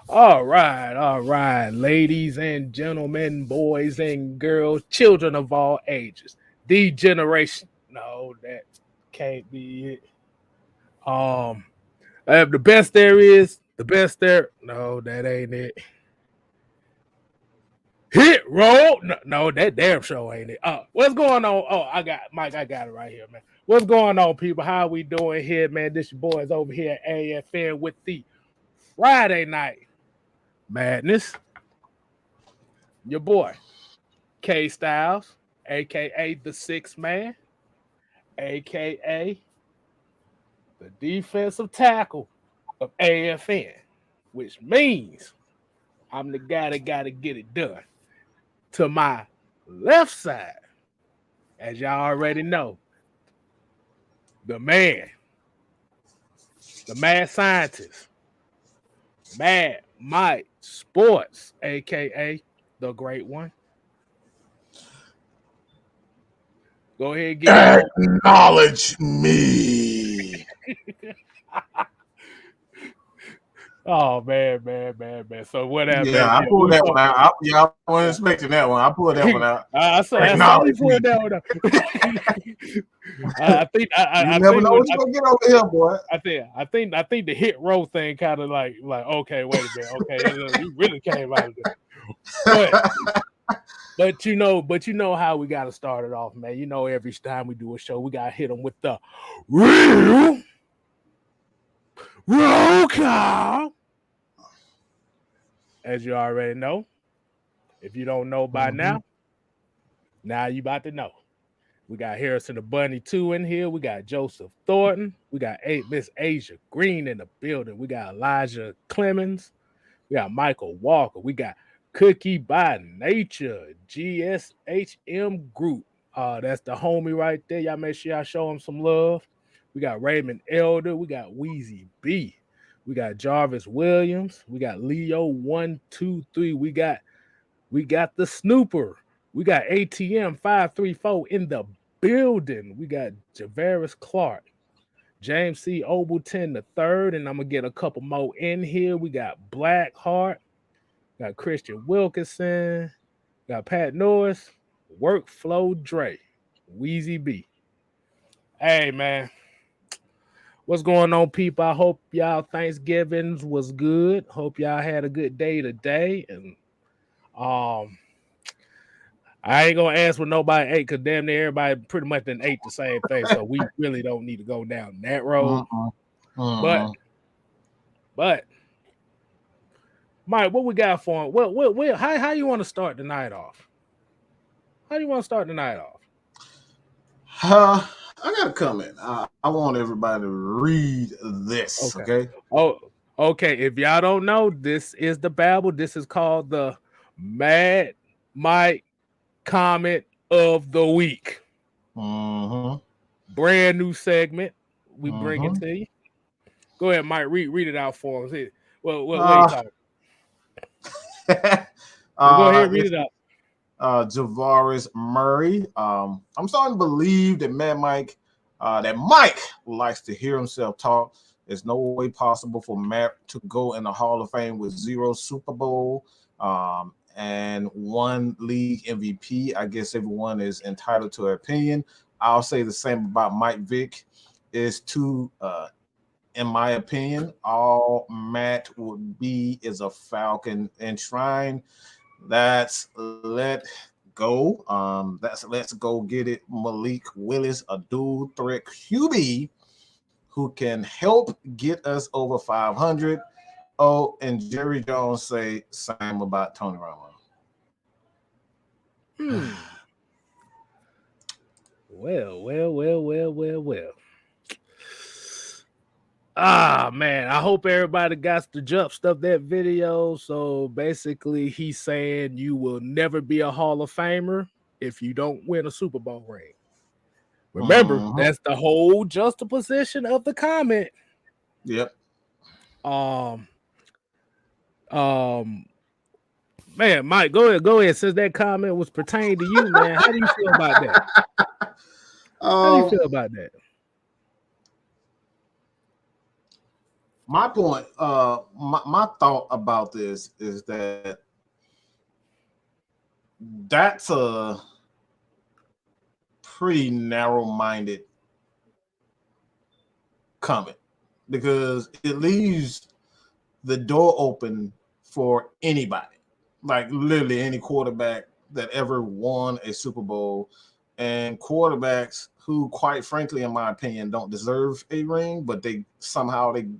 All right, ladies and gentlemen, boys and girls, children of all ages. The generation. No, that can't be it. The best there is, the best there. No, that ain't it. Hit roll. No, that damn show ain't it. What's going on? Oh, I got Mike. I got it right here, man. What's going on, people? How we doing here, man? This your boys over here at AFN with the Friday night madness. Your boy, Kstylz, aka the Sixth Man, aka the defensive tackle of AFN, which means I'm the guy that got to get it done. To my left side, as y'all already know, the man, the mad scientist, Mad Mike Sports, aka the Great One. Go ahead and get acknowledge me. Oh man. So what happened? Yeah, I pulled that one out. Y'all weren't expecting that one. I pulled that one out. I saw you pull that one out. I think you never know what you're gonna get over here, boy. I think the hit row thing kind of like okay, wait a minute, okay, you really came out of there. But you know how we got to start it off, man. You know, every time we do a show, we got to hit them with the real roll call. As you already know. If you don't know by now you about to know. We got Harrison the Bunny 2 in here. We got Joseph Thornton. We got Miss Asia Green in the building. We got Elijah Clemens. We got Michael Walker. We got Cookie by Nature, GSHM Group. That's the homie right there. Y'all make sure y'all show him some love. We got Raymond Elder. We got Wheezy B. We got Jarvis Williams. We got Leo 123. We got the Snooper. We got ATM 534 in the building. We got Javaris Clark, James C. Obleton III, and I'm gonna get a couple more in here. We got Blackheart. Got Christian Wilkinson, got Pat Norris, Workflow Dre, Wheezy B. Hey, man. What's going on, people? I hope y'all Thanksgivings was good. Hope y'all had a good day today. And I ain't going to ask what nobody ate because damn near everybody pretty much done ate the same thing. So we really don't need to go down that road. But Mike, what we got for him? How you want to start the night off? How do you want to start the night off? I got a comment. I want everybody to read this, okay? Oh, okay. If y'all don't know, this is the Babble. This is called the Mad Mike Comment of the Week. Brand new segment. We bring it to you. Go ahead, Mike. Read it out for us. What are you talking? Go ahead, read it out. Javaris Murray. I'm starting to believe that Mike likes to hear himself talk. There's no way possible for Matt to go in the Hall of Fame with 0 Super Bowl and 1 league MVP. I guess everyone is entitled to an opinion. I'll say the same about Mike Vick. Is too in my opinion, all Matt would be is a Falcon enshrined. That's let go. That's let's go get it. Malik Willis, a dual threat QB who can help get us over 500. Oh, and Jerry Jones say same about Tony Romo. Well. Ah, man, I hope everybody got the jump stuff that video. So basically, he's saying you will never be a Hall of Famer if you don't win a Super Bowl ring. Remember, that's the whole juxtaposition of the comment. Yep. Man, Mike, go ahead. Since that comment was pertaining to you, man, how do you feel about that? How do you feel about that? My point, my thought about this is that that's a pretty narrow-minded comment because it leaves the door open for anybody, like literally any quarterback that ever won a Super Bowl, and quarterbacks who, quite frankly, in my opinion, don't deserve a ring, but they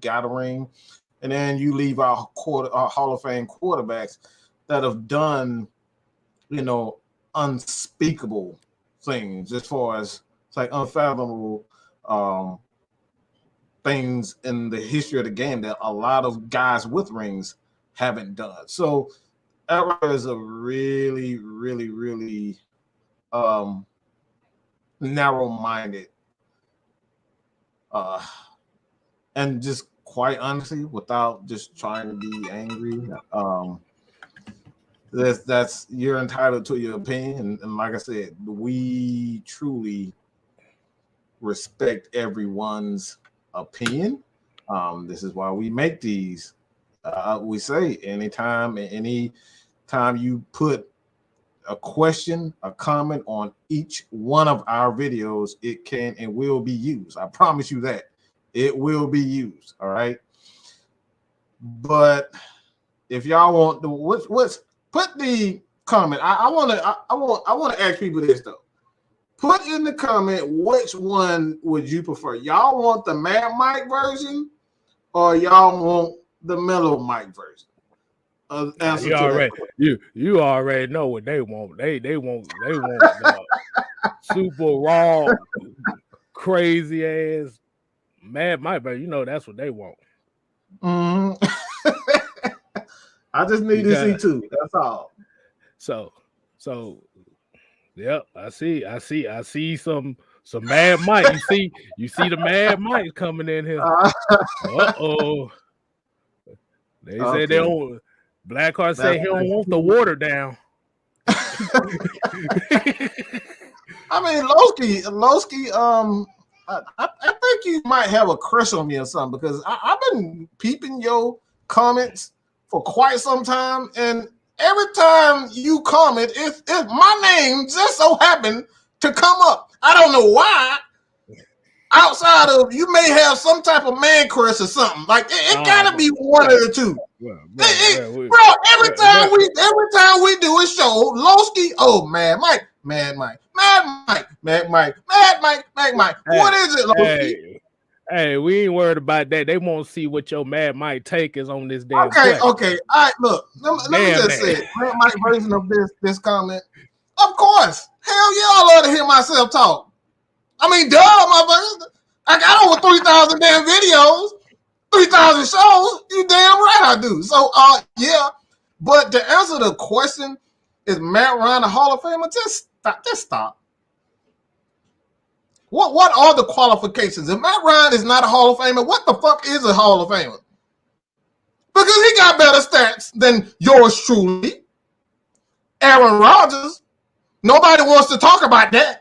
got a ring. And then you leave our Hall of Fame quarterbacks that have done, unspeakable things as far as it's like unfathomable things in the history of the game that a lot of guys with rings haven't done. So that is a really, really, really narrow-minded and just quite honestly, without just trying to be angry, that's you're entitled to your opinion, and like I said, we truly respect everyone's opinion. This is why we make these. We say anytime you put a question, a comment on each one of our videos, it can and will be used. I promise you that it will be used. All right. But if y'all want the what's put the comment. I want to ask people this though. Put in the comment which one would you prefer? Y'all want the Mad Mike version or y'all want the Mellow Mike version? You already know what they want. They want the super raw, crazy ass Mad Mike version. You know that's what they want. I just need to see two. That's all. So yep, I see some Mad Mike. You see the Mad Mike coming in here. Uh-oh. They say they don't. Blackheart say he don't want the water down. I mean, Lowski, I think you might have a crush on me or something because I've been peeping your comments for quite some time, and every time you comment, if my name just so happened to come up, I don't know why. Outside of you may have some type of man crush or something. Like it gotta be one of the two. Bro, every time we do a show, Lowski, Mad Mike. What is it, Lowski? Hey, we ain't worried about that. They won't see what your Mad Mike take is on this damn. Okay. All right, look. Let me just say it. Mad Mike version of this comment. Of course. Hell yeah, I love to hear myself talk. I mean, duh, motherfucker. I got over 3,000 damn videos, 3,000 shows. You damn right I do. So, yeah. But to answer the question, is Matt Ryan a Hall of Famer? Just stop. What are the qualifications? If Matt Ryan is not a Hall of Famer, what the fuck is a Hall of Famer? Because he got better stats than yours truly. Aaron Rodgers. Nobody wants to talk about that.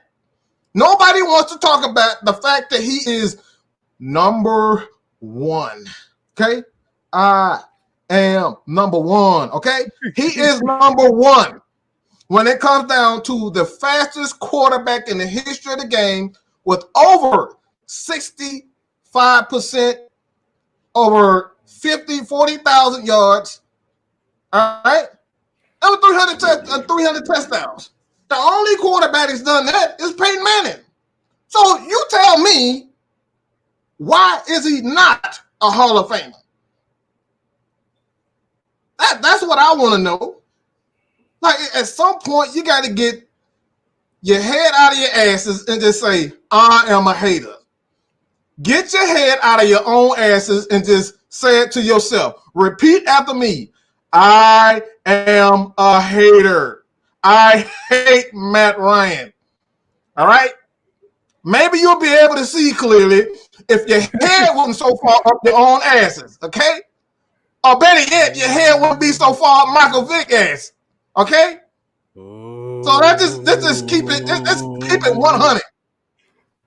Nobody wants to talk about the fact that he is number one. Okay? I am number one. Okay? He is number one. When it comes down to the fastest quarterback in the history of the game with over 65%, over 40,000 yards. All right? Over 300 touchdowns. The only quarterback that's done that is Peyton Manning. So you tell me, why is he not a Hall of Famer? That's what I want to know. Like, at some point, you got to get your head out of your asses and just say, I am a hater. Get your head out of your own asses and just say it to yourself. Repeat after me. I am a hater. I hate Matt Ryan. All right? Maybe you'll be able to see clearly if your head wasn't so far up your own asses, okay? Or better yet, your head wouldn't be so far up Michael Vick's ass, okay? So let's just keep it 100.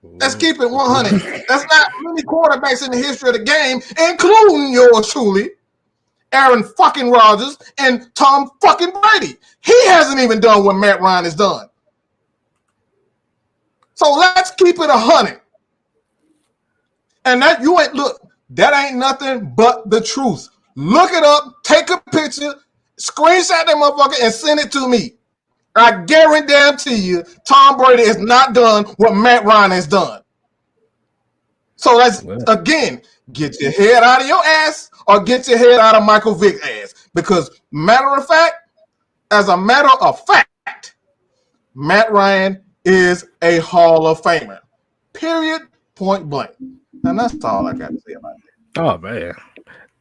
Let's keep it 100. That's not many quarterbacks in the history of the game, including yours truly, Aaron fucking Rodgers and Tom fucking Brady. He hasn't even done what Matt Ryan has done. So let's keep it 100. And that you ain't look. That ain't nothing but the truth. Look it up. Take a picture. Screenshot that motherfucker and send it to me. I guarantee you, Tom Brady has not done what Matt Ryan has done. So let's, again, get your head out of your ass or get your head out of Michael Vick's ass. Because as a matter of fact, Matt Ryan is a Hall of Famer. Period. Point blank. And that's all I got to say about that. Oh, man.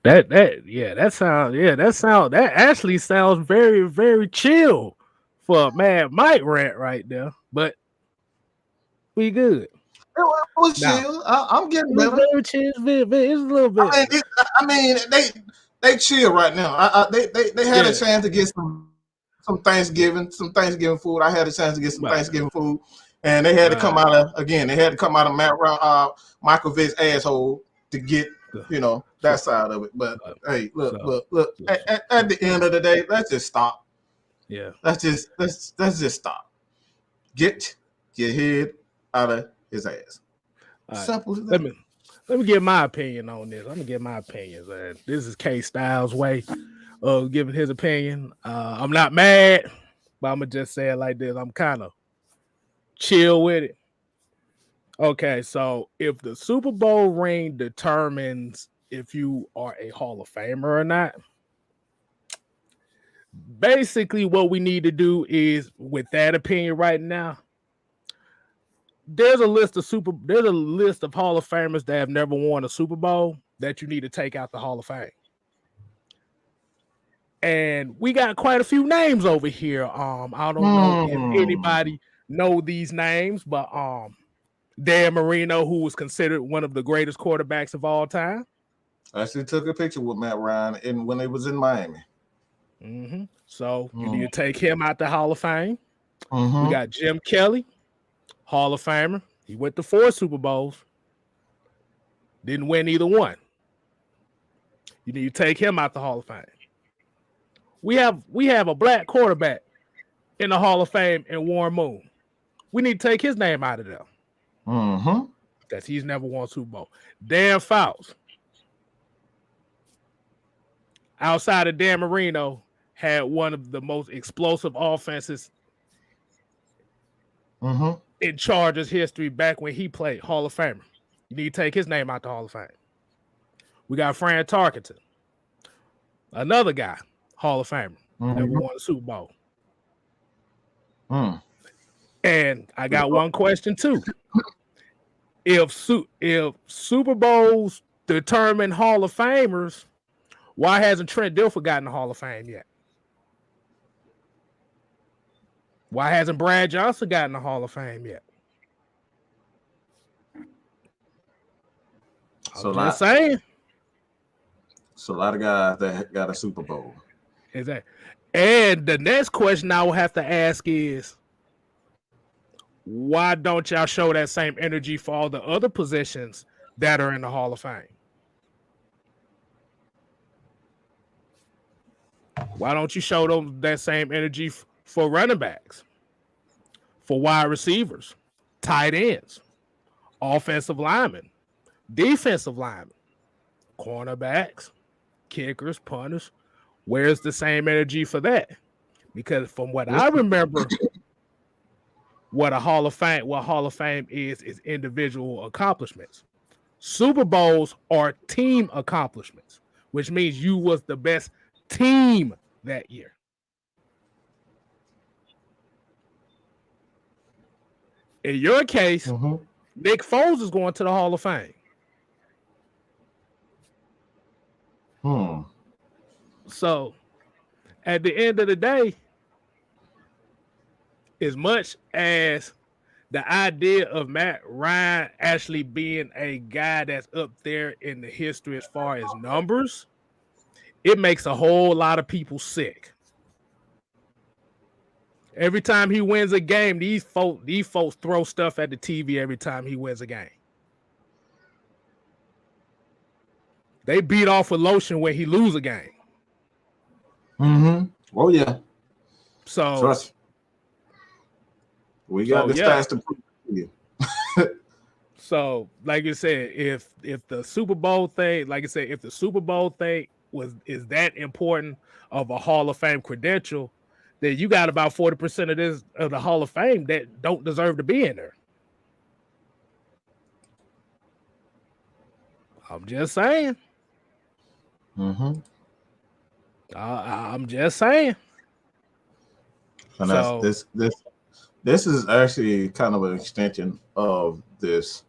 That actually sounds very, very chill for Mad Mike rant right there. But we good. It was chill. I'm getting better. Very chill. It's a little bit. They chill right now. They had a chance to get some Thanksgiving food. I had a chance to get some Thanksgiving food, and they had to come out of Michael Vick's asshole to get that side of it. But hey, look. At the end of the day, let's just stop. Yeah. Let's just stop. Get your head out of his ass. Simple as that. Let me give my opinion on this. I'm gonna give my opinions. This is Kstylz way of giving his opinion. I'm not mad, but I'm gonna just say it like this. I'm kind of chill with it. Okay, so if the Super Bowl ring determines if you are a Hall of Famer or not, basically what we need to do is, with that opinion right now, there's a list of Hall of Famers that have never won a Super Bowl that you need to take out the Hall of Fame. And we got quite a few names over here. I don't know if anybody know these names, but Dan Marino, who was considered one of the greatest quarterbacks of all time. I actually took a picture with Matt Ryan when they was in Miami. Mm-hmm. So you need to take him out the Hall of Fame. We got Jim Kelly, Hall of Famer. He went to 4 Super Bowls. Didn't win either one. You need to take him out the Hall of Fame. We have a black quarterback in the Hall of Fame in Warren Moon. We need to take his name out of there. Because he's never won a Super Bowl. Dan Fouts, outside of Dan Marino, had one of the most explosive offenses in Chargers history back when he played. Hall of Famer. You need to take his name out the Hall of Fame. We got Fran Tarkenton, another guy, Hall of Famer, never won a Super Bowl. And I got one question too. If Super Bowls determine Hall of Famers, why hasn't Trent Dilfer gotten the Hall of Fame yet? Why hasn't Brad Johnson gotten the Hall of Fame yet? So I'm just saying. So a lot of guys that got a Super Bowl. Exactly. And the next question I will have to ask is, why don't y'all show that same energy for all the other positions that are in the Hall of Fame? Why don't you show them that same energy for running backs, for wide receivers, tight ends, offensive linemen, defensive linemen, cornerbacks, kickers, punters? Where's the same energy for that? Because from what I remember, what Hall of Fame is individual accomplishments. Super Bowls are team accomplishments, which means you was the best team that year. In your case, Nick Foles is going to the Hall of Fame. So, at the end of the day, as much as the idea of Matt Ryan actually being a guy that's up there in the history as far as numbers, it makes a whole lot of people sick. Every time he wins a game, these folks throw stuff at the TV every time he wins a game. They beat off with lotion when he lose a game. Mm-hmm. Oh yeah. So trust. We got the stats to prove it to you. So, like you said, if the Super Bowl thing, like I said, if the Super Bowl thing is that important of a Hall of Fame credential, then you got about 40% of the Hall of Fame that don't deserve to be in there. I'm just saying. Mm-hmm. I'm just saying. And so, this is actually kind of an extension of this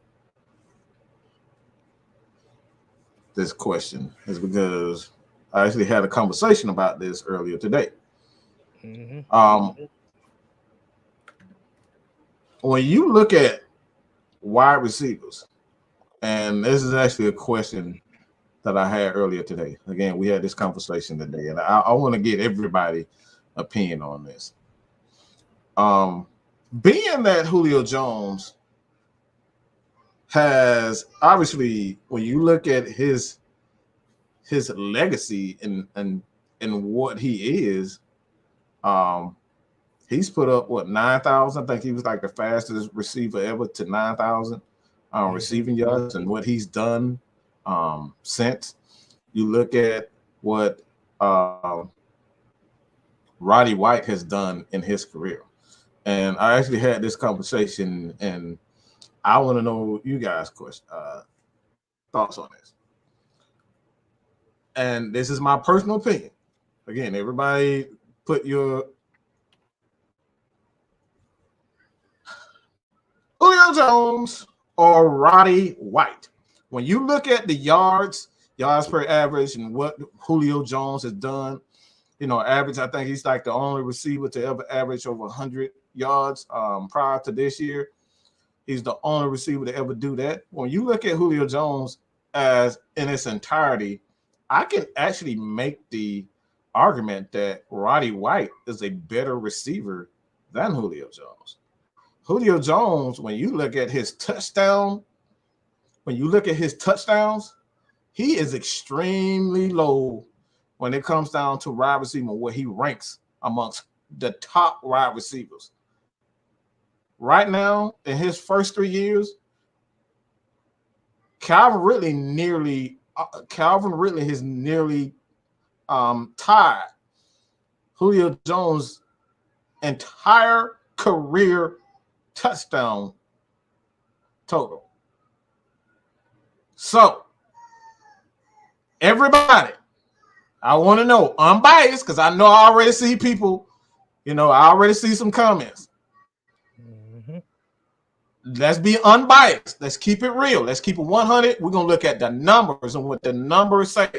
question, is because I actually had a conversation about this earlier today. Mm-hmm. When you look at wide receivers, and this is actually a question that I had earlier today. Again, we had this conversation today, and I want to get everybody's opinion on this. Being that Julio Jones has, obviously, when you look at his legacy and what he is, he's put up 9,000. I think he was like the fastest receiver ever to 9,000 receiving yards, and what he's done since. You look at what Roddy White has done in his career. And I actually had this conversation, and I want to know you guys' thoughts on this. And this is my personal opinion. Again, everybody put your Julio Jones or Roddy White. When you look at the yards per average and what Julio Jones has done, average, I think he's like the only receiver to ever average over 100 yards prior to this year. He's the only receiver to ever do that. When you look at Julio Jones as in its entirety, I can actually make the argument that Roddy White is a better receiver than Julio Jones. Julio Jones, when you look at his touchdowns, he is extremely low when it comes down to wide receiver, where he ranks amongst the top wide receivers. Right now, in his first 3 years, Calvin Ridley has nearly tied Julio Jones' entire career touchdown total. So, everybody, I want to know, unbiased, because I know I already see people, I already see some comments. Mm-hmm. Let's be unbiased. Let's keep it real. Let's keep it 100. We're going to look at the numbers and what the numbers say.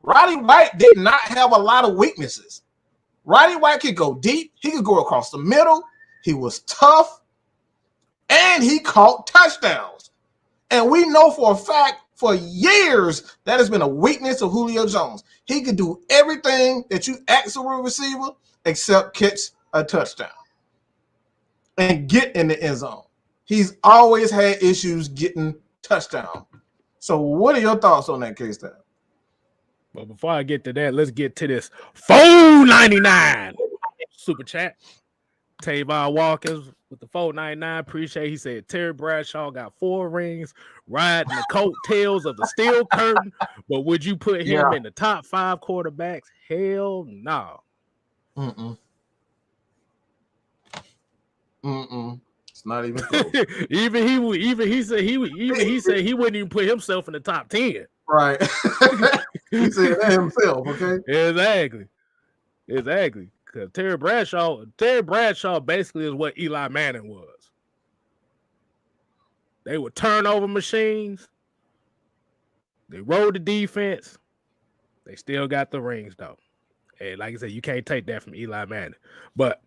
Roddy White did not have a lot of weaknesses. Roddy White could go deep. He could go across the middle. He was tough. And he caught touchdowns. And we know for a fact, for years, that has been a weakness of Julio Jones. He could do everything that you ask a receiver except catch a touchdown and get in the end zone. He's always had issues getting touchdown. So what are your thoughts on that, Kstylz? But before I get to that, let's get to this $4.99 super chat. Tavon Walkers with the $4.99. Appreciate. He said Terry Bradshaw got 4 rings, riding the coattails of the steel curtain. But would you put him in the top 5 quarterbacks? Hell no. It's not even close. he said he wouldn't even put himself in the top 10. Right. He said that himself. Okay. Exactly. Because Terry Bradshaw basically is what Eli Manning was. They were turnover machines. They rode the defense. They still got the rings, though. And like I said, you can't take that from Eli Manning. But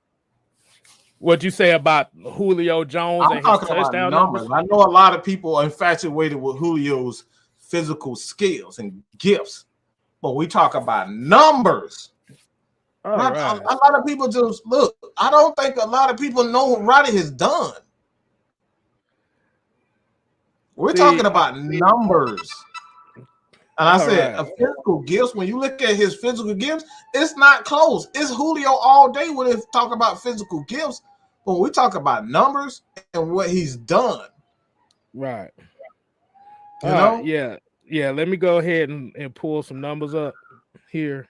what you say about Julio Jones and his touchdown numbers? I know a lot of people are infatuated with Julio's physical skills and gifts. But we talk about numbers. All right. A lot of people just look. I don't think a lot of people know what Roddy has done. We're talking about numbers. And I said, a physical gifts, when you look at his physical gifts, it's not close. It's Julio all day when they talk about physical gifts. But when we talk about numbers and what he's done. Right. You know? Yeah. Yeah. Let me go ahead and pull some numbers up here.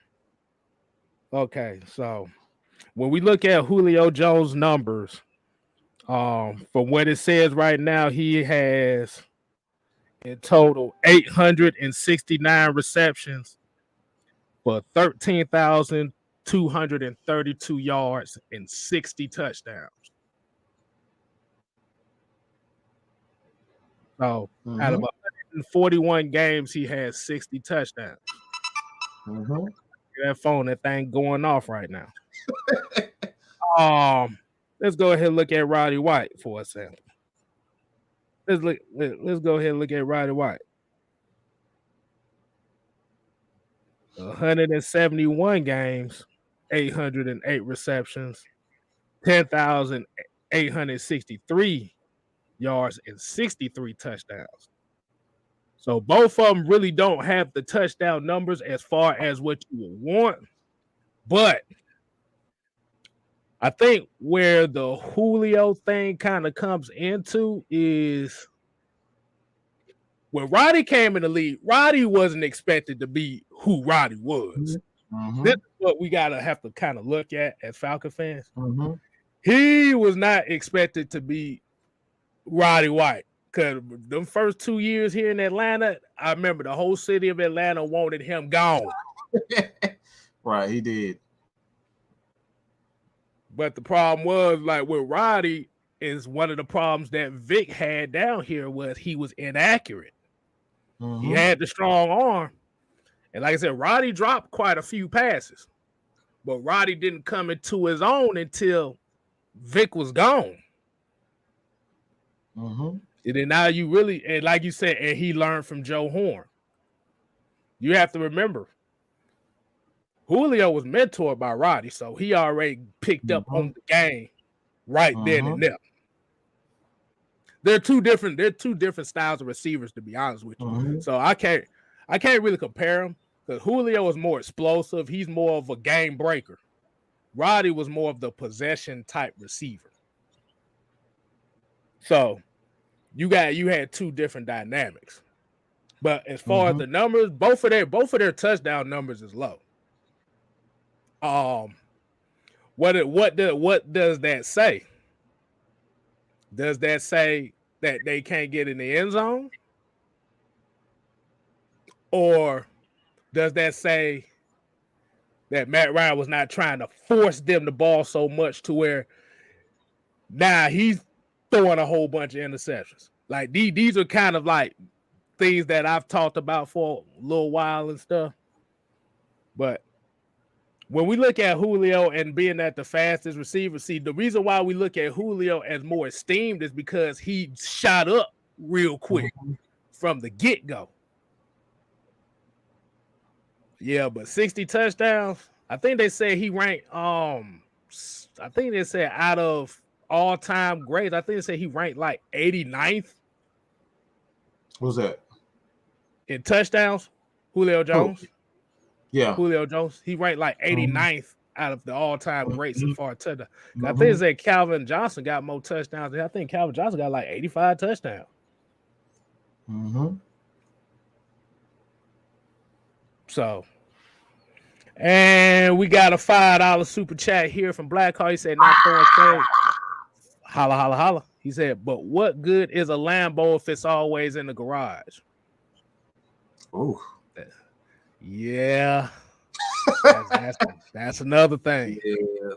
Okay. So when we look at Julio Jones' numbers, from what it says right now, he has in total 869 receptions for 13,232 yards and 60 touchdowns. So out of 141 games, he has 60 touchdowns. That phone, that thing going off right now. Let's go ahead and look at Roddy White for a second. Let's go ahead and look at Roddy White. 171 games, 808 receptions, 10,863 yards, and 63 touchdowns. So both of them really don't have the touchdown numbers as far as what you would want. But I think where the Julio thing kind of comes into is when Roddy came in the league, Roddy wasn't expected to be who Roddy was. This is what we have to kind of look at as Falcon fans. He was not expected to be Roddy White. Because the first 2 years here in Atlanta, I remember the whole city of Atlanta wanted him gone. Right, he did. But the problem was, like with Roddy, is one of the problems that Vic had down here was he was inaccurate. He had the strong arm. And like I said, Roddy dropped quite a few passes. But Roddy didn't come into his own until Vic was gone. And then now you really, and like you said, and he learned from Joe Horn. You have to remember, Julio was mentored by Roddy, so he already picked up on the game right then and there. They're two different styles of receivers, to be honest with you. So I can't really compare them because Julio is more explosive. He's more of a game breaker. Roddy was more of the possession type receiver. So you had two different dynamics. But as far as the numbers, both of their touchdown numbers is low. What does that say? Does that say that they can't get in the end zone? Or does that say that Matt Ryan was not trying to force them the ball so much to where now he's throwing a whole bunch of interceptions? Like these are kind of like things that I've talked about for a little while and stuff. But when we look at Julio and being at the fastest receiver, see, the reason why we look at Julio as more esteemed is because he shot up real quick from the get-go. Yeah, but 60 touchdowns, I think they said he ranked, I think they said out of all-time greats, I think they said he ranked like 89th. Who's that? In touchdowns, Julio Jones. Yeah. Julio Jones. He ranked like 89th out of the all-time greats as far as touchdowns. I think they said Calvin Johnson got more touchdowns. I think Calvin Johnson got like 85 touchdowns. So, and we got a $5 super chat here from Blackhawk. He said, not throwing shade. Holla, holla, holla. He said, but what good is a Lambo if it's always in the garage? Ooh. Yeah. That's another thing. Yeah.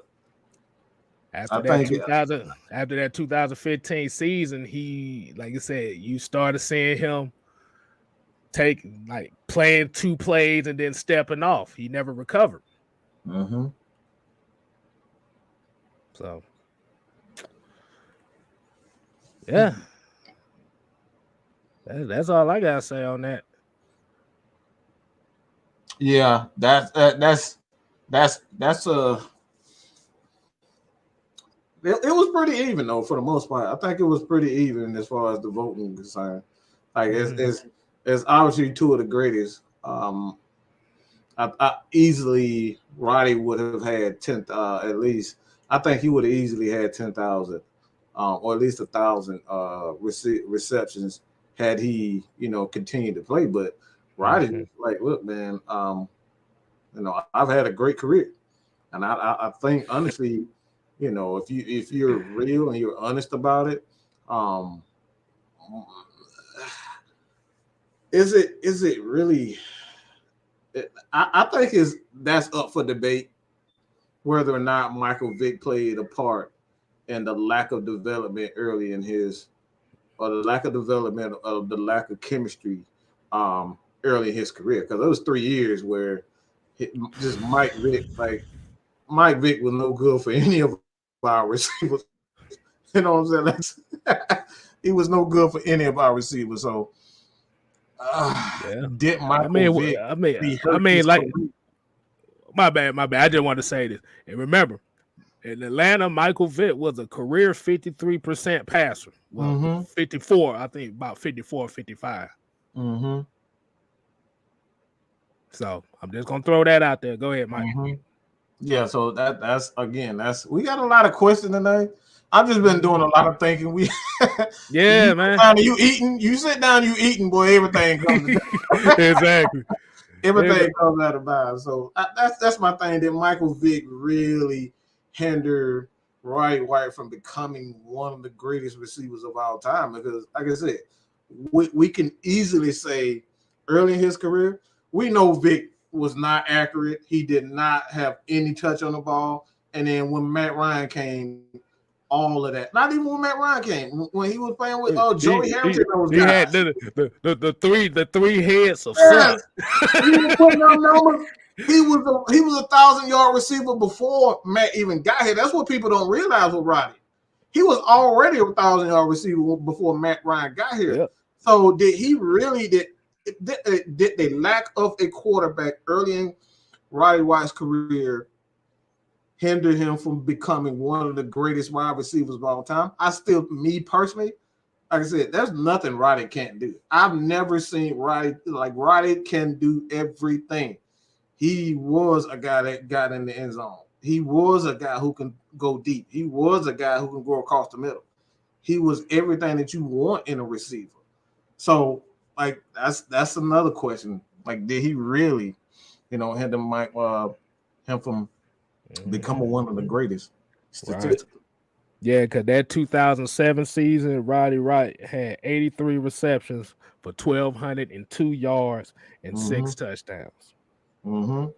After that 2015 season, he, like I said, you started seeing him playing 2 plays and then stepping off. He never recovered. So, yeah. That's all I gotta say on that. Yeah, that's that's it was pretty even though for the most part. I think it was pretty even as far as the voting is concerned. Like it's obviously two of the greatest. I easily Roddy would have had 10 at least. I think he would have easily had 10,000 or at least 1,000 receptions had he continued to play. But Roddy was like, look, man, I've had a great career, and I think honestly, if you're real and you're honest about it, is it really? I think that's up for debate whether or not Michael Vick played a part in the lack of development early in his, or the lack of development of the lack of chemistry early in his career. Because there was 3 years where just Mike Vick was no good for any of our receivers. You know what I'm saying? He was no good for any of our receivers. So did Michael Vick? My bad. I just want to say this. And remember, in Atlanta, Michael Vick was a career 53% passer. Well, 54, I think about 54 or 55. So I'm just gonna throw that out there. Go ahead, Mike. Yeah, so that's we got a lot of questions today. I've just been doing a lot of thinking. Man. You sit down, you eating, boy, everything comes exactly. Everything comes out of mind. So that's my thing. That Michael Vick really hindered Roddy White from becoming one of the greatest receivers of all time. Because, like I said, we can easily say early in his career, we know Vick was not accurate. He did not have any touch on the ball. And then when Matt Ryan came, all of that. Not even when Matt Ryan came. When he was playing with Joey Harrington, those guys. He had the three heads of sun. He was putting up numbers. He was a 1,000-yard receiver before Matt even got here. That's what people don't realize with Roddy. He was already a 1,000-yard receiver before Matt Ryan got here. Yep. So did he really did the lack of a quarterback early in Roddy White's career hinder him from becoming one of the greatest wide receivers of all time? Me personally, like I said, there's nothing Roddy can't do. I've never seen Roddy can do everything. He was a guy that got in the end zone. He was a guy who can go deep. He was a guy who can go across the middle. He was everything that you want in a receiver. So, like, that's another question. Like, did he really, hinder him from becoming one of the greatest statistically? Right. Yeah, because that 2007 season, Roddy White had 83 receptions for 1,202 yards and 6 touchdowns. When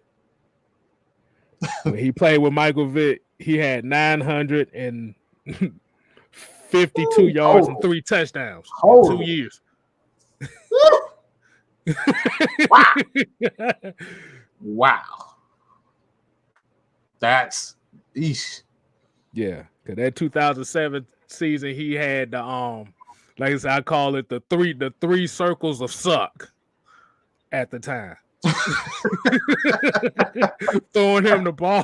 he played with Michael Vick, he had 952 yards and 3 touchdowns in 2 years. Wow. That's eesh. Yeah, because that 2007 season, he had the like I said, I call it the three circles of suck at the time. Throwing him the ball.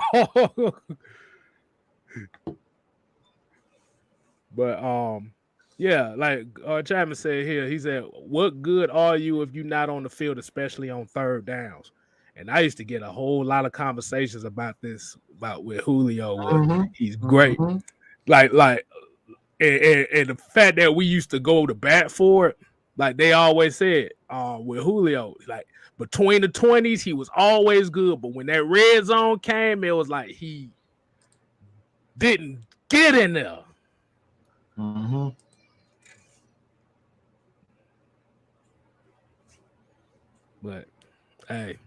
But yeah, like Chapman said here, he said, what good are you if you're not on the field, especially on third downs? And I used to get a whole lot of conversations about this, about with Julio. He's great. Like and the fact that we used to go to bat for it, like they always said, with Julio, like between the 20s, he was always good. But when that red zone came, it was like he didn't get in there. But hey,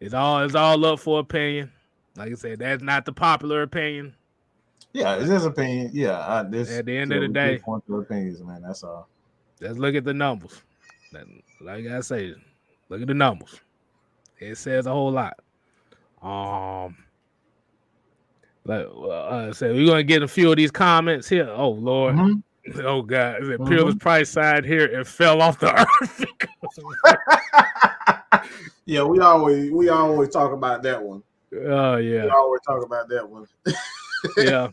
it's all up for opinion. Like I said, that's not the popular opinion. Yeah, it's his opinion. Yeah, at the end of the day, point of opinions, man. That's all. Let's look at the numbers. Like I say, look at the numbers. It says a whole lot. So we're gonna get a few of these comments here. Oh Lord. Oh God, Peerless Price side here and fell off the earth. Yeah, we always talk about that one. Oh yeah. We always talk about that one. Yeah.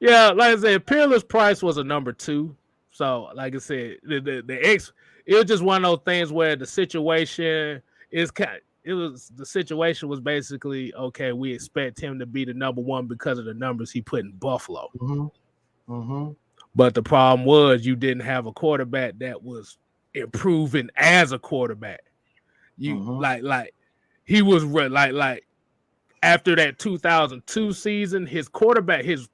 Yeah, like I said, Peerless Price was a number 2. So, like I said, it was just one of those things where the situation the situation was basically okay. We expect him to be the number 1 because of the numbers he put in Buffalo. But the problem was you didn't have a quarterback that was improving as a quarterback. You like he was like after that 2002 season, his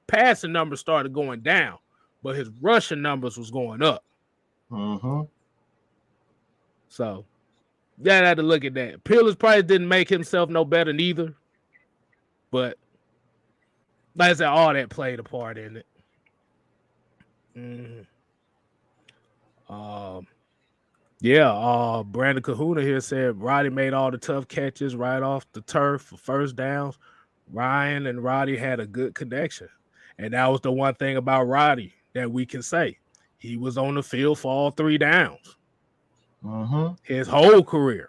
passing numbers started going down, but his rushing numbers was going up. So you had to look at that. Peerless Price didn't make himself no better neither, but like I said, all that played a part in it. Brandon Kahuna here said Roddy made all the tough catches right off the turf for first downs. Ryan and Roddy had a good connection. And that was the one thing about Roddy that we can say. He was on the field for all 3 downs. His whole career.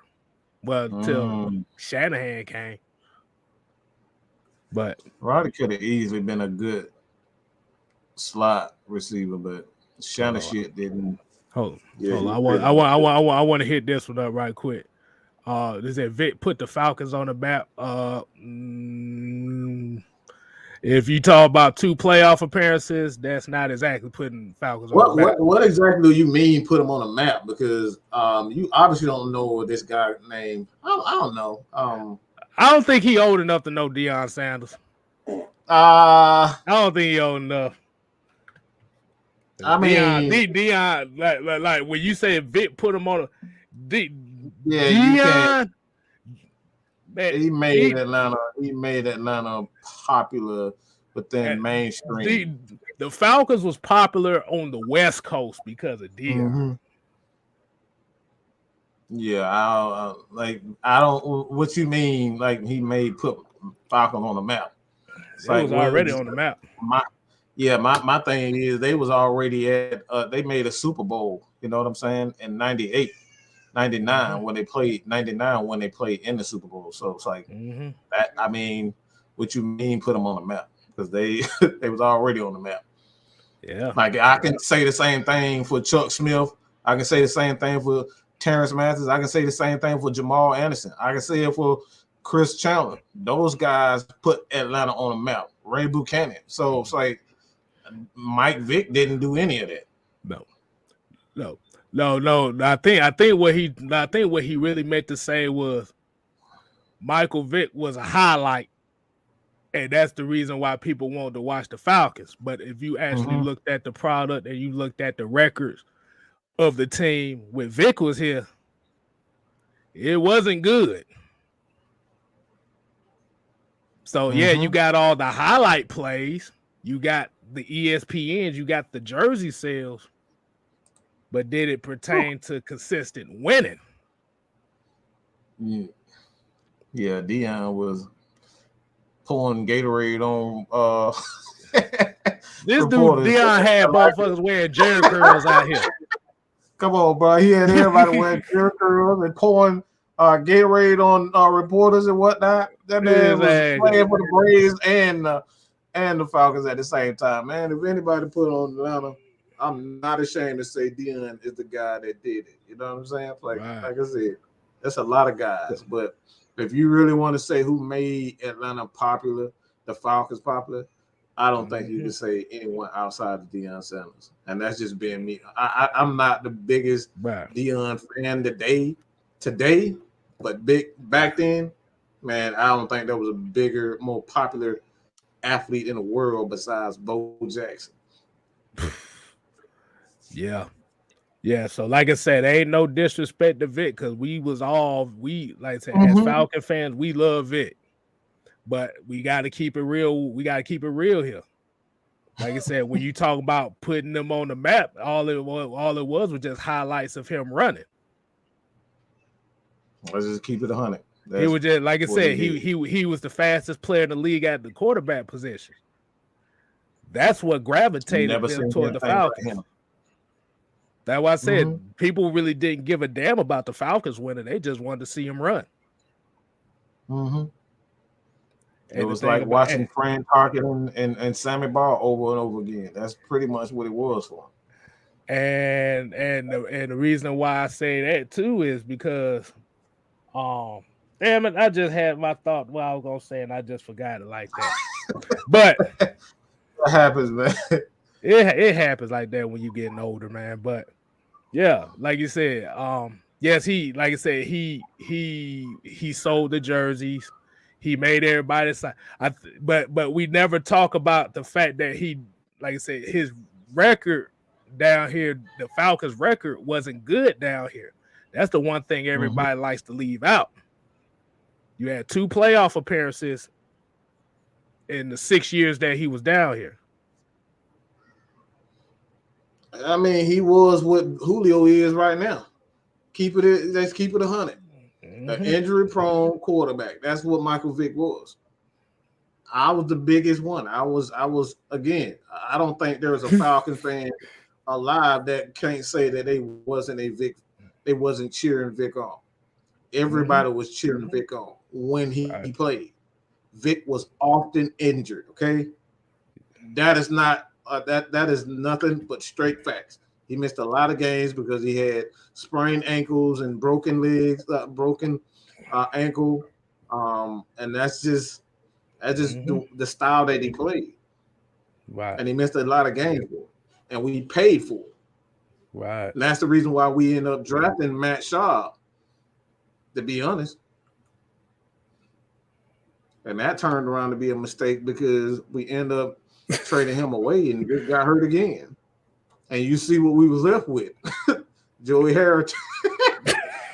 Well, until Shanahan came. But Roddy could have easily been a good slot receiver, but Shanahan shit didn't. Hold on. I want to hit this one up right quick. This is Vic put the Falcons on the map. If you talk about 2 playoff appearances, that's not exactly putting Falcons on the map. What exactly do you mean put them on a map? Because you obviously don't know this guy's name. I don't know. I don't think he old enough to know Deion Sanders. I don't think he old enough. I mean, Deion, like when you say Vic put him on Deion, he made Atlanta popular within mainstream. The Falcons was popular on the West Coast because of Deion. Yeah, I don't. What you mean? Like he made put Falcons on the map? It was already on the map. My thing is they was already at. They made a Super Bowl. You know what I'm saying? In 98, 99 when they played 99 when they played in the Super Bowl. So it's like that. I mean, what you mean put them on the map? Because they they was already on the map. Yeah. Like I can say the same thing for Chuck Smith. I can say the same thing for Terrence Mathis. I can say the same thing for Jamal Anderson. I can say it for Chris Chandler. Those guys put Atlanta on the map. Ray Buchanan. So it's like Mike Vick didn't do any of that. No. I think what he really meant to say was Michael Vick was a highlight, and that's the reason why people wanted to watch the Falcons. But if you actually looked at the product and you looked at the records of the team when Vick was here, it wasn't good. So you got all the highlight plays, you got the ESPNs, you got the jersey sales, but did it pertain to consistent winning? Yeah, Deion was pouring Gatorade on this dude Deion had motherfuckers wearing Jerry curls out here. Come on, bro. He had everybody wearing Jerry curls and pouring Gatorade on reporters and whatnot. That man was playing for the Braves and the Falcons at the same time. Man, if anybody put on Atlanta, I'm not ashamed to say Deion is the guy that did it. You know what I'm saying? Like I said, that's a lot of guys. But if you really want to say who made Atlanta popular, the Falcons popular, I don't think you can say anyone outside of Deion Sanders. And that's just being me. I'm not the biggest Deion fan today, but back then, man, I don't think there was a bigger, more popular athlete in the world besides Bo Jackson. Yeah. So like I said, ain't no disrespect to Vic because like I said, as Falcon fans, we love Vic. But we got to keep it real. We got to keep it real here. Like I said, when you talk about putting them on the map, all it was just highlights of him running. Let's just keep it 100. He was just like I said, he was the fastest player in the league at the quarterback position. That's what gravitated them toward the Falcons. That's why I said people really didn't give a damn about the Falcons winning. They just wanted to see him run. It was like watching Fran Tarkin and Sammy Ball over and over again. That's pretty much what it was for him. And the reason why I say that too is because, damn it, I just had my thought what I was gonna say and I just forgot it like that. But what happens, man? It happens like that when you getting older, man. But yeah, like you said, yes, he sold the jerseys. He made everybody sign. But we never talk about the fact that he, like I said, his record down here, the Falcons' record wasn't good down here. That's the one thing everybody likes to leave out. You had 2 playoff appearances in the 6 years that he was down here. I mean, he was what Julio is right now. Let's keep it 100. An injury-prone quarterback. That's what Michael Vick was. I was the biggest one. I was again. I don't think there was a Falcons fan alive that can't say that they wasn't cheering Vick on. Everybody was cheering Vick on when he played. Vick was often injured. Okay, that is not that is nothing but straight facts. He missed a lot of games because he had sprained ankles and broken legs, broken ankle, and that's just the style that he played. Right. And he missed a lot of games for it, and we paid for it. Right. And that's the reason why we ended up drafting Matt Schaub, to be honest. And that turned around to be a mistake because we ended up trading him away and just got hurt again. And you see what we was left with. Joey Harrington.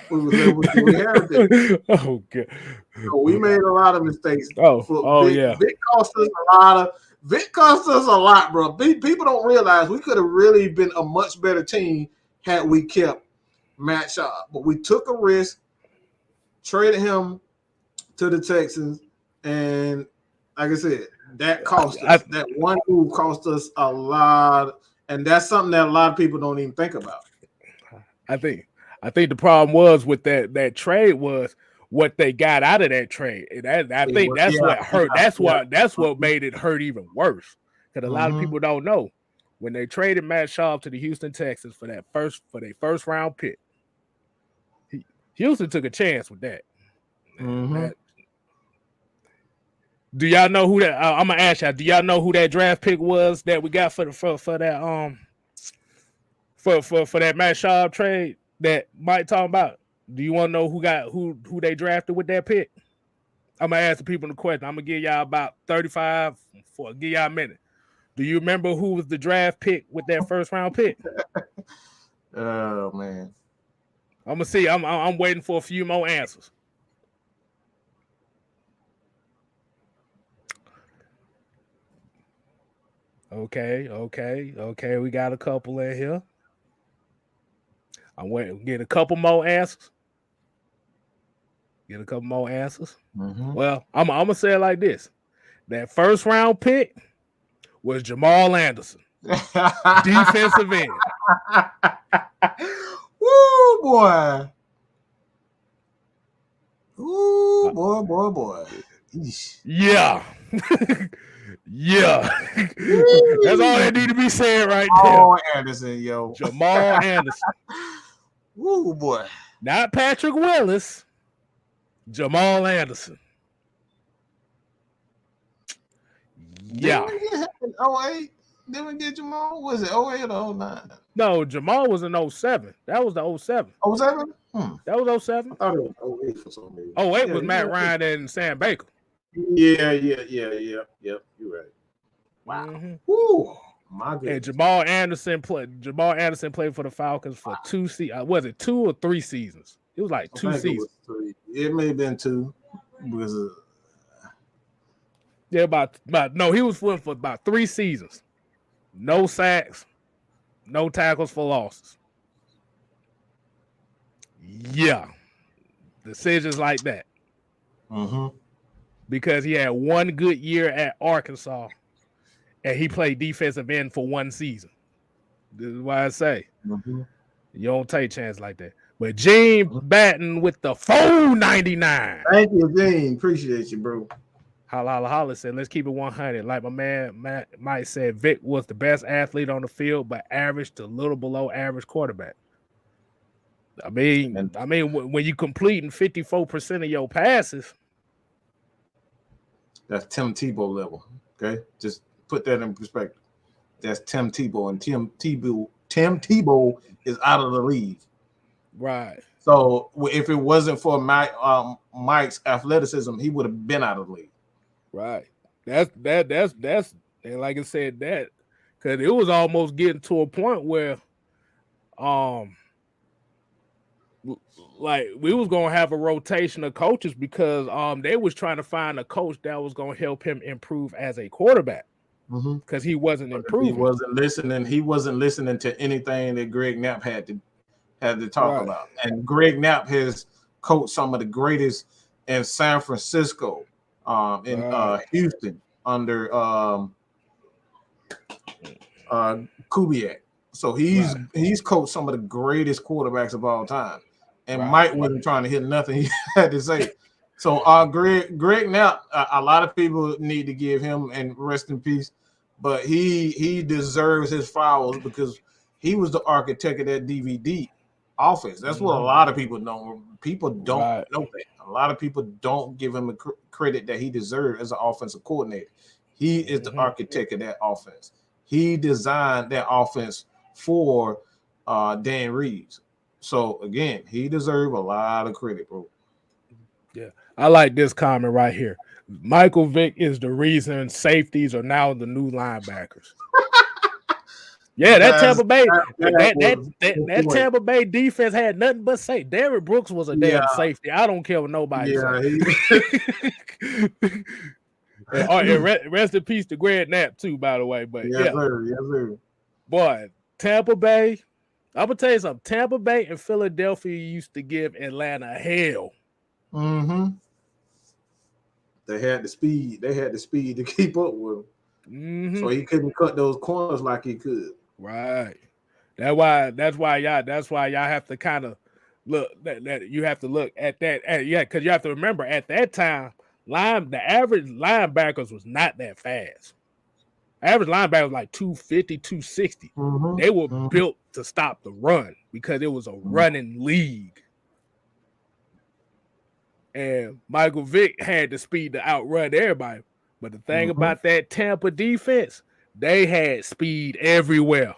We was left with Joey Harrington. Oh, God. So we made a lot of mistakes. Yeah. Vic cost us a lot. Vic cost us a lot, bro. People don't realize we could have really been a much better team had we kept Matt Schaub. But we took a risk, traded him to the Texans, and like I said, that cost us. That one move cost us a lot. And that's something that a lot of people don't even think about. I think the problem was with that trade was what they got out of that trade. And I think that's what hurt. That's what made it hurt even worse. Because a lot of people don't know when they traded Matt Schaub to the Houston Texans for their first round pick. Houston took a chance with that. Do y'all know who that? I'm gonna ask y'all. Do y'all know who that draft pick was that we got for that for that Matt Schaub trade that Mike talking about? Do you want to know who they drafted with that pick? I'm gonna ask the people the question. I'm gonna give y'all about 35 for give y'all a minute. Do you remember who was the draft pick with that first round pick? Oh man, I'm gonna see. I'm waiting for a few more answers. Okay. We got a couple in here. I'm waiting. Get a couple more answers. Well, I'm gonna say it like this: that first round pick was Jamal Anderson, defensive end. Woo boy! Ooh boy! Eesh. Yeah. Yeah, that's all that need to be said right there. Jamal Anderson, yo. Jamal Anderson. Woo, boy. Not Patrick Willis. Jamal Anderson. Yeah. Didn't we get Jamal? Was it 08 or 09? No, Jamal was in 07. That was the 07. 07? That was 07. I thought it was 08 for some reason. 08 was Matt Ryan and Sam Baker. Yeah. You're right. Wow. Woo. My goodness. And Jamal Anderson played for the Falcons for 2 seasons. Was it 2 or 3 seasons? It was like 2 seasons. It may have been 2 because he was for about 3 seasons. No sacks, no tackles for losses. Yeah. Decisions like that. Because he had 1 good year at Arkansas and he played defensive end for 1 season. This is why I say you don't take chances like that. But Gene Batten with the 499. Thank you, Gene. Appreciate you, bro. Holla said, let's keep it 100. Like my man Mike said, Vic was the best athlete on the field, but average to a little below average quarterback. I mean, when you completing 54% of your passes, that's Tim Tebow level. Okay, just put that in perspective. That's Tim Tebow, and Tim Tebow is out of the league. Right. So if it wasn't for Mike's athleticism, he would have been out of the league. Right. That's and like I said, that because it was almost getting to a point where like we was gonna have a rotation of coaches because they was trying to find a coach that was gonna help him improve as a quarterback because he wasn't improving. He wasn't listening. He wasn't listening to anything that Greg Knapp had to talk about. And Greg Knapp has coached some of the greatest in San Francisco, in Houston under Kubiak. So he's coached some of the greatest quarterbacks of all time. And Mike wasn't trying to hear nothing he had to say. So Greg Knapp, a lot of people need to give him and rest in peace, but he deserves his flowers because he was the architect of that DVD offense. That's what a lot of people know. People don't know that. A lot of people don't give him the credit that he deserves as an offensive coordinator. He is the architect of that offense. He designed that offense for Dan Reeves. So again, he deserves a lot of credit, bro. Yeah, I like this comment right here. Michael Vick is the reason safeties are now the new linebackers. Yeah, that Tampa Bay, that Tampa Bay defense had nothing but say. Derrick Brooks was a damn safety. I don't care what nobody says. And rest in peace to Greg Knapp too, by the way. But yes, sir. Boy, Tampa Bay. I'm gonna tell you something. Tampa Bay and Philadelphia used to give Atlanta hell. They had the speed. They had the speed to keep up with him. So he couldn't cut those corners like he could. Right. That's why y'all have to kind of look that you have to look at that. Because you have to remember at that time, the average linebackers was not that fast. Average linebacker was like 250, 260. They were built to stop the run because it was a running league. And Michael Vick had the speed to outrun everybody. But the thing about that Tampa defense, they had speed everywhere.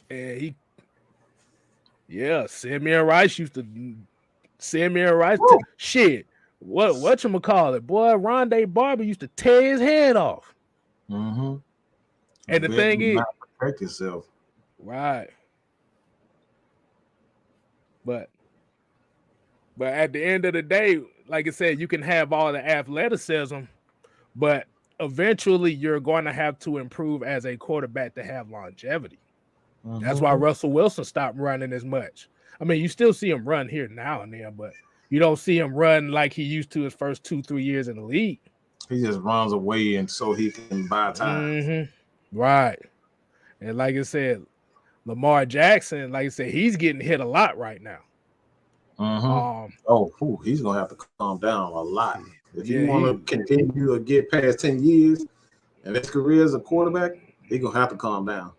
And Simeon Rice used to shit. Whatchamacallit, boy, Rondé Barber used to tear his head off. And the thing is, protect yourself. Right. But at the end of the day, like I said, you can have all the athleticism, but eventually you're going to have to improve as a quarterback to have longevity. That's why Russell Wilson stopped running as much. I mean, you still see him run here now and then, but you don't see him run like he used to his first 2-3 years in the league. He just runs away and so he can buy time. Right. And like I said, Lamar Jackson, like I said, he's getting hit a lot right now. He's gonna have to calm down a lot. If you want to continue to get past 10 years and his career as a quarterback, he's gonna have to calm down.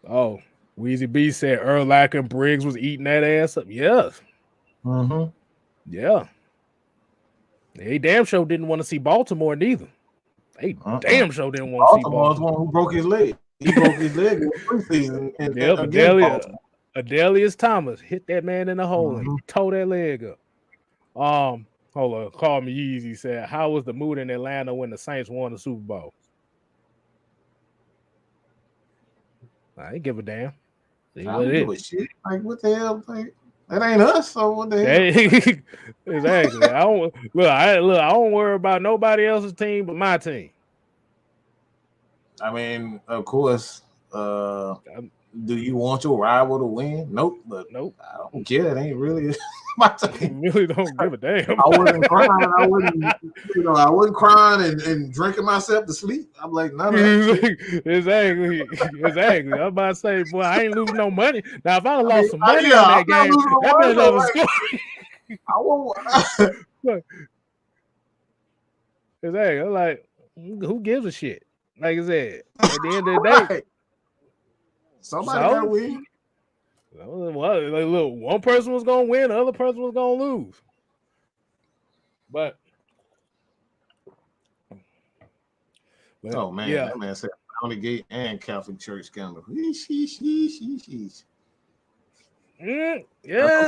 Oh, Weezy B said Urlacher and Briggs was eating that ass up. Yes. Yeah. They damn sure didn't want to see Baltimore neither. They damn sure didn't want to see Baltimore. Was the one who broke his leg. He broke his leg in the preseason. Adelius Thomas hit that man in the hole and tore that leg up. Hold on. Call me Yeezy said, how was the mood in Atlanta when the Saints won the Super Bowl? I ain't give a damn. I don't give a shit. Like, what the hell? Like, that ain't us. So what the hell? Exactly. I don't worry about nobody else's team but my team. I mean, of course. Do you want your rival to win? Nope. But Nope. I don't care. It ain't really my thing. Really don't give a damn. I wasn't crying. I wasn't crying and drinking myself to sleep. I'm like, none of that shit. Exactly. I'm about to say, boy, I ain't losing no money. Now, if I lost some money yeah, on that I'm not game, losing no that'd be money, another like, story. I won't. Exactly. I'm like, who gives a shit? Like I said, at the end of the day, Right. Somebody got to win. Well, like, look, one person was gonna win, the other person was gonna lose. But oh man, yeah. that man said County Gate and Catholic Church scandal. Yeah,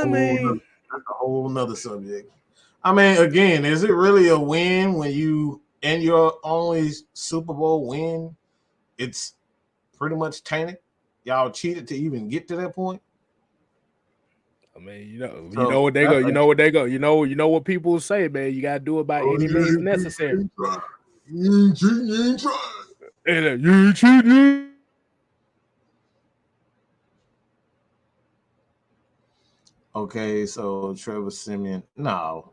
Man. That's a whole nother subject. I mean, again, is it really a win when you in your only Super Bowl win? It's pretty much tainted. Y'all cheated to even get to that point. I mean, you know what they go. You know what people say, man. You gotta do it by any means necessary. You ain't cheating, you ain't trying. You ain't cheating. Okay, so Trevor Simeon. No.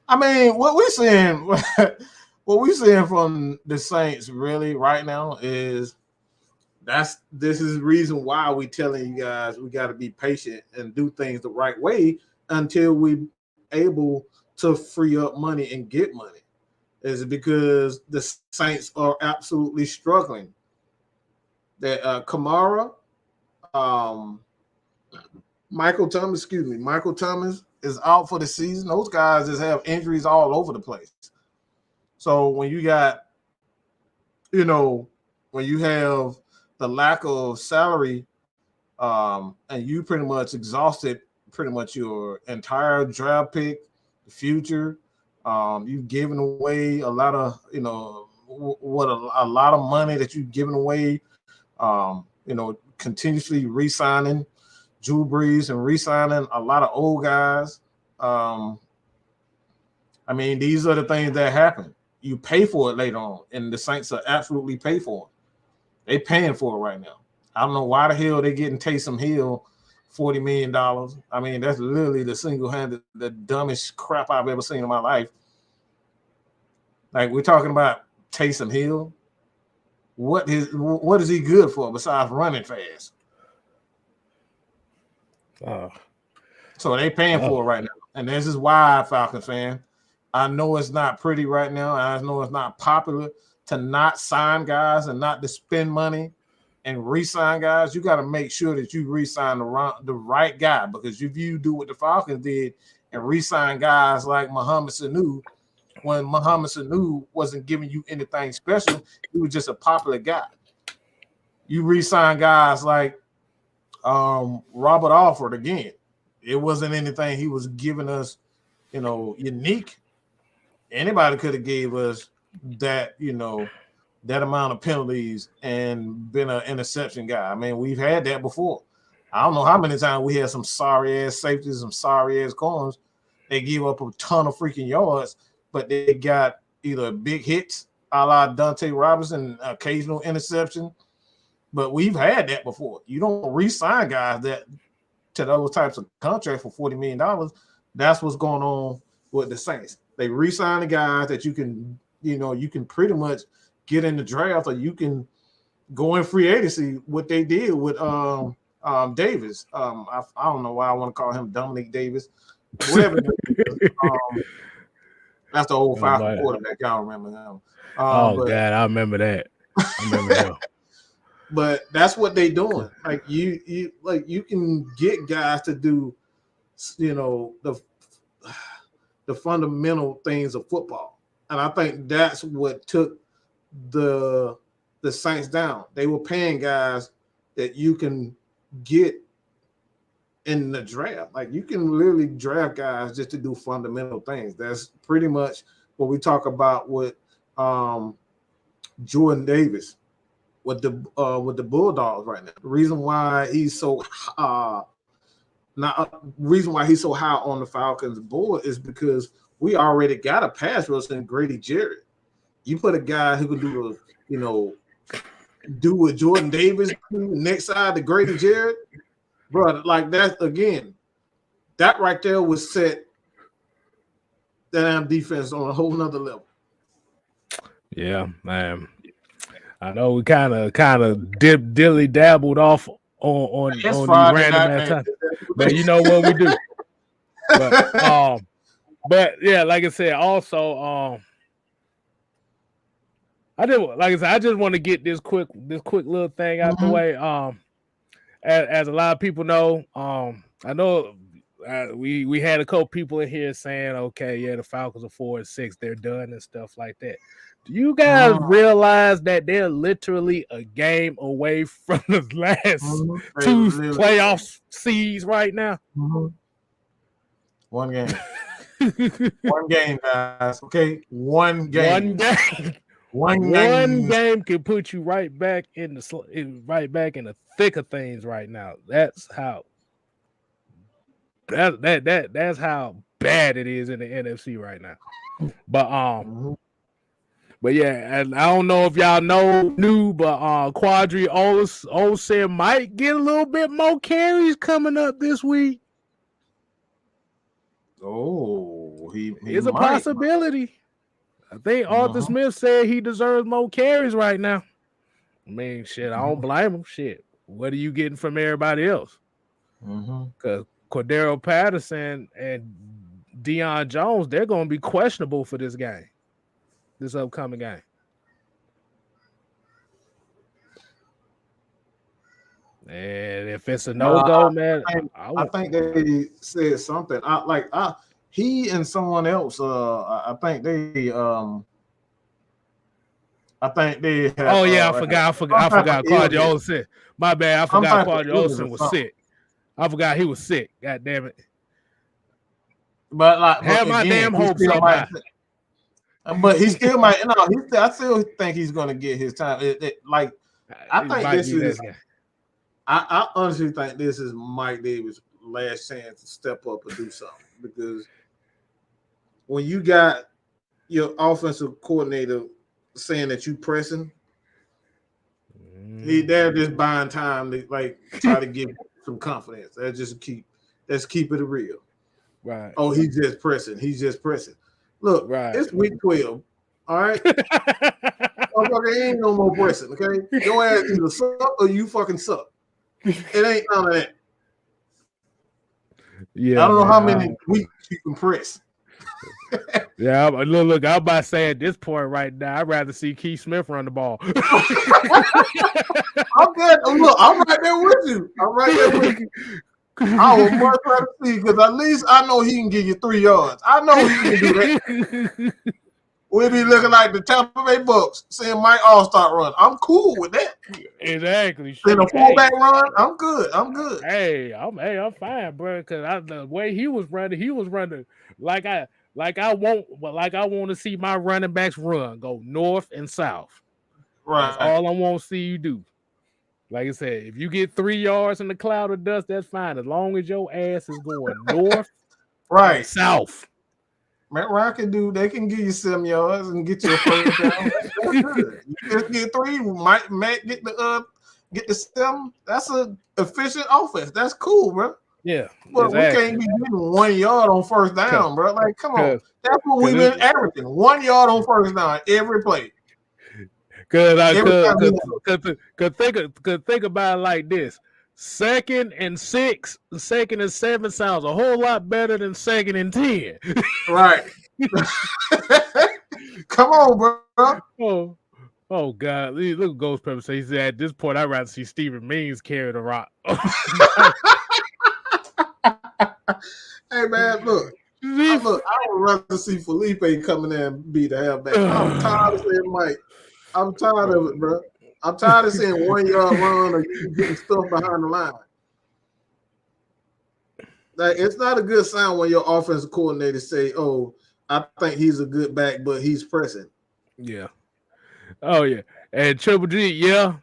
I mean, what we're seeing from the Saints really right now is this is the reason why we telling you guys we got to be patient and do things the right way until we able to free up money and get money. Is because the Saints are absolutely struggling. That Kamara, Michael Thomas is out for the season. Those guys just have injuries all over the place. So when you got, when you have the lack of salary, and you pretty much exhausted pretty much your entire draft pick, the future, you've given away a lot of, a lot of money that you've given away, continuously re-signing Drew Brees and re-signing a lot of old guys. I mean, these are the things that happen. You pay for it later on, and the Saints are absolutely pay for it. They paying for it right now. I don't know why the hell they getting Taysom Hill $40 million. I mean, that's literally the dumbest crap I've ever seen in my life. Like, we're talking about Taysom Hill. What is he good for besides running fast? So they paying for it right now. And this is why, Falcons fan, I know it's not pretty right now. I know it's not popular to not sign guys and not to spend money and re-sign guys. You got to make sure that you re-sign the right guy, because if you do what the Falcons did and re-sign guys like Mohamed Sanu, when Mohamed Sanu wasn't giving you anything special, he was just a popular guy. You re-sign guys like Robert Alford again. It wasn't anything he was giving us, unique. Anybody could have gave us that, that amount of penalties and been an interception guy. I mean, we've had that before. I don't know how many times we had some sorry-ass safeties, some sorry-ass corners. They give up a ton of freaking yards, but they got either big hits, a la Dante Robinson, occasional interception. But we've had that before. You don't re-sign guys to those types of contracts for $40 million. That's what's going on with the Saints. They re-sign the guys that you can pretty much get in the draft, or you can go in free agency. What they did with Davis. I don't know why I want to call him Dominic Davis. Whatever. That's the old Falcon quarterback. Y'all remember him? God, I remember that. I remember him. But that's what they doing. Like you can get guys to do, the fundamental things of football, and I think that's what took the Saints down. They were paying guys that you can get in the draft. Like, you can literally draft guys just to do fundamental things. That's pretty much what we talk about with Jordan Davis with the Bulldogs right now. The reason why he's so high on the Falcons board is because we already got a pass rusher in Grady Jarrett. You put a guy who can do do what Jordan Davis do next side to Grady Jarrett, bro. Like that again, that right there would set that damn defense on a whole nother level. Yeah, man. I know we kind of dilly dabbled off on these random ass times, but you know what we do. But yeah, like I said, also I just want to get this quick little thing out the way. As a lot of people know, I know we had a couple people in here saying, okay, yeah, the Falcons are 4-6, they're done and stuff like that. Do you guys realize that they're literally a game away from the last two playoff seeds right now? One game. One game, guys. Okay, one game. One game can put you right back in the thick of things right now. That's how that's how bad it is in the NFC right now. But yeah, and I don't know if y'all knew, but Quadri Olsen might get a little bit more carries coming up this week. Oh, he it's a possibility. I think Arthur Smith said he deserves more carries right now. I mean, shit, I don't blame him. Shit, what are you getting from everybody else? Because Cordero Patterson and Deion Jones, they're going to be questionable for this game, this upcoming game. And if it's a no-go, man, I think they said something. He and someone else. I think they. Had, oh yeah, I forgot. Quadri Olsen. My bad. I forgot Quadri Olsen was sick. I forgot he was sick. God damn it. But have my damn hopes up high. But he still might. No, I still think he's going to get his time. I think this is. I honestly think this is Mike Davis' last chance to step up and do something, because when you got your offensive coordinator saying that you pressing, they're just buying time to try to give some confidence. Let's keep it real. Right. Oh, he's just pressing. Look, It's week 12. All right. Motherfucker, ain't no more pressing. Okay, your ass either suck or you fucking suck. It ain't none of that. Yeah, I don't know how many weeks you can press. Yeah, look, I'm about to say at this point right now, I'd rather see Keith Smith run the ball. I'm good. Look, I'm right there with you. I would much rather see, because at least I know he can give you 3 yards. I know he can do that. We'll be looking like the Tampa Bay Bucks saying Mike All-Star run. I'm cool with that. Exactly. In a fullback run, I'm good. Hey, I'm fine, bro. Because the way he was running like I want to see my running backs run, go north and south. Right. That's all I want to see you do. Like I said, if you get 3 yards in the cloud of dust, that's fine, as long as your ass is going north, right, south. Matt Ryan can do. They can give you 7 yards and get you a first down. That's good. You just get 3. Matt get the 7. That's an efficient offense. That's cool, bro. Yeah, but exactly. We can't be getting 1 yard on first down, bro. Like, come on. That's what we've been averaging. 1 yard on first down every play. Could think about it like this: 2nd and 6, 2nd and 7 sounds a whole lot better than 2nd and 10. Right. Come on, bro. Oh God! Look at Ghost Pepper say, he said, at this point, I'd rather see Stephen Means carry the rock. Hey man, look. I would rather see Felipe come in there and be the halfback. I'm tired of saying Mike. I'm tired of it, bro. I'm tired of seeing 1 yard run or you getting stuff behind the line. Like, it's not a good sign when your offensive coordinator say, "Oh, I think he's a good back, but he's pressing." Yeah. Oh yeah. And Triple G, yeah.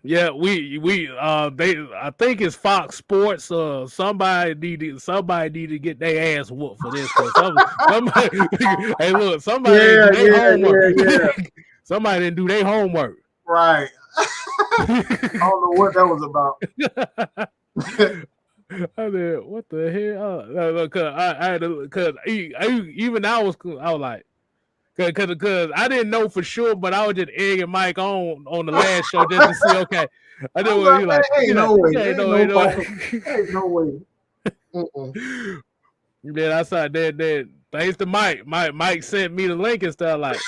I think it's Fox Sports. Somebody need to get their ass whooped for this. Somebody, hey, look, somebody didn't do their homework. Somebody didn't do their homework. Right. I don't know what that was about. I said, what the hell? Cause I had to, cause even I was like, cause I didn't know for sure, but I was just egging Mike on the last show just to see. Okay, I did what he like. Ain't no way. Ain't no way. Then I saw that thanks to Mike. Mike sent me the link and stuff like,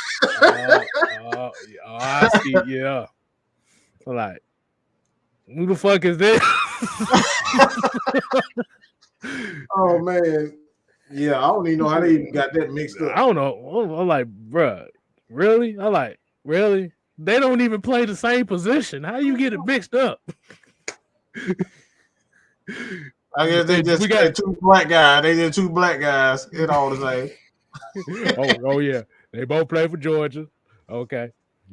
I see, yeah. So like, who the fuck is this? Oh man, yeah, I don't even know how they even got that mixed up. I don't know. I'm like, bruh, really? I'm like, really? They don't even play the same position. How you get it mixed up? I guess they just got two black guys. They did two black guys. It all the same. oh yeah, they both play for Georgia. Okay.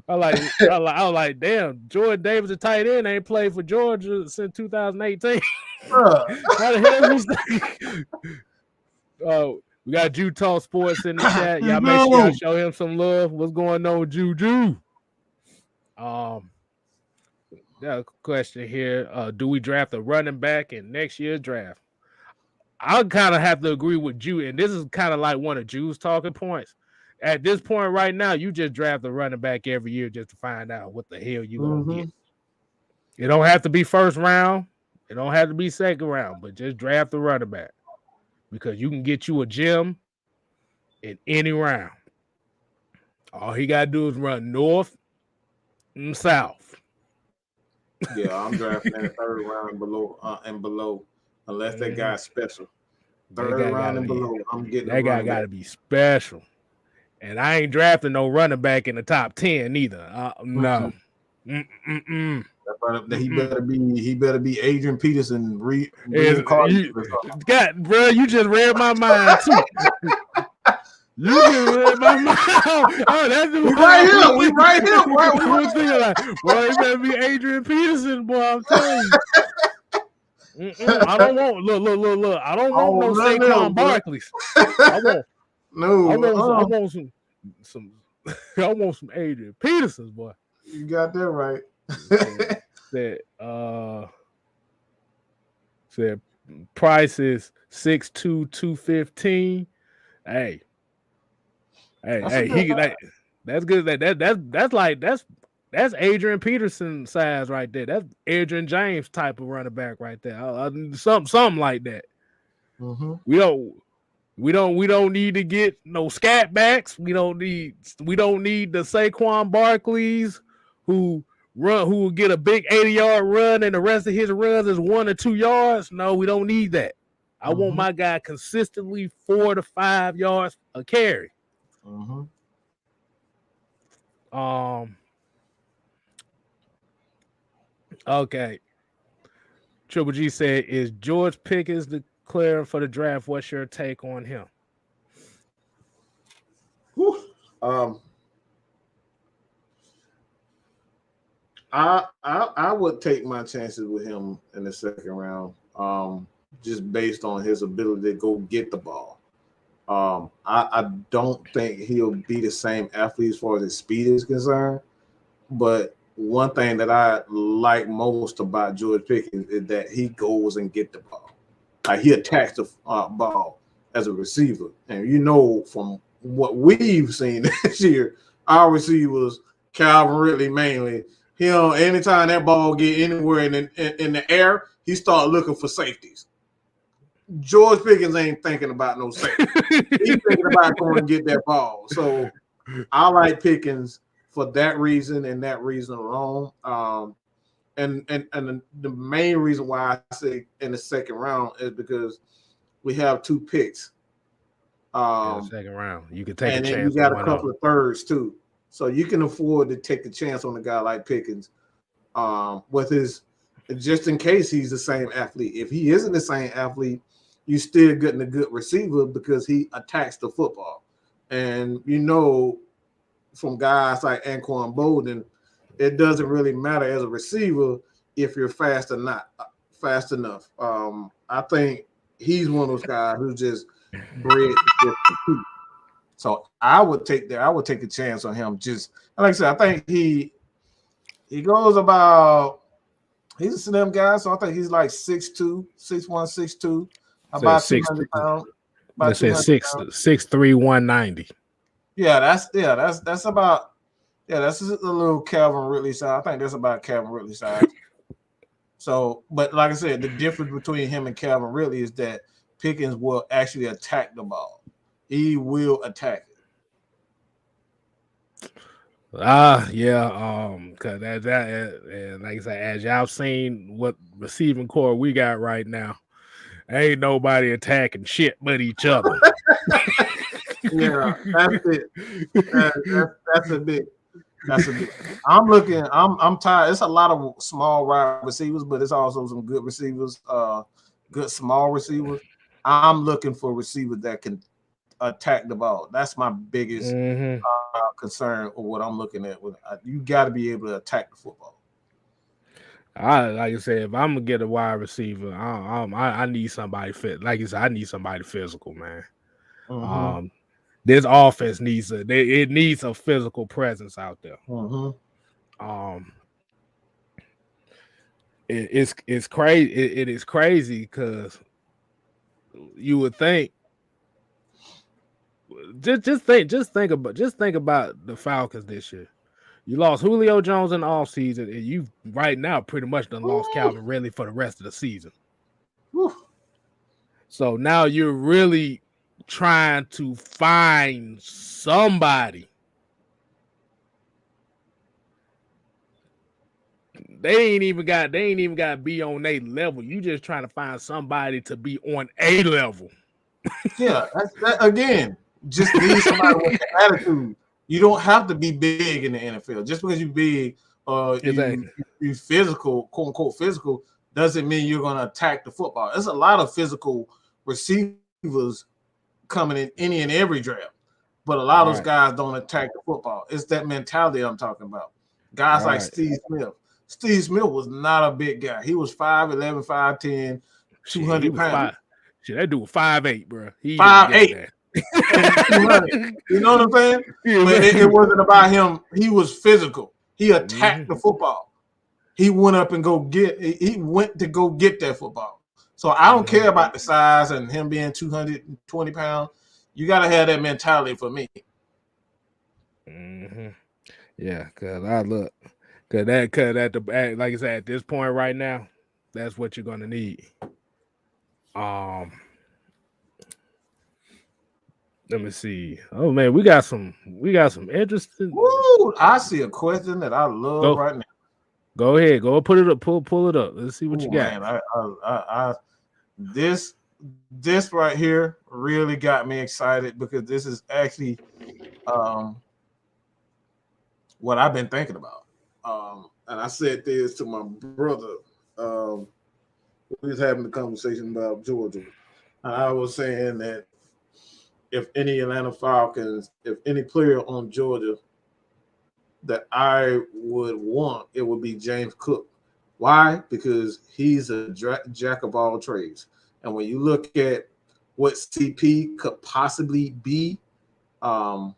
I was like, damn, Jordan Davis, the tight end, ain't played for Georgia since 2018. How the hell is that? We got Utah Sports in the chat. Y'all make sure y'all show him some love. What's going on, Juju? Got a question here. Do we draft a running back in next year's draft? I'll kind of have to agree with Ju, and this is kind of like one of Ju's talking points. At this point right now, you just draft a running back every year just to find out what the hell you're going to get. It don't have to be first round. It don't have to be second round, but just draft a running back because you can get you a gem in any round. All he got to do is run north and south. Yeah, I'm drafting in the third round and below, unless that guy's special. Third round and below, I'm getting that guy got to be special. And I ain't drafting no running back in the top 10 either. No. He better be Adrian Peterson. God, bro, you just read my mind too. You just read my mind. Oh, that's the right here. We right here. Boy. We were thinking like, well, it better be Adrian Peterson, boy. I'm telling you. I don't want look. I don't want no Saquon Barkley's. I want. No, I want some Adrian Petersons, boy. You got that right. Said price is 6'2", 215. Hey, he like that's good. That's Adrian Peterson size right there. That's Adrian James type of running back right there. Something like that. Mm-hmm. We don't need to get no scat backs. We don't need the Saquon Barkleys who will get a big 80-yard run and the rest of his runs is 1 or 2 yards. No, we don't need that. I want my guy consistently 4 to 5 yards a carry. Okay. Triple G said, is George Pickens declaring for the draft? What's your take on him? I would take my chances with him in the second round, just based on his ability to go get the ball. I don't think he'll be the same athlete as far as his speed is concerned, but one thing that I like most about George Pickens is that he goes and get the ball. Like he attacks the ball as a receiver, and from what we've seen this year, our receivers, Calvin Ridley mainly, anytime that ball get anywhere in the air, he start looking for safeties. George Pickens ain't thinking about no safety. He's thinking about going and get that ball. So I like Pickens for that reason and that reason alone. And the main reason why I say in the second round is because we have 2 picks. In the second round, you can take a chance. And you got a couple of thirds too, so you can afford to take the chance on a guy like Pickens, with his, just in case he's the same athlete. If he isn't the same athlete, you still getting a good receiver because he attacks the football. And from guys like Anquan Bolden, it doesn't really matter as a receiver if you're fast or not fast enough. I think he's one of those guys who's just bred to compete. So I would take a chance on him. Just like I said, I think He goes about. He's a slim guy, so I think he's like 6'2", 6'1", 6'2", So about six. 200 pounds. About Let's say 200 six pounds. 6'3", 190. Yeah, that's about that's a little Calvin Ridley size. I think that's about Calvin Ridley size. So, but like I said, the difference between him and Calvin Ridley is that Pickens will actually attack the ball. He will attack it. Cause and like I said, as y'all seen what receiving core we got right now, ain't nobody attacking shit but each other. Yeah, that's it. That's a bit. That's a bit. I'm tired. It's a lot of small wide receivers, but it's also some good receivers. Good small receivers. I'm looking for receivers that can attack the ball. That's my biggest concern or what I'm looking at. You got to be able to attack the football. Like I said, if I'm gonna get a wide receiver, I need somebody fit. Like you said, I need somebody physical, man. Mm-hmm. This offense needs it needs a physical presence out there. Mm-hmm. It's crazy. It is crazy because you would think. Just think about the Falcons this year. You lost Julio Jones in the offseason, and you right now pretty much done lost Calvin Ridley for the rest of the season. Ooh. So now you're really trying to find somebody. They ain't even got to be on a level. You just trying to find somebody to be on a level. Yeah, again, just need somebody with the attitude. You don't have to be big in the NFL. Just because you're big, you physical, quote unquote physical, doesn't mean you're going to attack the football. There's a lot of physical receivers coming in any and every draft, but a lot of those guys don't attack the football. It's that mentality I'm talking about. Guys like Steve Smith. Steve Smith was not a big guy. He was 5'11", 5'10", 200 pounds. Shit, that dude was 5'8", bro. He 5'8". You know what I'm saying? But it wasn't about him. He was physical. He attacked the football. He went up and he went to go get that football. So I don't care about the size and him being 220 pounds. You got to have that mentality for me. Yeah, because like I said, at this point right now, that's what you're gonna need. Let me see. Oh man, we got some interesting. Woo! I see a question that I love right now. Go ahead, go pull it up, pull it up. Let's see what you got. Man, this right here really got me excited because this is actually what I've been thinking about. And I said this to my brother. We was having a conversation about Georgia. And I was saying that if any Atlanta Falcons, if any player on Georgia that I would want, it would be James Cook. Why? Because he's a jack of all trades. And when you look at what CP could possibly be, or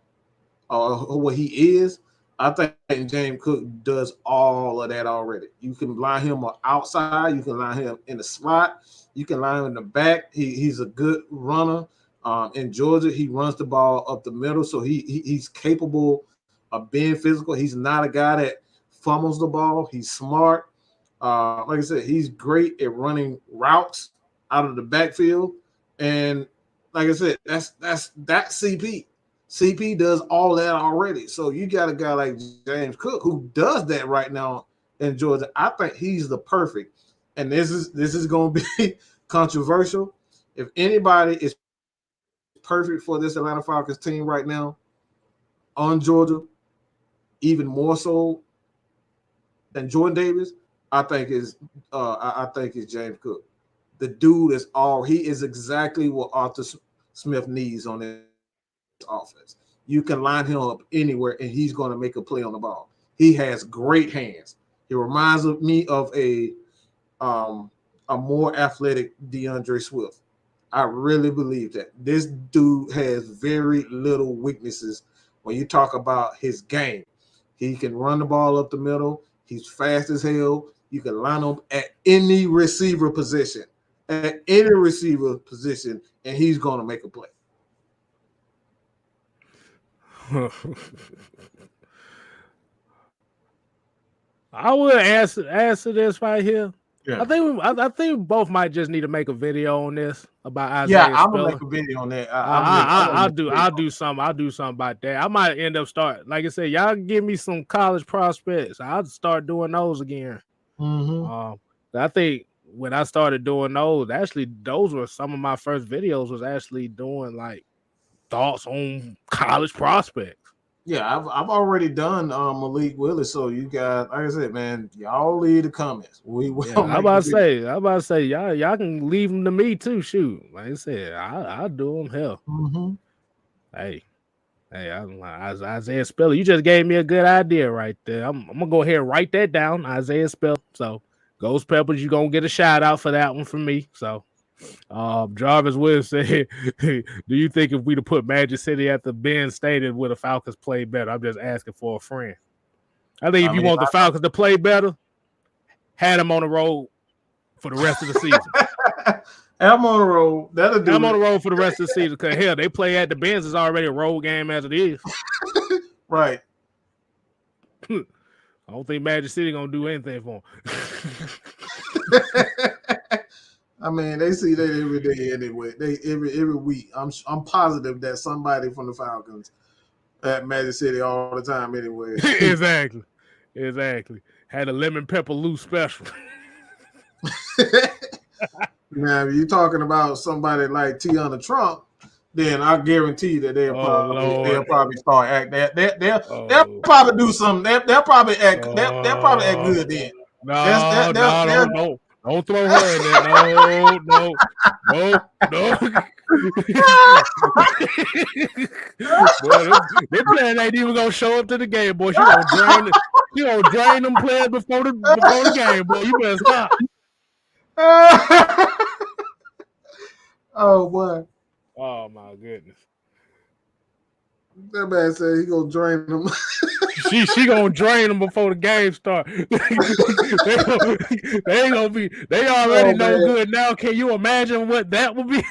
what he is, I think James Cook does all of that already. You can line him outside. You can line him in the slot. You can line him in the back. He's a good runner. In Georgia, he runs the ball up the middle, so he's capable of being physical. He's not a guy that fumbles the ball. He's smart. Like I said, he's great at running routes out of the backfield. And like I said, that's CP. CP does all that already. So you got a guy like James Cook who does that right now in Georgia. I think he's the perfect. And this is going to be controversial. If anybody is perfect for this Atlanta Falcons team right now on Georgia, even more so than Jordan Davis, I think is James Cook. The dude he is exactly what Arthur Smith needs on this offense. You can line him up anywhere and he's going to make a play on the ball. He has great hands. He reminds me of a more athletic DeAndre Swift. I really believe that this dude has very little weaknesses when you talk about his game. He can run the ball up the middle. He's fast as hell. You can line him at any receiver position, and he's going to make a play. I will answer this right here. Yeah. I think we both might just need to make a video on this about Isaiah Yeah, I'm Spiller. gonna make a video on that. I'll do something. I'll do something about that. I might end up like I said, y'all give me some college prospects. I'll start doing those again. I think when I started doing those, actually, those were some of my first videos. Was actually doing like thoughts on college prospects. Yeah, I've already done Malik Willis. So you got, like I said, man, y'all leave the comments. I'm about to say, y'all can leave them to me too. Shoot, like I said, I'll do them. Hell, hey, Isaiah Spiller, you just gave me a good idea right there. I'm gonna go ahead and write that down, Isaiah Spiller. So, Ghost Peppers, you gonna get a shout out for that one from me. So. Jarvis Williams said, do you think if we'd have put Magic City at the Ben Stadium, would the Falcons play better? I'm just asking for a friend. I think if you want the Falcons to play better, had them on the road for the rest of the season. I'm on the road. I'm on the road for the rest of the season because hell, they play at the Benz is already a road game as it is. Right. I don't think Magic City gonna do anything for them. I mean, they see that every day anyway. They every week. I'm positive that somebody from the Falcons at Magic City all the time anyway. Exactly. Had a lemon pepper loose special. Now, if you're talking about somebody like Tiana Trump, then I guarantee that they'll probably start acting. They'll probably do something. They'll probably act. They'll probably act good then. No. Don't throw her in there. No. Boy, they playing ain't even gonna show up to the game, boy. She gonna drain them players before the game, boy. You better stop. Oh boy. Oh my goodness. That man said he gonna drain them. She gonna drain them before the game start. they ain't gonna be. They already no good now. Can you imagine what that would be?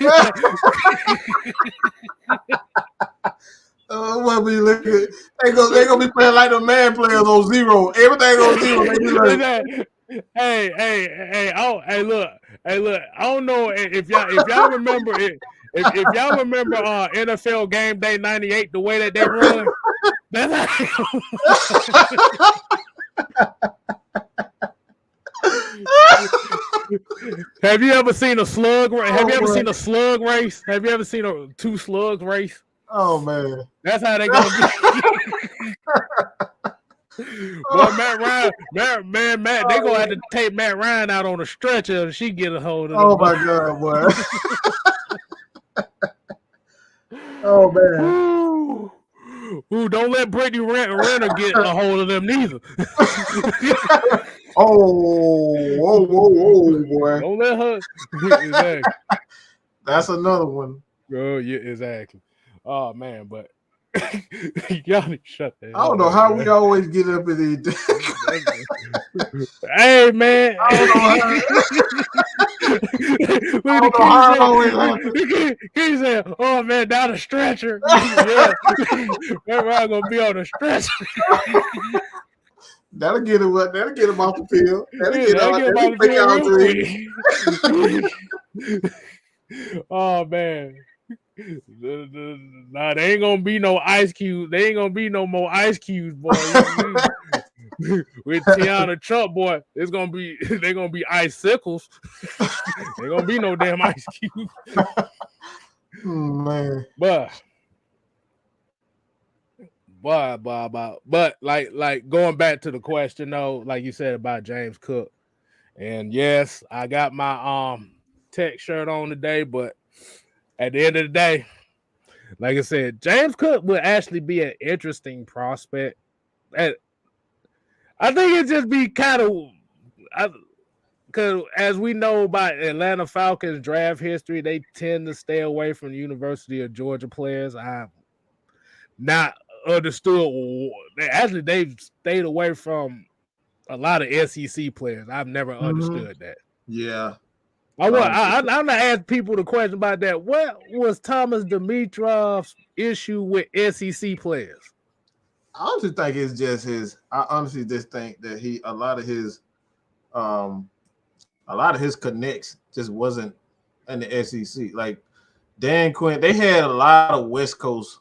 What we looking? They gonna be playing like the man players on zero. Everything on zero. They be like, hey, look. I don't know if y'all remember it. If y'all remember NFL Game Day '98, the way that they run, Have you ever seen a slug? Have you ever seen a slug race? Have you ever seen a two slugs race? Oh man, that's how they gonna be. Boy, Matt Ryan, Matt, they gonna have to take Matt Ryan out on a stretcher if she get a hold of him. Oh my God, boy. Oh man. Ooh, don't let Brittany Renner get a hold of them neither. Whoa, boy. Don't let her. Exactly. That's another one. Oh, yeah, exactly. Oh man, but y'all need to shut that. I don't know how we always get up in these. Hey man. He said, "Oh man, down the stretcher." Yeah, I'm gonna be on the stretcher. That'll get him off the field. That'll get him off the field. Oh man. Nah, there ain't gonna be no ice cubes. There ain't gonna be no more ice cubes, boy. With Tiana Trump, boy, they're gonna be icicles. There gonna be no damn ice cubes. Man. But like going back to the question though, like you said about James Cook, and yes, I got my tech shirt on today, but at the end of the day, like I said, James Cook would actually be an interesting prospect. I think it'd just be kind of, because as we know about Atlanta Falcons draft history, they tend to stay away from the University of Georgia players. I've not understood. They've stayed away from a lot of SEC players. I've never understood that. Yeah. I'm gonna ask people the question about that. What was Thomas Dimitrov's issue with SEC players? I honestly think it's just his. I honestly just think that a lot of his connects just wasn't in the SEC. Like Dan Quinn, they had a lot of West Coast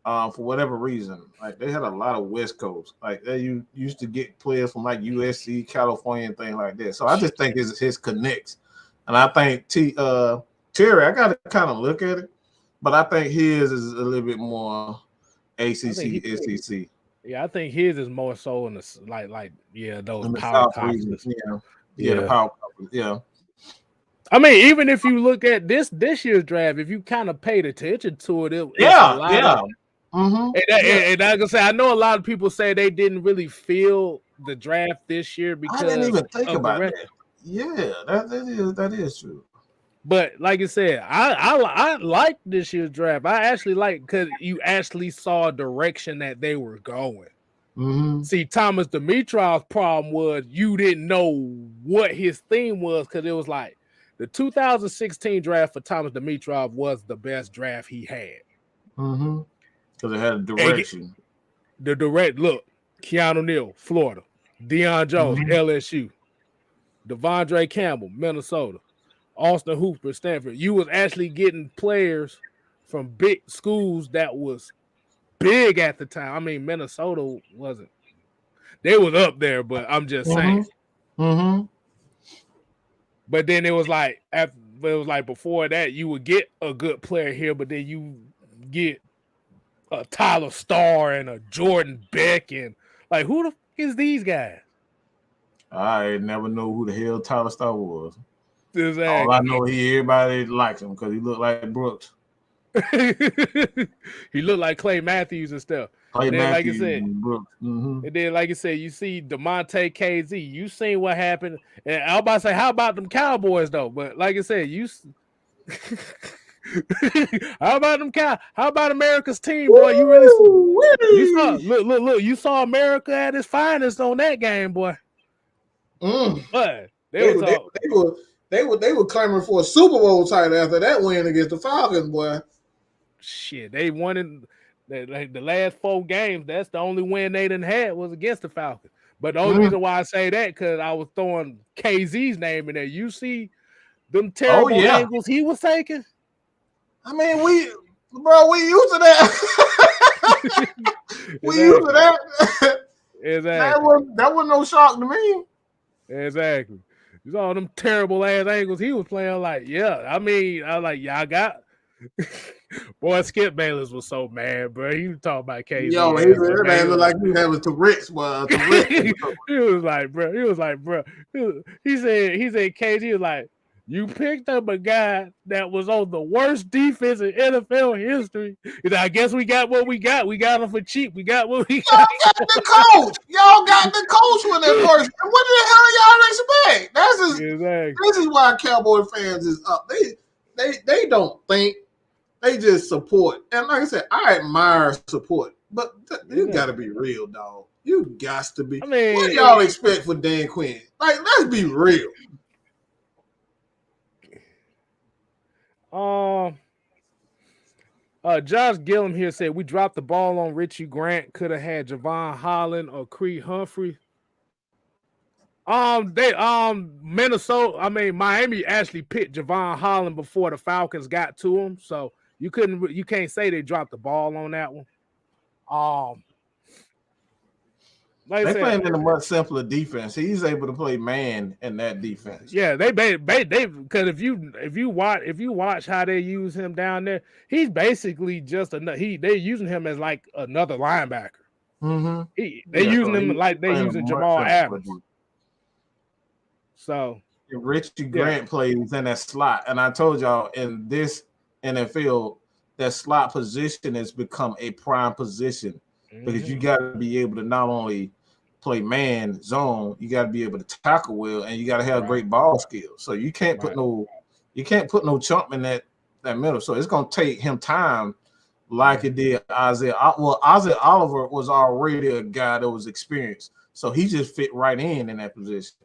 for whatever reason. Like they had a lot of West Coast. Like they used to get players from like USC, California, and things like that. So I just think it's his connects. And I think Terry, I gotta kind of look at it, but I think his is a little bit more ACC, SEC. Yeah, I think his is more so in the those in the power South region. conferences. Yeah, the power conference. Yeah. I mean, even if you look at this year's draft, if you kind of paid attention to it, it's a lot of. Mm-hmm. And like I say, I know a lot of people say they didn't really feel the draft this year because I didn't even think about that. Yeah, that is true. But like I said, I like this year's draft. I actually like because you actually saw a direction that they were going. Mm-hmm. See, Thomas Dimitrov's problem was you didn't know what his theme was because it was like the 2016 draft for Thomas Dimitrov was the best draft he had. Mm-hmm. Because it had a direction. The direct look, Keanu Neal, Florida, Deion Jones, LSU, Devondre Campbell, Minnesota, Austin Hooper, Stanford. You was actually getting players from big schools that was big at the time. I mean, Minnesota wasn't. They was up there, but I'm just saying. Mm-hmm. But then it was like before that, you would get a good player here, but then you get a Tyler Starr and a Jordan Beck and like who the f is these guys? I never know who the hell Tyler Starr was. Exactly. All I know, everybody likes him because he looked like Brooks. He looked like Clay Matthews and stuff. And then, like I said, Brooks. Mm-hmm. And then, like I said, you see DeMonte KZ. You seen what happened. And I was about to say, how about them Cowboys though? But like I said, how about them How about America's team, boy? You really look. You saw America at its finest on that game, boy. But they were clamoring for a Super Bowl title after that win against the Falcons, boy. Shit, they won in the last 4 games. That's the only win they done had was against the Falcons. But the only reason why I say that because I was throwing KZ's name in there. You see them terrible angles he was taking. I mean, we used to that. We used to that. Exactly. That was no shock to me. Exactly. You saw them terrible ass angles he was playing. Like, yeah. I mean, I was like, y'all got. Boy, Skip Bayless was so mad, bro. He was talking about KZ. Yo, that man looked like he had Tourette's. He was like, bro. He said, KZ was like, you picked up a guy that was on the worst defense in NFL history. I guess we got what we got. We got him for cheap. We got what we got. Y'all got the coach. Y'all got the coach for that person. What the hell y'all expect? This is why Cowboy fans is up. They don't think. They just support. And like I said, I admire support. But you got to be real, dog. You got to be. I mean, what do y'all expect for Dan Quinn? Like, let's be real. Josh Gillum here said we dropped the ball on Richie Grant. Could have had Javon Holland or Creed Humphrey. Minnesota. I mean, Miami actually picked Javon Holland before the Falcons got to him, so you can't say they dropped the ball on that one. They playing in a much simpler defense. He's able to play man in that defense. Yeah, they because if you watch how they use him down there, he's basically just they're using him as like another linebacker. Mm-hmm. They're using him like they're using Jamal Adams. So Richie Grant plays in that slot, and I told y'all in this NFL that slot position has become a prime position because you got to be able to not only play man zone, you got to be able to tackle well, and you got to have great ball skills. So you can't put no chump in that middle. So it's gonna take him time, like it did Isaiah. Well, Isaiah Oliver was already a guy that was experienced. So he just fit right in that position.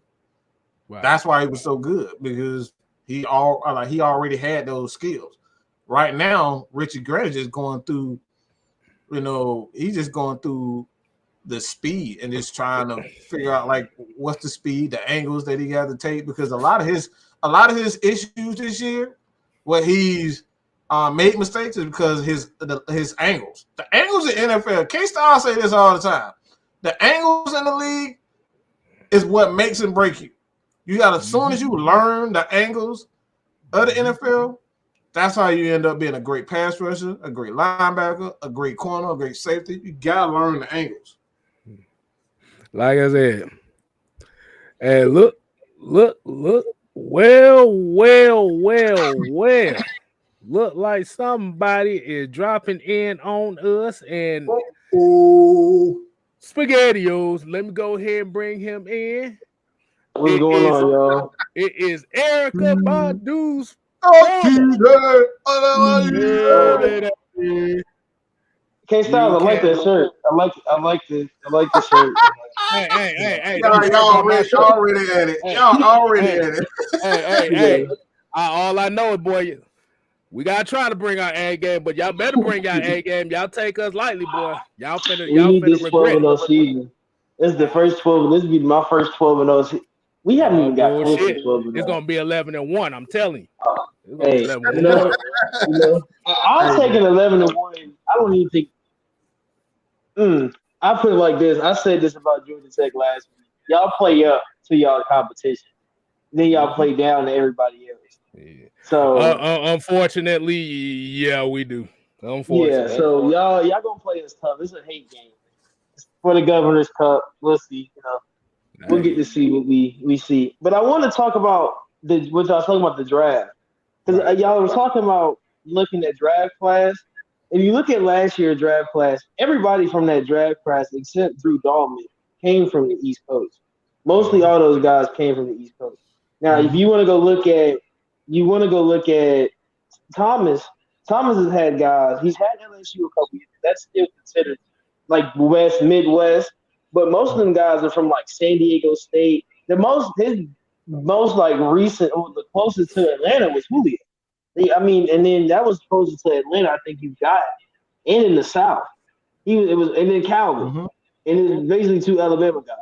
Wow. That's why he was so good, because he already had those skills. Right now, Richie Grant is just going through, he's just going through the speed and just trying to figure out like what's the speed, the angles that he got to take, because a lot of his issues this year, where he's made mistakes, is because his angles. The angles in NFL, Kstylz say this all the time. The angles in the league is what makes and break you. You got, as soon as you learn the angles of the NFL, that's how you end up being a great pass rusher, a great linebacker, a great corner, a great safety. You gotta learn the angles. Like I said, and look, well. Look like somebody is dropping in on us, and SpaghettiOs. Let me go ahead and bring him in. What's going on, y'all? It is Erica Badu's. Kstylz, I like that shirt. I like the shirt. Hey, y'all already at it. Y'all already at it. Hey. All I know is, boy, we gotta try to bring our A game, but y'all better bring y'all A game. Y'all take us lightly, boy. Y'all finna this 12-0 season. This is the first 12. This will be my first 12-0. We haven't even got close to 12-0. It's gonna be 11-1. I'm telling you. Hey, I'll take an 11-1. I don't even think. I put it like this. I said this about Georgia Tech last week. Y'all play up to y'all competition, then y'all play down to everybody else. Yeah. So unfortunately, yeah, we do. Unfortunately, yeah. So y'all gonna play us tough. It's a hate game. It's for the Governor's Cup. We'll see. We'll get to see what we see. But I want to talk about what y'all talking about, the draft, because y'all were talking about looking at draft class. If you look at last year's draft class, everybody from that draft class except Drew Dalman came from the East Coast. Mostly all those guys came from the East Coast. Now, if you want to go look at Thomas. Thomas has had guys. He's had LSU a couple years. That's still considered like Midwest. But most of them guys are from like San Diego State. His most like recent, or the closest to Atlanta was Julio. I mean, and then that was closest to Atlanta. I think you got, and in the South, and then Calvin, and it was basically two Alabama guys.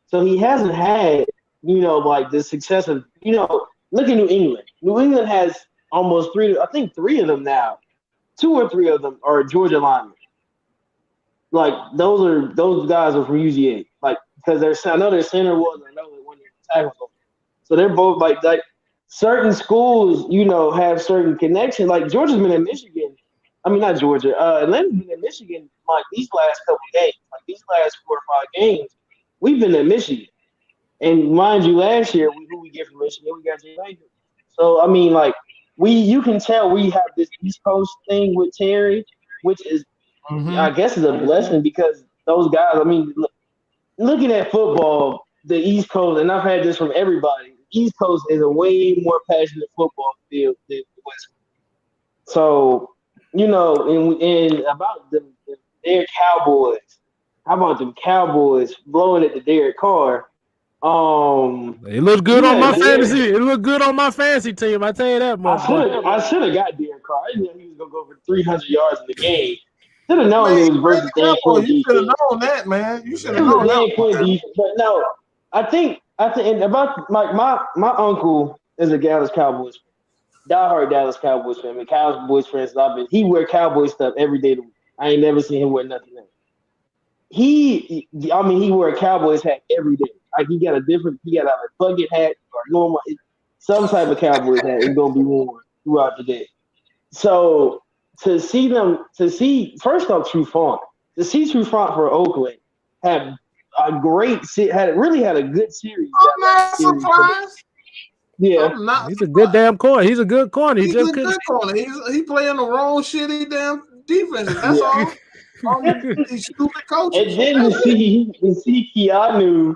So he hasn't had, like the success of, look at New England. New England has almost three of them now. 2 or 3 of them are Georgia linemen. Like those guys are from UGA. Like, because I know their center was, I know that one year tackle. So they're both like certain schools, have certain connections. Like Georgia's been in Michigan. I mean, not Georgia. Atlanta's been in Michigan like these last couple games. Like these last 4 or 5 games, we've been in Michigan. And mind you, last year, who we get from Michigan, we got Jay Baker. So I mean, like you can tell we have this East Coast thing with Terry, which is, I guess, is a blessing, because those guys. I mean, looking at football, the East Coast, and I've had this from everybody. The East Coast is a way more passionate football field than the West Coast. So, and about their Cowboys. How about them Cowboys blowing at the Derek Carr? It looked good on my fantasy. It looked good on my fantasy team. I tell you that, I should have got Derek Carr. I didn't know he was gonna go for 300 yards in the game. Should have known it was versus Dan Quinn defense. You should have known that, man. You should have known Dan Quinn defense. But no, I think about my uncle is a Dallas Cowboys fan. Diehard Dallas Cowboys fan. I mean, Cowboys fans. He wear Cowboy stuff every day. I ain't never seen him wear nothing else. He wear a Cowboys hat every day. Like he got a bucket hat or normal, some type of Cowboys hat is gonna be worn throughout the day. So to see first off Trufant for Oakland had a good series. I'm not surprised. Yeah, he's a good damn corner. He's a good corner. He's a good corner. He playing the wrong shitty damn defense. That's all. These stupid coaches. And then to see Keanu,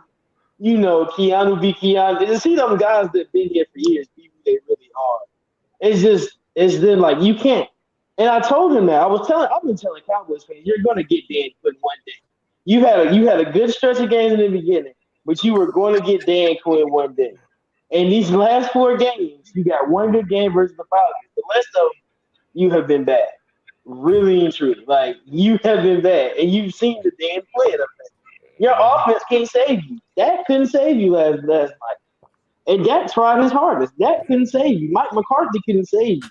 Keanu be Keanu. To see them guys that been here for years, they really are. It's then like you can't. And I told him that. I've been telling Cowboys fans, you're gonna get Dan Quinn one day. you had a good stretch of games in the beginning, but you were going to get Dan Quinn one day. And these last 4 games, you got one good game versus the Falcons. The rest of them, you have been bad. Really and truly. Like, you have been bad. And you've seen the Dan Quinn effect. Your offense can't save you. Dak couldn't save you last night. And Dak tried his hardest. Dak couldn't save you. Mike McCarthy couldn't save you.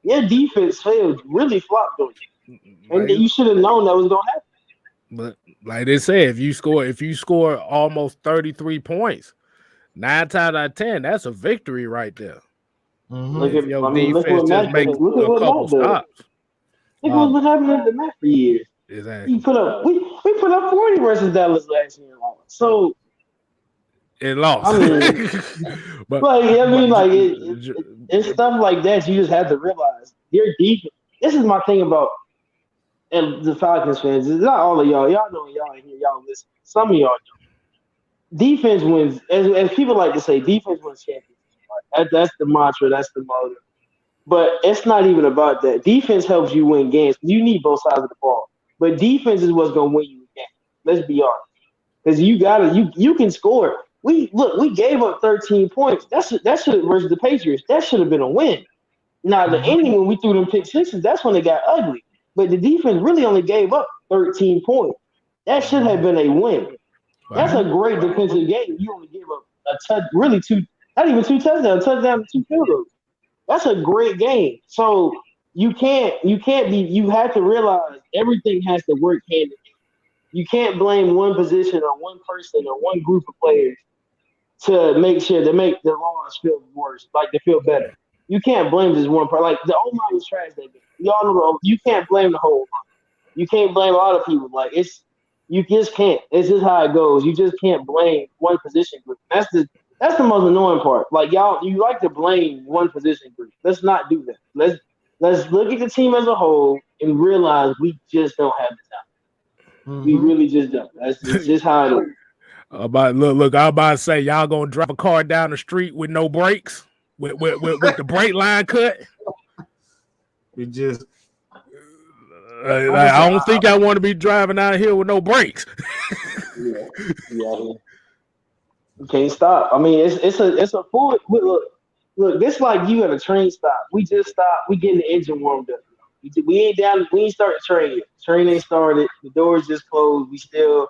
Your defense failed. Really flopped on you. And you should have known that was going to happen. But like they said, if you score almost 33 points, 9 times out of 10, that's a victory right there. Look If at, your I mean, look defense what just Matt makes does. Look at a what couple Matt does. stops. Look what's been happening to Matt for years. Exactly. We put up 40 versus Dallas last year. So it lost. I mean, but like, I mean, like it's stuff like that. You just have to realize their defense. This is my thing about and the Falcons fans. It's not all of y'all. Y'all know y'all here. Y'all listen. Some of y'all know. Defense wins, as people like to say. Defense wins championships. Right? That's the mantra. That's the motive. But it's not even about that. Defense helps you win games. You need both sides of the ball. But defense is what's going to win you a game. Let's be honest. Because you can score. We gave up 13 points. That should versus the Patriots. That should have been a win. Now the ending when we threw them pick sixes, that's when it got ugly. But the defense really only gave up 13 points. That should have been a win. That's a great defensive game. You only gave up not even 2 touchdowns, a touchdown and 2 field goals. That's a great game. So you have to realize everything has to work hand in hand. You can't blame one position or one person or one group of players to make the loss feel worse, like to feel better. You can't blame just one person. Like the O-line was trash that game. Y'all know you can't blame the whole line. You can't blame a lot of people. Like you just can't. It's just how it goes. You just can't blame one position group. That's the most annoying part. Like you like to blame one position group. Let's not do that. Let's look at the team as a whole and realize we just don't have the talent. We really just don't. That's just how it is. I'm about to say y'all gonna drive a car down the street with no brakes, with the brake line cut. We just. I don't think I want to be driving out here with no brakes. Yeah. You can't stop. I mean, it's a full look. This like you at a train stop. We just stopped. We getting the engine warmed up. We ain't down. We ain't started the train yet. Train ain't started. The doors just closed. We still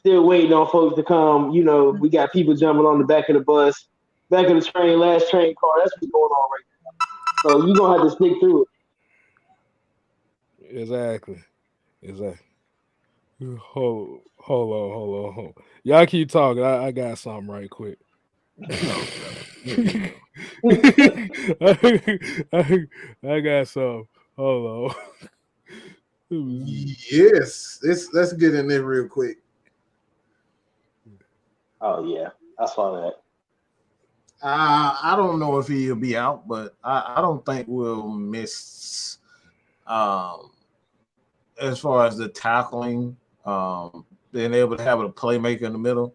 waiting on folks to come. You know, we got people jumping on the back of the bus, back of the train, last train car. That's what's going on right now. So you're gonna have to stick through it. Exactly. Hold on. Y'all keep talking. I got something right quick. I got some. Hold on. Yes, let's get in there real quick. Oh yeah, I saw that. I don't know if he'll be out, but I don't think we'll miss. As far as the tackling, being able to have a playmaker in the middle,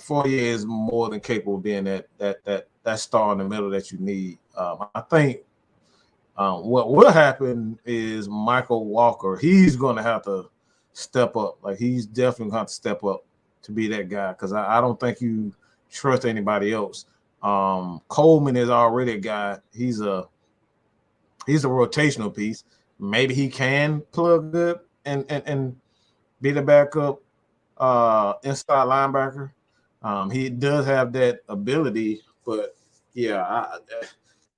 Foyer is more than capable of being that star in the middle that you need. I think what will happen is Michael Walker. He's going to have to step up. Like he's definitely going to have to step up to be that guy because I don't think you trust anybody else. Coleman is already a guy. He's a rotational piece. Maybe he can plug good and be the backup inside linebacker. He does have that ability, but yeah,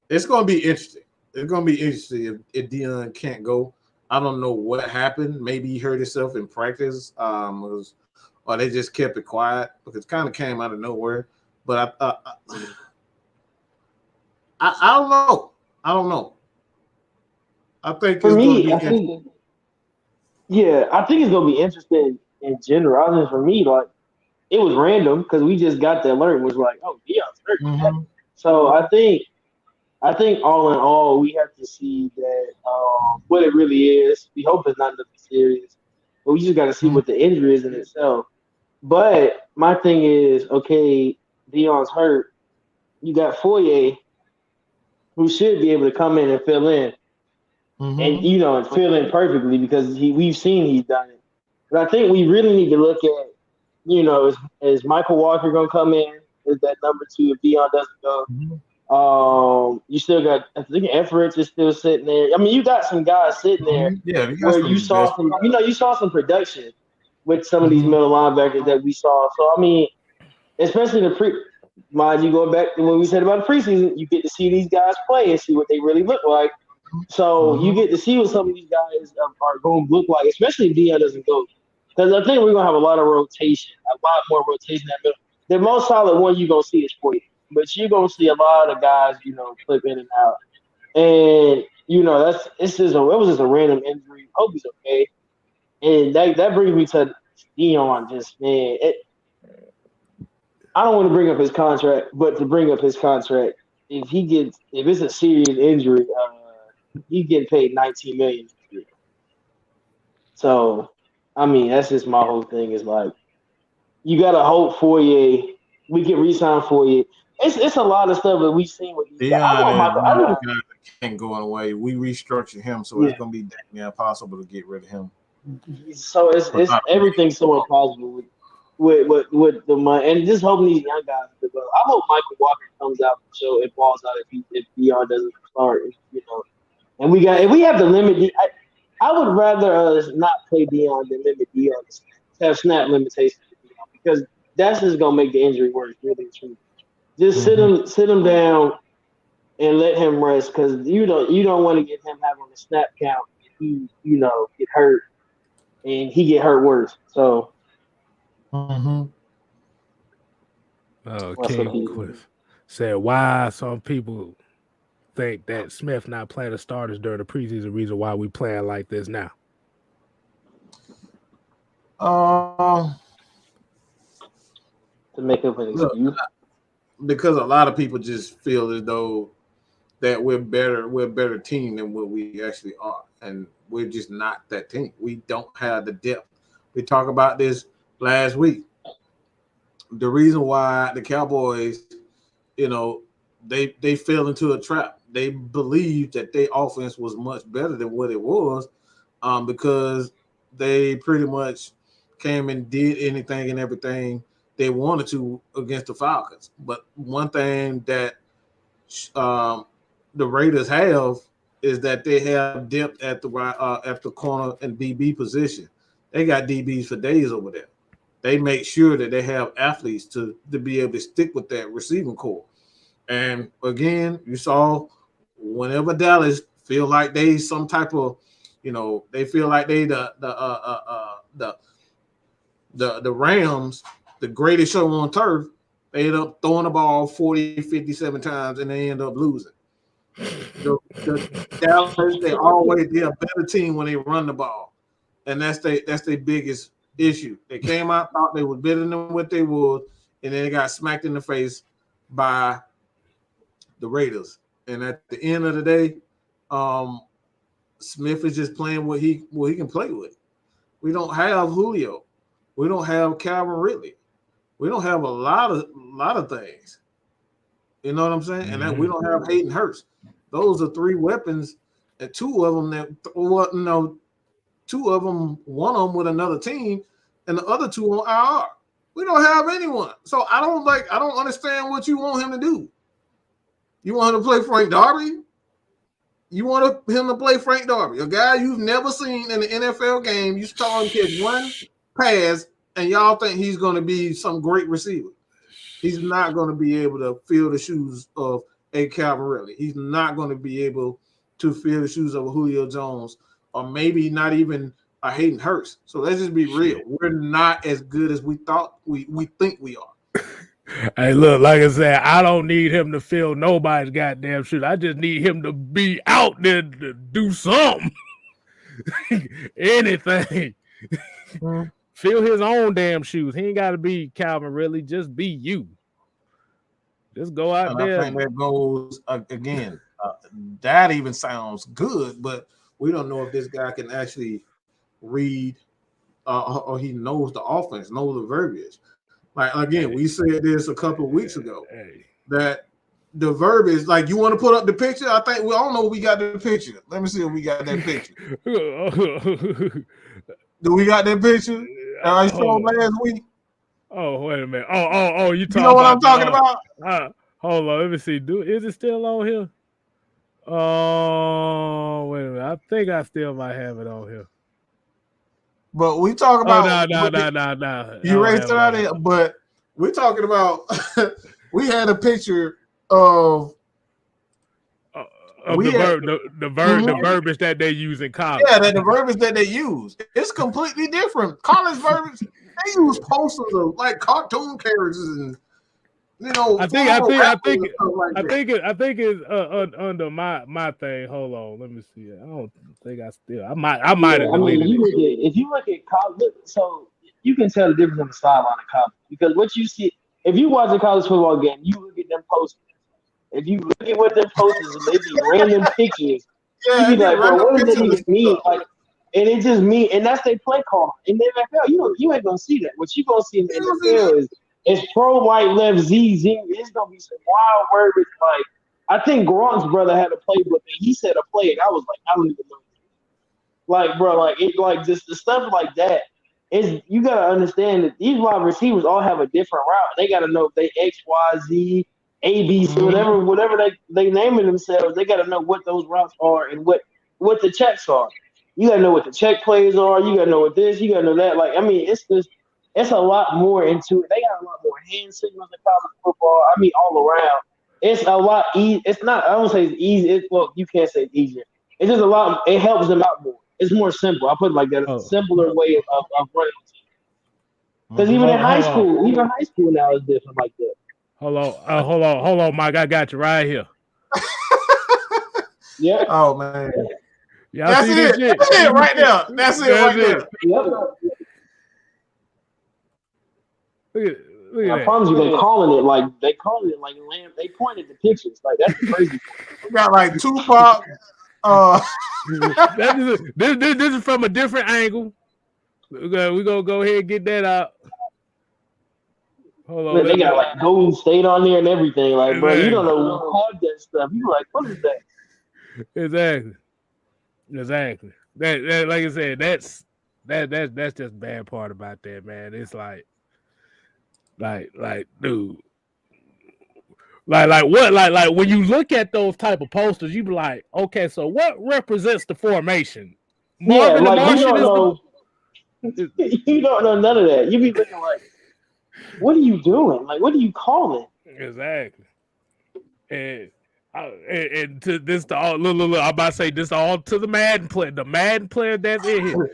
it's going to be interesting. It's going to be interesting if Dion can't go. I don't know what happened. Maybe he hurt himself in practice, or they just kept it quiet because it kind of came out of nowhere. But I don't know. I think for me, I be think it's gonna be interesting in general. Other than for me, like it was random because we just got the alert. It was like, oh, Dion's hurt. Mm-hmm. So I think all in all, we have to see that what it really is. We hope it's not nothing serious, but we just got to see what the injury is in itself. But my thing is, okay, Dion's hurt. You got Foyer, who should be able to come in and fill in. And and fill in perfectly because we've seen he's done it. But I think we really need to look at, is Michael Walker going to come in? Is that number 2 if Dion doesn't go? You still got, I think Everett is still sitting there. I mean, you got some guys sitting there where you saw some production with some of these middle linebackers that we saw. So I mean, especially mind you, going back to when we said about the preseason, you get to see these guys play and see what they really look like. So you get to see what some of these guys are going to look like, especially if Dion doesn't go. Because I think we're going to have a lot of rotation, a lot more rotation in that middle. The most solid one you're going to see is Poyer. But you're going to see a lot of guys, flip in and out. And, it was just a random injury. Hope he's okay. And that brings me to Dion. Just, man, I don't want to bring up his contract, but to bring up his contract, if it's a serious injury, he's getting paid $19 million this year. So, I mean, that's just my whole thing is like, you got to hope Foyer, we can re-sign Foyer. It's a lot of stuff that we've seen with these guys. I can't go away. We restructured him, so it's going to be impossible to get rid of him. So it's everything's so impossible with the money, and just hoping these young guys develop. I hope Michael Walker comes out and show it balls out if DR doesn't start, And we have to limit. I would rather us not play Dion than limit Dion to have snap limitations because that's just gonna make the injury worse. Really, truly. Just sit him down and let him rest because you don't want to get him having a snap count. He get hurt and he get hurt worse. So. King Cliff said why some people think that Smith not playing the starters during the preseason reason why we playing like this now. To make up an excuse. Because a lot of people just feel as though that we're a better team than what we actually are, and we're just not that team. We don't have the depth. We talked about this last week. The reason why the Cowboys, they fell into a trap. They believed that their offense was much better than what it was, because they pretty much came and did anything and everything they wanted to against the Falcons. But one thing that the Raiders have is that they have depth at the corner and DB position. They got DBs for days over there. They make sure that they have athletes to be able to stick with that receiving core. And again, you saw whenever Dallas feel like they some type of, they feel like they the Rams, the greatest show on turf, they end up throwing the ball 40, 57 times and they end up losing. The Dallas, they're a better team when they run the ball. And that's their biggest issue. They came out, thought they were better than what they would, and then they got smacked in the face by the Raiders. And at the end of the day, Smith is just playing what he can play with. We don't have Julio. We don't have Calvin Ridley. We don't have a lot of things. You know what I'm saying? And we don't have Hayden Hurst. Those are three weapons, and two of them, one of them with another team, and the other two on IR. We don't have anyone. So I don't understand what you want him to do. You want him to play Frank Darby? You want him to play Frank Darby, a guy you've never seen in the NFL game. You saw him catch one pass, and y'all think he's going to be some great receiver. He's not going to be able to fill the shoes of a Calvin Ridley. He's not going to be able to fill the shoes of a Julio Jones, or maybe not even a Hayden Hurst. So let's just be real. We're not as good as we thought we think we are. Hey, look, like I said, I don't need him to fill nobody's goddamn shoes. I just need him to be out there to do something. Anything. Fill his own damn shoes. He ain't got to be Calvin Ridley. Just be you. Just go out there. I think that goes, again, that even sounds good, but we don't know if this guy can actually read or he knows the offense, knows the verbiage. Like, again, we said this a couple of weeks ago, that the verbiage, like, you want to put up the picture? I don't know if we got the picture. Let me see if we got that picture. Do we got that picture that I showed last week? Oh, wait a minute. Oh, you know what I'm talking about? Hold on, let me see. Is it still on here? Oh, wait a minute. I think I still might have it on here. But we talk about no. You erased it out of it, but we're talking about we had a picture of the verbiage that they use in college. Yeah, the verbiage that they use. It's completely different. College verbiage, they use posters of like cartoon characters and I think it's under my thing. Hold on, let me see. I don't think I might have deleted it. If you look at college, so you can tell the difference on the sideline of college because what you see, if you watch a college football game, you look at them posters. If you look at what them posters and they be random pictures, you be like, bro, what does that even mean? Like, and it just mean, and that's their play call. In the NFL, you ain't gonna see that. What you gonna see in the NFL is pro white left ZZ. It's gonna be some wild verbiage. Like, I think Gronk's brother had a playbook and he said a play, and I was like, I don't even know. Like, bro, like it, like just the stuff like that. Is you gotta understand that these wide receivers all have a different route. They gotta know if they X, Y, Z. ABC, whatever they naming themselves, they got to know what those routes are and what the checks are. You got to know what the check plays are. You got to know what this. You got to know that. Like, I mean, it's a lot more into it. They got a lot more hand signals in college football. I mean, all around. It's a lot easy. It's not. I don't say it's easy. Well, you can't say it's easier. It's just a lot. It helps them out more. It's more simple. I put it like that. It's a simpler way of running. Because even high school now is different like that. Hold on, Mike. I got you right here. Yeah. Oh man. Y'all That's see this shit? That's it right there. That's it right there. Yep. Look at I promise you, they calling it like lamb. They pointed the pictures. Like that's crazy. We got like Tupac. This is from a different angle. We're gonna go ahead and get that out. Hold on, they got like Golden State on there and everything. Like, bro, you don't know who called that stuff. You like, what is that? Exactly. That like I said, that's just bad part about that, man. It's like dude. Like what? Like when you look at those type of posters, you be like, okay, so what represents the formation? Marvin like you don't know none of that. You be looking like, what are you doing? Like, what are you calling? Exactly. And to this to all look, I'm about to say this all to the Madden player. The Madden player that's in here.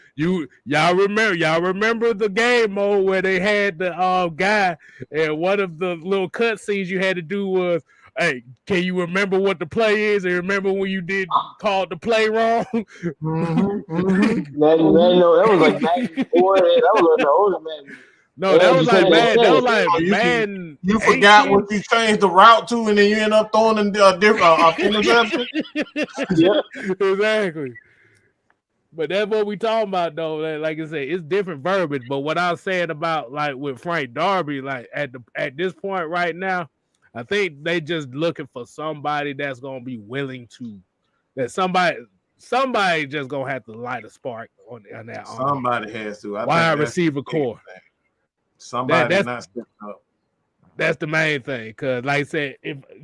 Y'all remember the game mode where they had the guy and one of the little cut scenes you had to do was, hey, can you remember what the play is? And remember when you did called the play wrong? That was like Maggie. That was like the older Maggie. No, that was like man. You forgot what you changed the route to, and then you end up throwing in a different interception. Yeah, exactly. But that's what we talking about, though. Like I said, it's different verbiage. But what I was saying about like with Frank Darby, like at this point right now, I think they just looking for somebody that's gonna be willing to. That somebody just gonna have to light a spark on that. Somebody has to. Wide receiver core. Somebody not stepping up. That's the main thing. Cause like I said,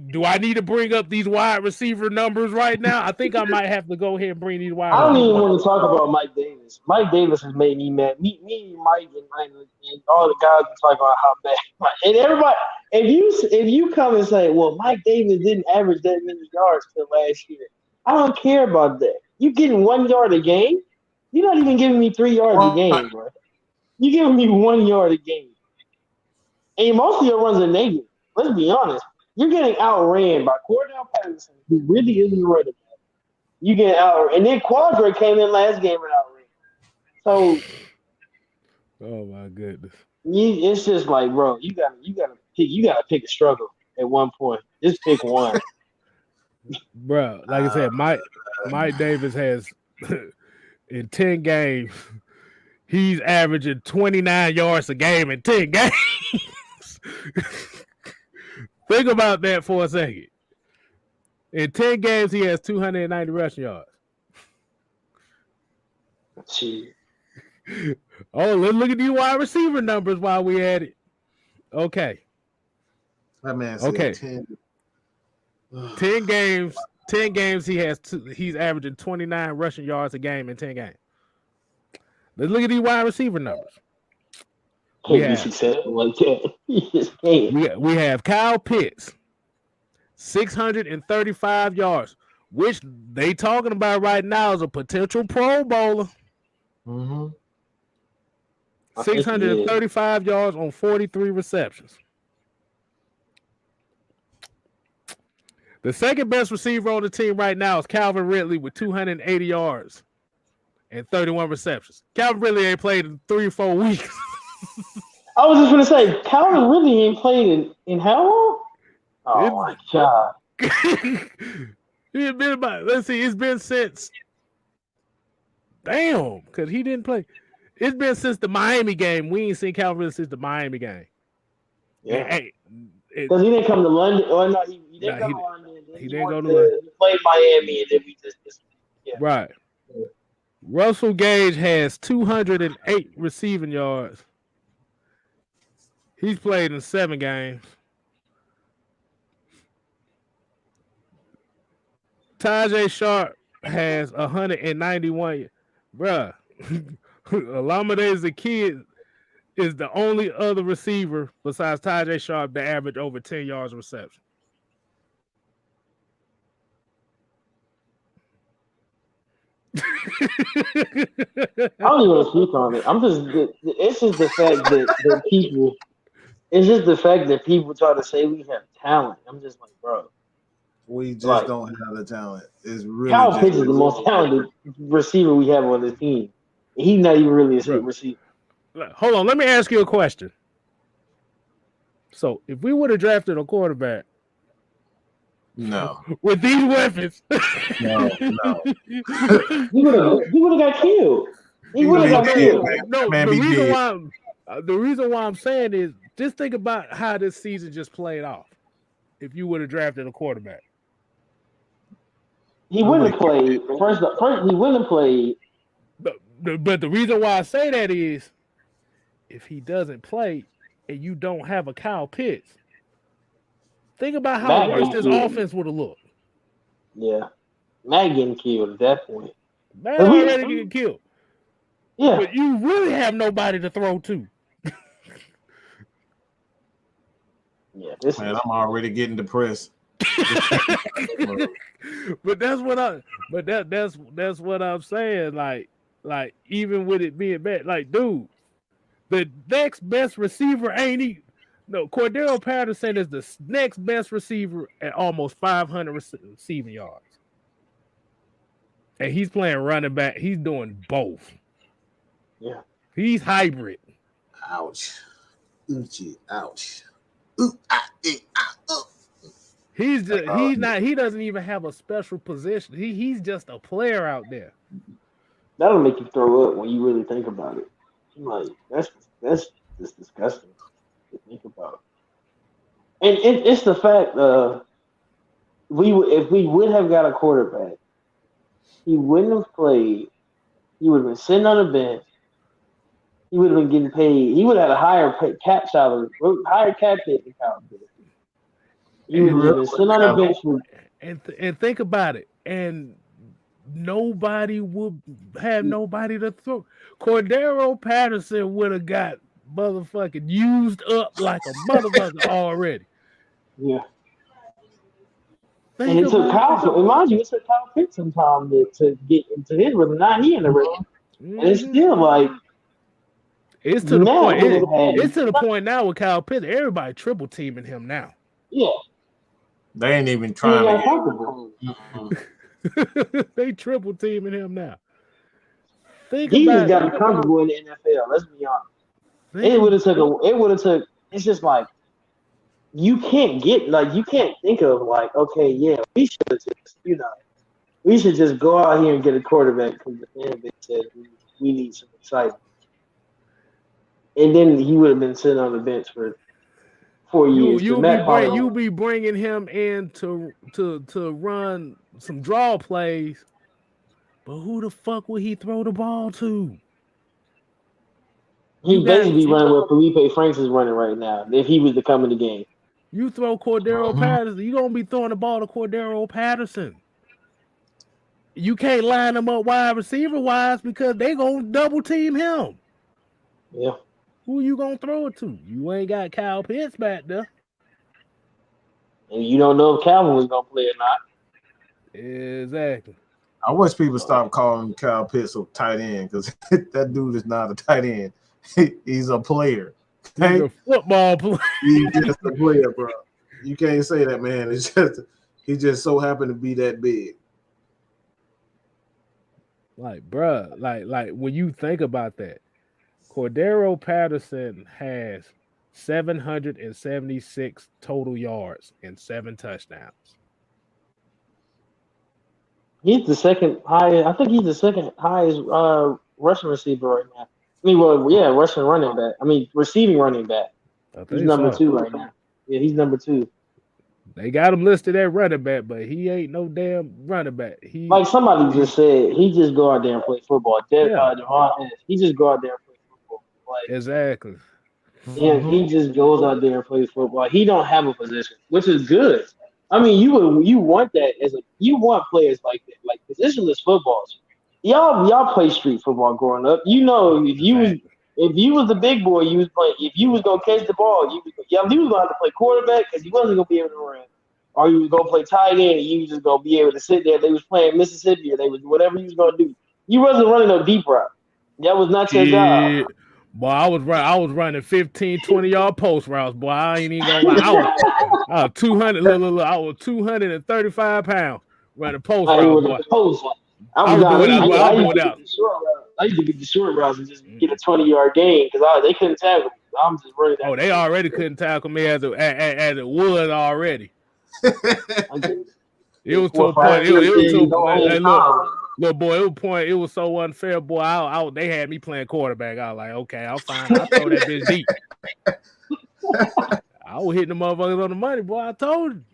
do I need to bring up these wide receiver numbers right now? I think I might have to go ahead and bring these wide. I don't even want to talk about Mike Davis. Mike Davis has made me mad. Me, Mike, and all the guys are talking about how bad. And everybody, if you come and say, well, Mike Davis didn't average that many yards till last year, I don't care about that. You getting 1 yard a game? You're not even giving me 3 yards a game, bro. You're giving me 1 yard a game. And most of your runs are negative. Let's be honest. You're getting outran by Cordell Patterson, who really isn't a running back. You get outran. And then Quadra came in last game and outran. So, oh my goodness. It's just like, bro, you gotta pick a struggle at one point. Just pick one. Bro, like I said, Mike Davis has in 10 games. He's averaging 29 yards a game in 10 games. Think about that for a second. In 10 games, he has 290 rushing yards. Shit. Oh, let's look at these wide receiver numbers while we at it. Okay. That man said Okay. 10. 10 games. 10 games. He's averaging 29 rushing yards a game in 10 games. Let's look at these wide receiver numbers. Can't be successful like that. You just can't. We have Kyle Pitts, 635 yards, which they talking about right now is a potential Pro Bowler. Mm-hmm. 635 yards on 43 receptions. The second best receiver on the team right now is Calvin Ridley with 280 yards and 31 receptions. Calvin Ridley ain't played in 3 or 4 weeks. I was just going to say, Calvin Ridley ain't played in how long? Oh, my God. It's been about, it's been since, because he didn't play. It's been since the Miami game. We ain't seen Calvin Ridley since the Miami game. Yeah. Because he didn't come to London. Or no, he didn't come to London. He didn't go to London. He played Miami, and then we just yeah. Right. Yeah. Russell Gage has 208 receiving yards. He's played in 7 games. Tajay Sharp has 191. Bruh. Olamide Zaccheaus is the only other receiver besides Tajay Sharp that average over 10 yards of reception. I don't even want to speak on it. It's just the fact that people. It's just the fact that people try to say we have talent. I'm just like, bro. We just don't have the talent. It's really Kyle Pitts is the most talented receiver we have on this team. He's not even really a receiver. Hold on, let me ask you a question. So, if we would have drafted a quarterback, no, with these weapons, no, he would have got killed. He would have got killed. No, the reason why I'm saying is just think about how this season just played off. If you would have drafted a quarterback, he wouldn't have played. First, he wouldn't have played. But the reason why I say that is, if he doesn't play and you don't have a Kyle Pitts, think about how worse this offense would have looked. Yeah, Maggie getting killed at that point. Maggie already getting killed. Yeah, but you really have nobody to throw to. Yeah, man, I'm already getting depressed. But that's what I'm saying. Like even with it being bad, like dude, the next best receiver ain't he? No, Cordero Patterson is the next best receiver at almost 500 receiving yards, and he's playing running back. He's doing both. Yeah, he's hybrid. Ouch. Oochie, ouch. He doesn't even have a special position. He's just a player out there. That'll make you throw up when you really think about it. Like that's just disgusting to think about. And it's the fact if we would have got a quarterback, he wouldn't have played. He would have been sitting on the bench. He would have been getting paid. He would have had a higher cap salary, higher cap hit than Kyle Pitts. He would have been sitting on the bench. And think about it. And nobody would have nobody to throw. Cordero Patterson would have got motherfucking used up like a motherfucker already. Yeah. And it took Kyle. Remind you, it took Kyle Pitts some time to get into his rhythm. Now he in the rhythm, and it's still like. It's to the point. It's to the point now with Kyle Pitts. Everybody triple teaming him now. Yeah. They ain't even trying to They triple teaming him now. He just got comfortable in the NFL. Let's be honest. It would have took. It's just like you can't think of like, okay, yeah, we should just we should just go out here and get a quarterback because the fan base said we need some excitement. And then he would have been sitting on the bench for 4 years. You'll be bringing him in to run some draw plays, but who the fuck would he throw the ball to? He's basically running where Felipe Franks is running right now. If he was to come in the game, you throw Cordero Patterson, you're gonna be throwing the ball to Cordero Patterson. You can't line them up wide receiver wise because they gonna double team him. Yeah. Who you gonna throw it to? You ain't got Kyle Pitts back there. And you don't know if Calvin was gonna play or not. Exactly. I wish people stop calling Kyle Pitts a tight end because that dude is not a tight end. He's a player. Okay? He's a football player. He's just a player, bro. You can't say that, man. It's just he just so happened to be that big. Like, bruh, like when you think about that, Cordero Patterson has 776 total yards and 7 touchdowns. He's the second highest. I think he's the second highest rushing receiver right now. I mean, well, yeah, rushing running back. I mean, receiving running back. He's number 2 right now. Yeah, he's number 2. They got him listed at running back, but he ain't no damn running back. Like somebody just said, he just go out there and play football. He just go out there and play football. Like, exactly. Yeah, he just goes out there and plays football. He don't have a position, which is good. I mean, you want that you want players like that, like positionless football. Y'all play street football growing up. You know, if you was the big boy, you was playing. If you was gonna catch the ball, you was gonna have to play quarterback because you wasn't gonna be able to run, or you was gonna play tight end and you was just gonna be able to sit there. They was playing Mississippi, or they was whatever you was gonna do. You wasn't running no deep route. That was not your job. Boy, I was running 15, 20-yard post routes. Boy, I ain't even gonna lie. I was 200. I was 235 pounds running post routes. I used to get the short routes and just get a 20-yard gain because they couldn't tackle me. I'm just running. Oh, they already couldn't tackle me as it was already. It was to a point. Little boy, it was so unfair, boy. They had me playing quarterback. I was like, okay, I'll find. I'll throw that bitch deep. I was hitting the motherfuckers on the money, boy. I told you.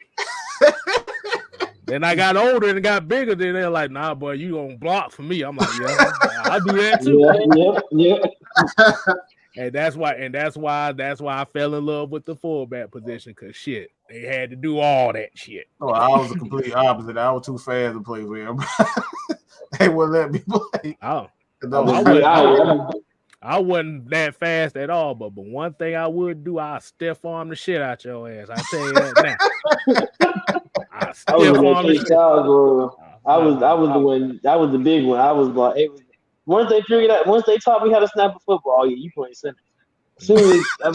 Then I got older and got bigger. Then they're like, nah, boy, you gonna block for me. I'm like, yeah, I'll do that too. Yeah. And that's why I fell in love with the fullback position, because shit, they had to do all that shit. Oh, I was the complete opposite. I was too fast to play with him. They wouldn't let me play. I wasn't that fast at all, but one thing I would do, I'll stiff arm the shit out your ass. I tell you that now. I was the big one. I was like, once they taught me how to snap a football, oh yeah, you playing center. As soon as I'm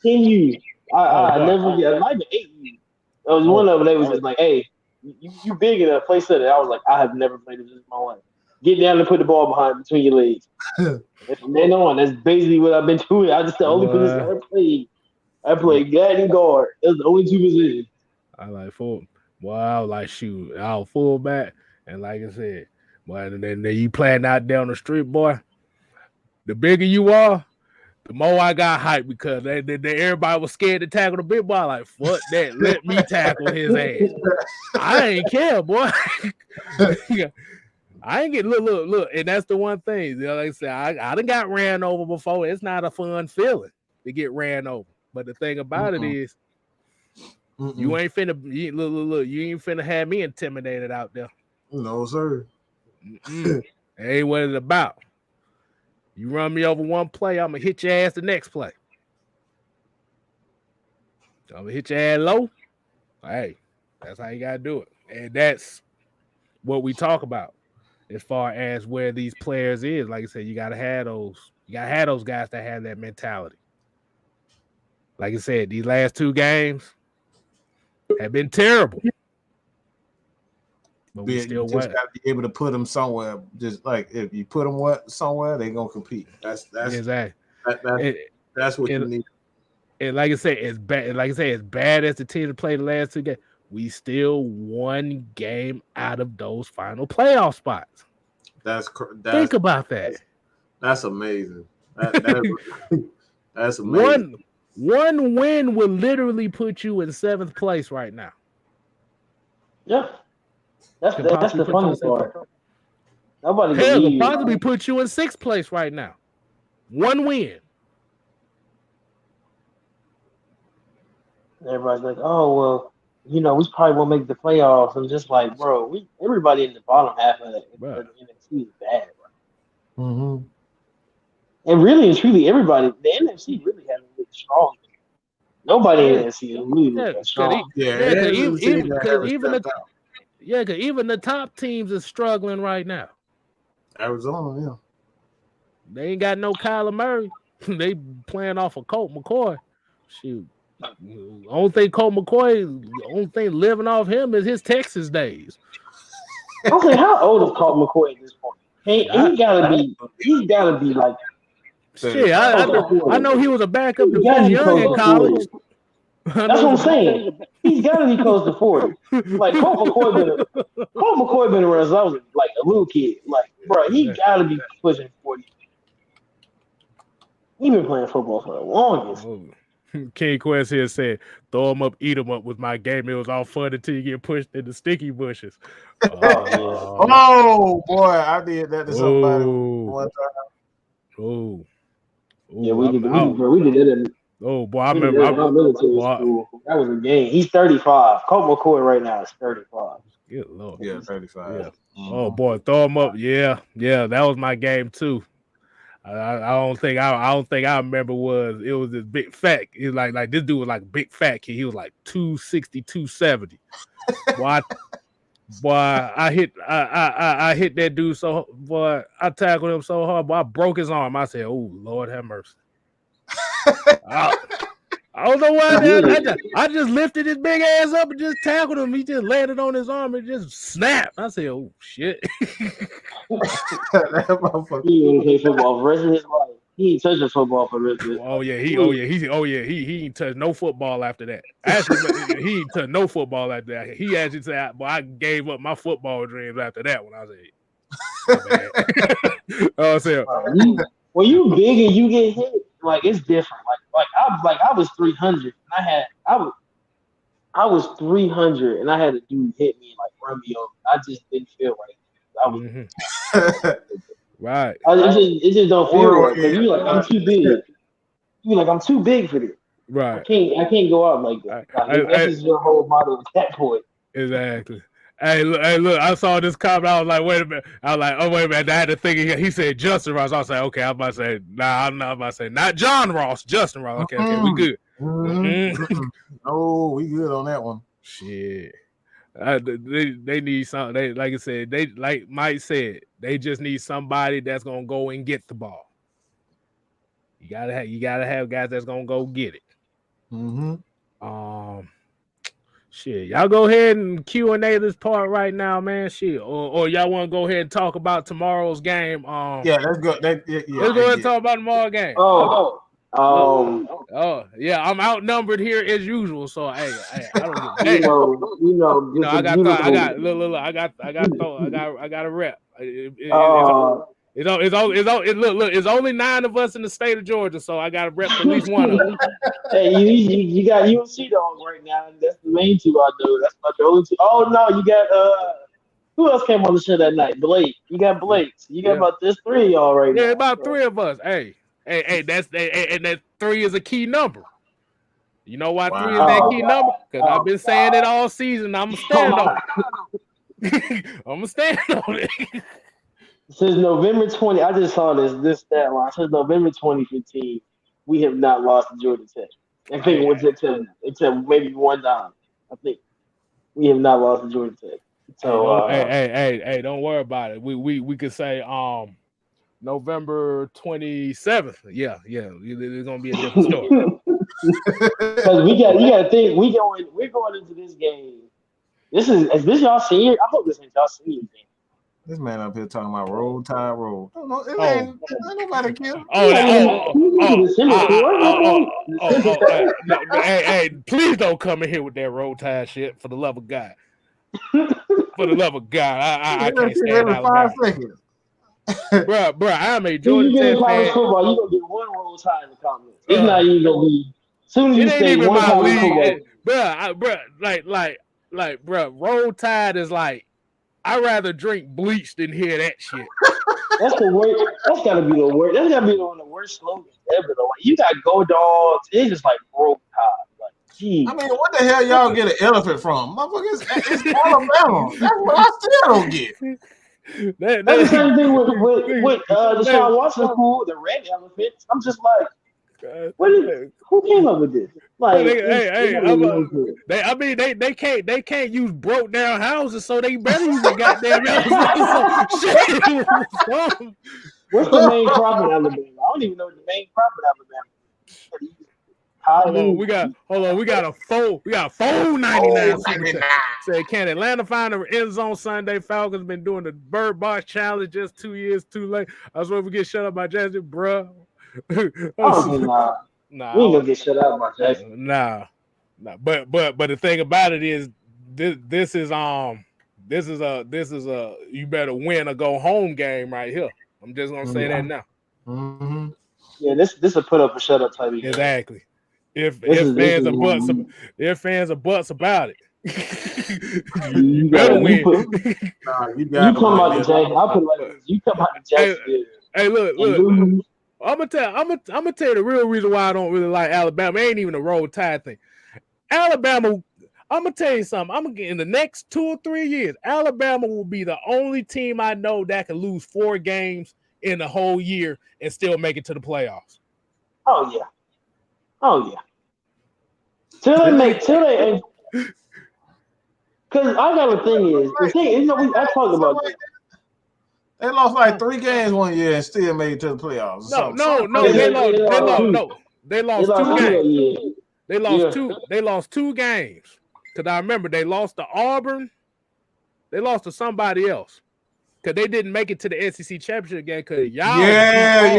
10 years, I never get. It might be 8 years. There was one of them. They was just like, hey, you big enough, play center. I was like, I have never played this in my life. Get down and put the ball between your legs. And from then on, that's basically what I've been doing. I just the only position I played. I played guard and guard. Those are the only 2 positions. I like full. Well, I was like, shoot, I was fullback, and like I said, boy, and then you playing out there on the street, boy. The bigger you are, the more I got hyped because everybody was scared to tackle the big boy. Like, fuck that, let me tackle his ass. I ain't care, boy. I ain't get look, and that's the one thing. You know, like I said, I done got ran over before. It's not a fun feeling to get ran over, but the thing about it is, you ain't finna look. You ain't finna have me intimidated out there. No, sir. That ain't what it's about. You run me over one play, I'm gonna hit your ass the next play. I'm gonna hit your ass low. Hey, that's how you gotta do it, and that's what we talk about as far as where these players is. Like I said, you gotta have those. You gotta have those guys that have that mentality. Like I said, these last 2 games have been terrible. But we still just got to be able to put them somewhere. Just like if you put them somewhere, they're gonna compete. That's exactly. That's what you need. And like I said, as bad as the team that played the last 2 games, we still 1 game out of those final playoff spots. Think about that. That's amazing. That's amazing. One win will literally put you in 7th place right now. Yeah, that's the fun part. Nobody will possibly put you in 6th place right now. One win. Everybody's like, oh well, we probably won't make the playoffs. I'm just like, bro, everybody in the bottom half of the NFC is bad, bro. Mm-hmm. And really and truly, everybody, the NFC really hasn't looked strong. Nobody in the NFC is really looking strong. Because even the top teams are struggling right now. Arizona, yeah. They ain't got no Kyler Murray. They playing off of Colt McCoy. Shoot. Only thing living off him is his Texas days. Okay, how old is Colt McCoy at this point? He's gotta be like. Shit, I know he was a backup to Vince Young in college. That's what I'm saying. He's got to be close to 40. Like Colt McCoy been around since I was like a little kid. Like, bro, he got to be pushing 40. He been playing football for the longest. King Quest here said, "Throw him up, eat him up." Was my game. It was all fun until you get pushed into sticky bushes. Oh boy, I did that to somebody one time. Oh, yeah, we did that. Oh boy, I remember. That was a game. He's 35. Colt McCoy right now is 35. Good Lord. Yeah, 35. Yeah. Mm-hmm. Oh boy, throw him up. Yeah, that was my game too. I don't think I remember it was this big fat. He was like this dude was like a big fat kid. He was like 260, 270. Boy, I hit that dude so boy, I tackled him so hard, boy, I broke his arm. I said, "Oh Lord, have mercy." I don't know why. I just lifted his big ass up and just tackled him. He just landed on his arm and just snapped. I said, "Oh shit!" He didn't play football for the rest of his life. He ain't touching football for the rest of his life. He ain't touched no football after that. Actually, he ain't touched no football after that. He actually said, "Boy, I gave up my football dreams after that." When I was saying, when you big and you get hit, like it's different. I was 300 and I was 300 and I had a dude hit me and like run me over. I just didn't feel right. I was right. It just don't feel right. You like I'm too big. You like I'm too big for this. Right. I can't go out like that. That's just your whole model at that point. Exactly. Hey, look! I saw this comment. I was like, "Wait a minute!" I was like, "Oh, wait a minute!" I had to think. He said Justin Ross. I was like, "Okay." I'm about to say, "Nah." I'm not about to say, "Not John Ross." Justin Ross. Okay, we good. Oh, we good on that one. Shit. They need something. They like I said. They like Mike said. They just need somebody that's gonna go and get the ball. You gotta have guys that's gonna go get it. Mm-hmm. Shit, y'all go ahead and Q&A this part right now, man. Shit, or y'all want to go ahead and talk about tomorrow's game? Yeah, let's go. Let's go ahead and talk about tomorrow's game. Yeah, I'm outnumbered here as usual. So hey, I don't. I got a rep. It's only 9 of us in the state of Georgia, so I got to rep at least one of them. Hey, you got UNC dogs right now, and that's the main two I know. That's about the only two. Oh no, you got who else came on the show that night? Blake. You got Blake. So you got about this 3 of y'all right now. Yeah, about 3 of us. Hey, and that 3 is a key number. You know why 3 is that key number? Because I've been saying it all season. I'm gonna stand on it. I'm gonna stand on it. Since November 20, I just saw this stat line. Since November 2015, we have not lost to Georgia Tech. I think it was except maybe one time. I think we have not lost to Georgia Tech. So hey, don't worry about it. We could say November 27th. Yeah, it's gonna be a different story. Because you gotta think we're going into this game. Is this y'all senior? I hope this ain't y'all senior game. This man up here talking about roll tide roll. Ain't nobody care. Hey, please don't come in here with that roll tide shit for the love of God. For the love of God, I can't stand every 5 seconds. Bro, I'm a Georgia Tech fan. Football, you gonna get one roll tide in the comments. It's not even gonna be. Soon as you say one time, bro, roll tide is like. I'd rather drink bleach than hear that shit. That's the worst. That's gotta be the worst. That's gotta be one of the worst slogans ever. Though, like, you got Go Dogs. It's just like broke top. Like, gee. I mean, what the hell y'all get an elephant from? Motherfuckers, it's Alabama. That's what I still don't get. That's the same thing with Deshaun Watson school, the red elephants. I'm just like, who came up with this? Like, they can't use broke down houses, so they better use a goddamn elephant. What's the main crop in Alabama? I don't even know what the main crop in Alabama. Hold on, we got a $4.99. Say, can Atlanta find an end zone Sunday? Falcons been doing the Bird Box Challenge just 2 years too late. I swear we get shut up by Jackson, bruh. Nah. We ain't gonna get shut up by Jackson. Nah. But the thing about it is this is a you better win or go home game right here. I'm just gonna say that now. Mm-hmm. Yeah, this will put up a shut up type of game. Exactly. If fans are butts about it. You better win. You come out the Jackson. I'll put it like this. You come out the Jackson. Hey, look. I'm gonna tell you the real reason why I don't really like Alabama. It ain't even a roll tide thing. Alabama, I'm gonna tell you something. In the next 2 or 3 years, Alabama will be the only team I know that can lose 4 games in the whole year and still make it to the playoffs. Oh yeah. Till they because I got a thing is the thing I talked about this. They lost like 3 games one year and still made it to the playoffs. They lost 2 games. They lost 2 games. Because I remember they lost to Auburn. They lost to somebody else. Because they didn't make it to the SEC championship game. Because y'all. Yeah.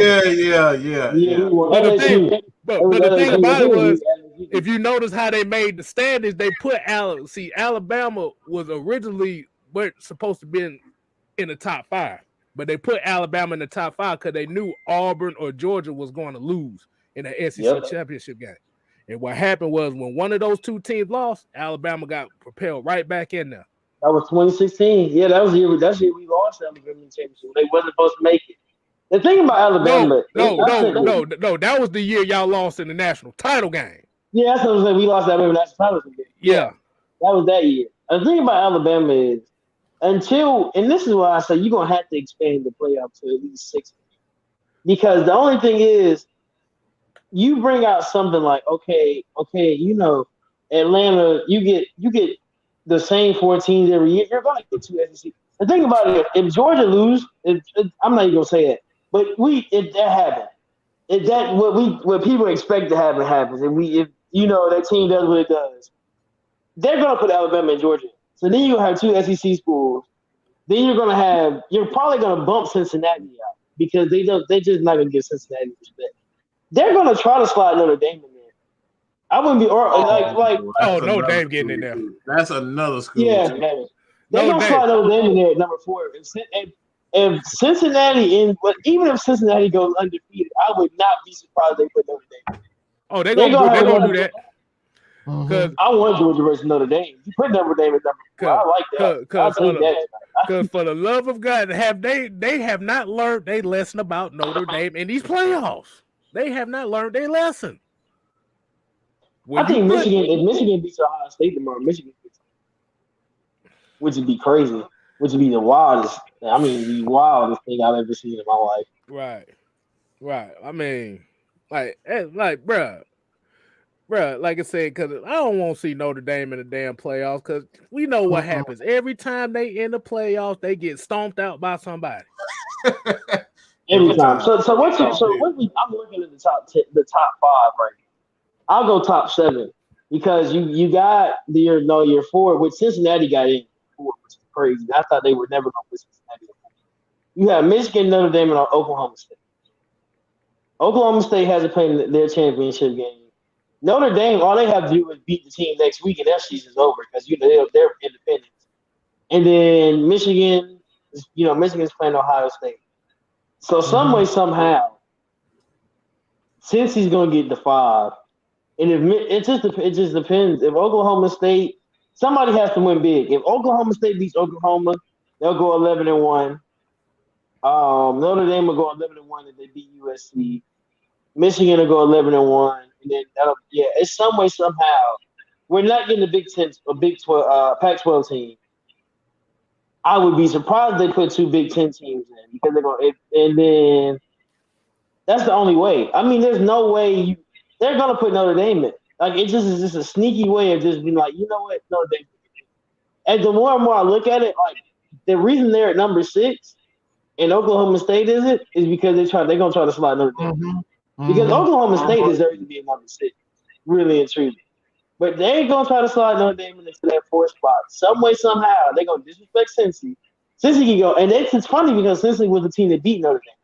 But the thing about it was, if you notice how they made the standings, they put Alabama was originally supposed to be in the top 5. But they put Alabama in the top 5 because they knew Auburn or Georgia was going to lose in the SEC championship game. And what happened was when one of those 2 teams lost, Alabama got propelled right back in there. That was 2016. Yeah, that was the year we lost Alabama in the championship. They wasn't supposed to make it. The thing about Alabama, no, that was the year y'all lost in the national title game. Yeah, that's what I'm saying. We lost that national title game. Yeah, that was that year. The thing about Alabama is and this is why I say you're gonna have to expand the playoff to at least 6, because the only thing is, you bring out something like okay, Atlanta, you get the same 4 teams every year. You're gonna get 2 SEC. The thing about it, if Georgia lose, I'm not even gonna say it, but that happened. What people expect to happen happens, and if that team does what it does, they're gonna put Alabama and Georgia. So then you have 2 SEC schools. Then you're probably gonna bump Cincinnati out because they're just not gonna give Cincinnati respect. They're gonna try to slide Notre Dame in there. I wouldn't be Notre Dame getting in there. That's another school. Yeah, they're gonna slide Notre Dame in there at number 4. If Cincinnati even if Cincinnati goes undefeated, I would not be surprised they put Notre Dame in there. Oh, they're gonna do that. Because I want Georgia versus Notre Dame. You put Notre Dame at number 4. I like that. Because for the love of God, they have not learned their lesson about Notre Dame in these playoffs. They have not learned their lesson. I think if Michigan beats Ohio State tomorrow, Michigan beats them, which would be crazy, which would be the wildest thing I've ever seen in my life. Right. I mean, bruh, like I said, because I don't want to see Notre Dame in the damn playoffs, because we know what happens. Every time they in the playoffs, they get stomped out by somebody. Every time. I'm looking at the top 5 right now. I'll go top 7 because you got your 4, which Cincinnati got in 4, which is crazy. I thought they were never going to put Cincinnati in 4. You have Michigan, Notre Dame, and Oklahoma State. Oklahoma State hasn't played their championship game. Notre Dame, all they have to do is beat the team next week, and their season's over because they're independent. And then Michigan, Michigan's playing Ohio State. So some way, somehow, since he's going to get the 5, and it just depends. If Oklahoma State, somebody has to win big. If Oklahoma State beats Oklahoma, they'll go 11-1. Notre Dame will go 11-1 if they beat USC. Michigan will go 11-1, and then it's some way somehow we're not getting the Big 10, a Big 12, Pac-12 team. I would be surprised they put 2 Big 10 teams in because they're going, and then that's the only way. I mean, there's no way they're gonna put Notre Dame in. Like it just is just a sneaky way of just being like, you know what, Notre Dame. And the more and more I look at it, like the reason they're at number 6 and Oklahoma State is because they're gonna try to slide Notre Dame. Because Oklahoma State deserves to be at number 6, really and truly. But they ain't gonna try to slide Notre Dame into that 4th spot. Some way, somehow, they're gonna disrespect Cincy. Cincy can go, and it's funny because Cincy was the team that beat Notre Dame.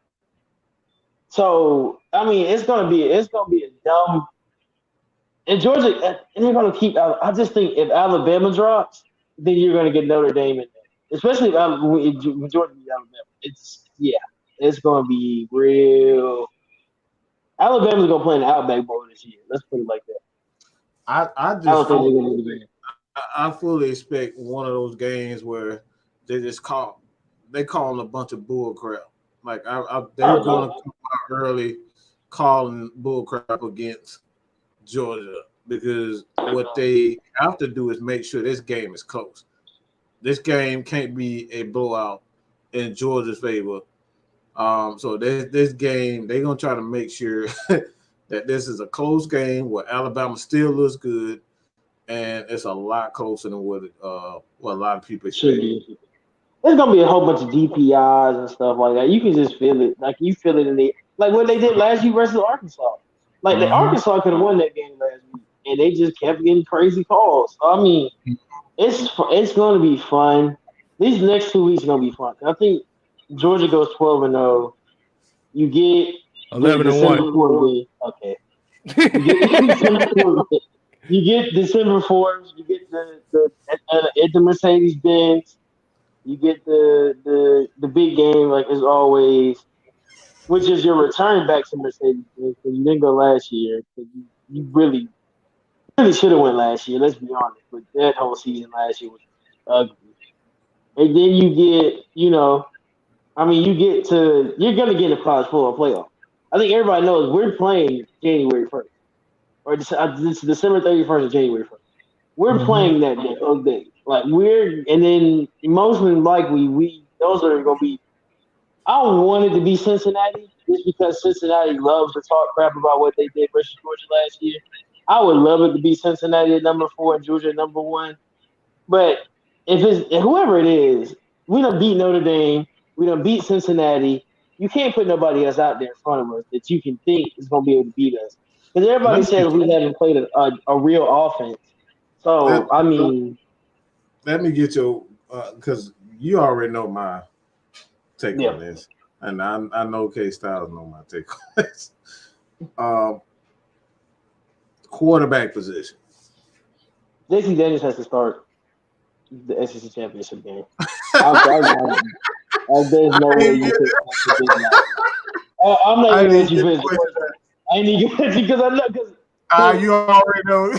So I mean, it's gonna be a dumb. And Georgia, and they're gonna keep. I just think if Alabama drops, then you're gonna get Notre Dame in there, especially if Georgia beats Alabama. It's gonna be real. Alabama's gonna play in the Outback Bowl this year. Let's put it like that. I fully expect one of those games where they call a bunch of bull crap. Like they're going to come out early calling bull crap against Georgia because what they have to do is make sure this game is close. This game can't be a blowout in Georgia's favor. So this game, they're going to try to make sure that this is a close game where Alabama still looks good, and it's a lot closer than what a lot of people expect. There's gonna be a whole bunch of DPIs and stuff like that. You can just feel it, like you feel it in the like what they did last year versus Arkansas. Like the Arkansas could have won that game last week, and they just kept getting crazy calls. So, I mean, it's going to be fun. These next 2 weeks are going to be fun. I think Georgia goes 12-0. You get 11-1. Okay. You get December 4th. You get the at the Mercedes Benz. You get the big game, like as always, which is your return back to Mercedes Benz because you didn't go last year. You really should have went last year. Let's be honest, but that whole season last year was ugly. And then you get, you're gonna get a college football playoff. I think everybody knows we're playing January 1st, or December 31st or January 1st. We're playing that day. Like and then most likely those are gonna be. I don't want it to be Cincinnati just because Cincinnati loves to talk crap about what they did versus Georgia last year. I would love it to be Cincinnati at number 4 and Georgia at number 1. But if whoever it is, we done beat Notre Dame, we done beat Cincinnati. You can't put nobody else out there in front of us that you can think is going to be able to beat us. Because everybody says we haven't played a real offense. So, let me get your because you already know my take on this. And I know Kstylz know my take on this. Quarterback position. JC Daniels has to start the SEC championship game. There's no way you could. I'm not even let you finish. I ain't even get you because I know because. You already know.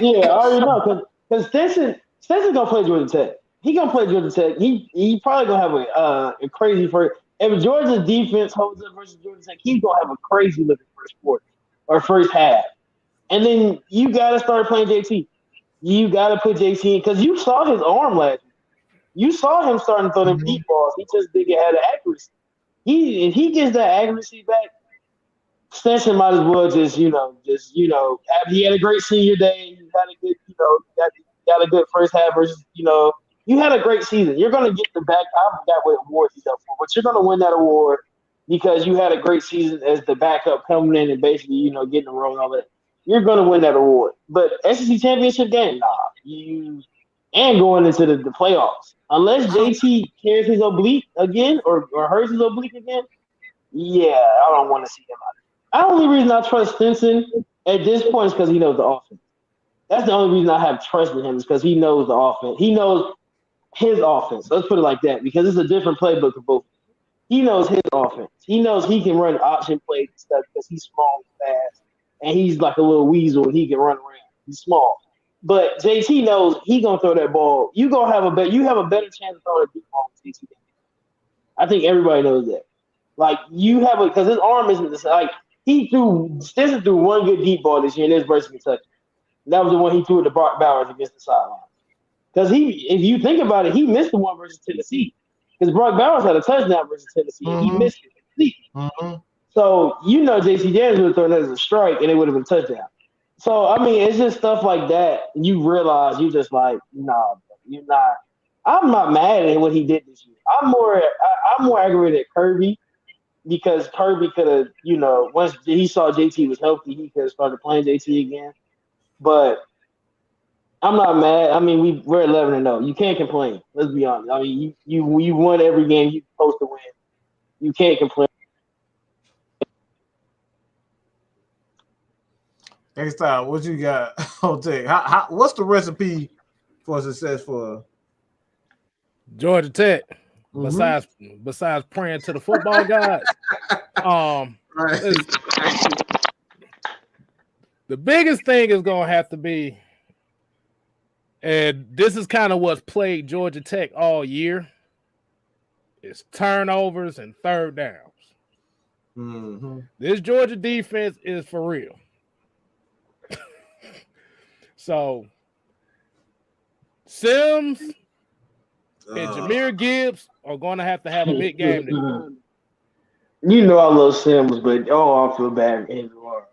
Yeah, I already know because Stetson gonna play Georgia Tech. He gonna play Georgia Tech. He probably gonna have a crazy first. If Georgia's defense holds up versus Georgia Tech, he's gonna have a crazy looking first quarter or first half. And then you gotta start playing JT. You gotta put JT in because you saw his arm last week. You saw him starting to throw them deep balls. He just didn't have the accuracy. If he gets that accuracy back, Stetson might as well just he had a great senior day. He had a good, got a good first half versus, you had a great season. You're gonna get the back. I forgot what award he's up for, but you're gonna win that award because you had a great season as the backup coming in and basically, getting the role and all that. You're gonna win that award. But SEC championship game, and going into the playoffs. Unless JT tears his oblique again or hurts his oblique again, I don't want to see him out. The only reason I trust Stetson at this point is because he knows the offense. That's the only reason I have trust in him is because he knows the offense. He knows his offense. Let's put it like that because it's a different playbook for both. He knows his offense. He knows he can run option plays and stuff because he's small and fast, and he's like a little weasel and he can run around. He's small. But JT knows he gonna throw that ball. You have a better chance of throwing a deep ball with JT. I think everybody knows that. Like you have because his arm isn't the like Stinson threw one good deep ball this year in this versus Kentucky. That was the one he threw to Brock Bowers against the sideline. Because if you think about it, he missed the one versus Tennessee. Because Brock Bowers had a touchdown versus Tennessee, and he missed it completely. So JC Daniels would have thrown that as a strike, and it would have been a touchdown. So I mean, it's just stuff like that. You realize you just like, nah, you're not. I'm not mad at what he did this year. I'm more aggravated at Kirby because Kirby could have, once he saw JT was healthy, he could have started playing JT again. But I'm not mad. I mean, we're 11-0. You can't complain. Let's be honest. I mean, you won every game you're supposed to win. You can't complain. Next time, what you got? I'll take. What's the recipe for success for Georgia Tech? Besides praying to the football gods, the biggest thing is gonna have to be, and this is kind of what's plagued Georgia Tech all year, is turnovers and third downs. This Georgia defense is for real. So Sims and Jahmyr Gibbs are going to have a big game today. I love Sims, but I feel bad for him tomorrow.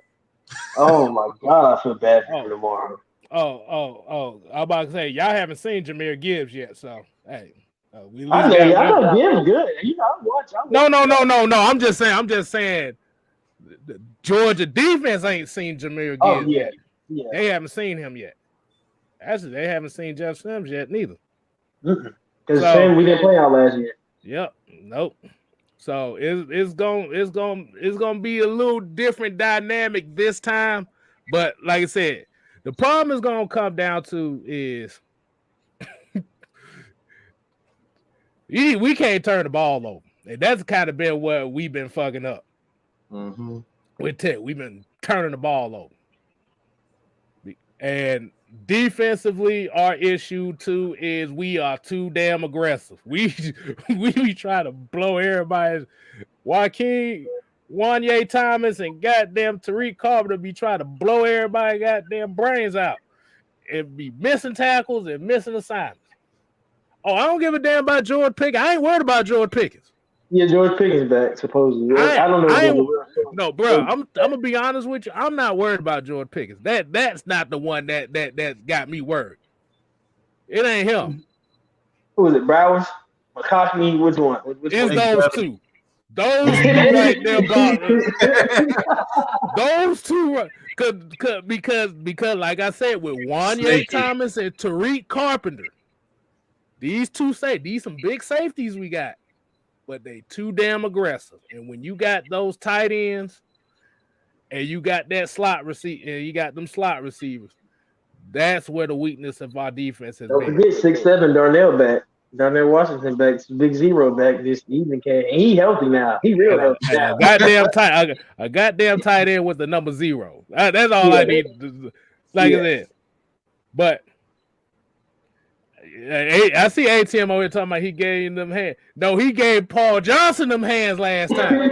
Oh my God, I feel bad for him tomorrow. I'm about to say y'all haven't seen Jahmyr Gibbs yet, so hey, I know Gibbs good. I watch. No. I'm just saying, the Georgia defense ain't seen Jahmyr Gibbs yet. Yeah. They haven't seen him yet. Actually, they haven't seen Jeff Sims yet neither. Because we didn't play out last year. Yep. Nope. So it's gonna be a little different dynamic this time. But like I said, the problem is gonna come down to is we can't turn the ball over. And that's kind of been what we've been fucking up. With Tech. We've been turning the ball over. And defensively, our issue too is we are too damn aggressive. We try to blow everybody's Wanye Thomas and goddamn Tariq Carpenter be trying to blow everybody's goddamn brains out and be missing tackles and missing assignments. Oh, I don't give a damn about George Pickens. I ain't worried about George Pickens. Yeah, George Pickens back supposedly. I don't know. No, bro. I'm gonna be honest with you. I'm not worried about George Pickens. That's not the one that got me worried. It ain't him. Who is it? Browers, McCoskey. Which one? It's those two. Those two right there, those two. Because like I said, with Wanye Thomas and Tariq Carpenter, these some big safeties we got. But they too damn aggressive. And when you got those tight ends and you got that slot receiver and you got them slot receivers, that's where the weakness of our defense has been. Don't forget 6'7" Darnell back. Darnell Washington back, Big Zero back this evening. He healthy now. He real healthy now. A goddamn tight end with the number 0. That's all I need. Like I said. But I see ATM over here talking about he gave them hands. No, he gave Paul Johnson them hands last time.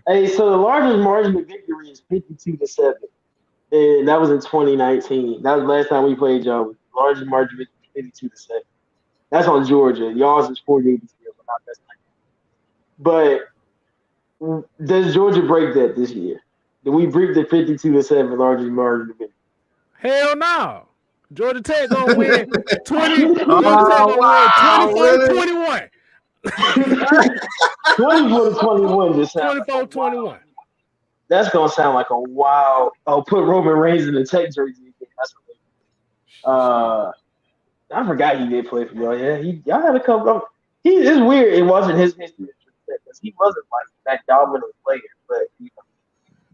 Hey, so the largest margin of victory is 52-7, and that was in 2019. That was the last time we played y'all. Largest margin of victory 52-7. That's on Georgia. Y'all's is 48-0, but not that. But does Georgia break that this year? Did we break the 52-7 largest margin of victory? Hell no. Georgia Tech gonna win 20. Georgia Tech gonna win 24-21. 24-21 just sounds 24-21. That's gonna sound like a wild. Oh, put Roman Reigns in the Tech jersey again. That's what I forgot he did play for y'all. Yeah, y'all had a couple of. It's weird in watching his history because he wasn't like that dominant player, but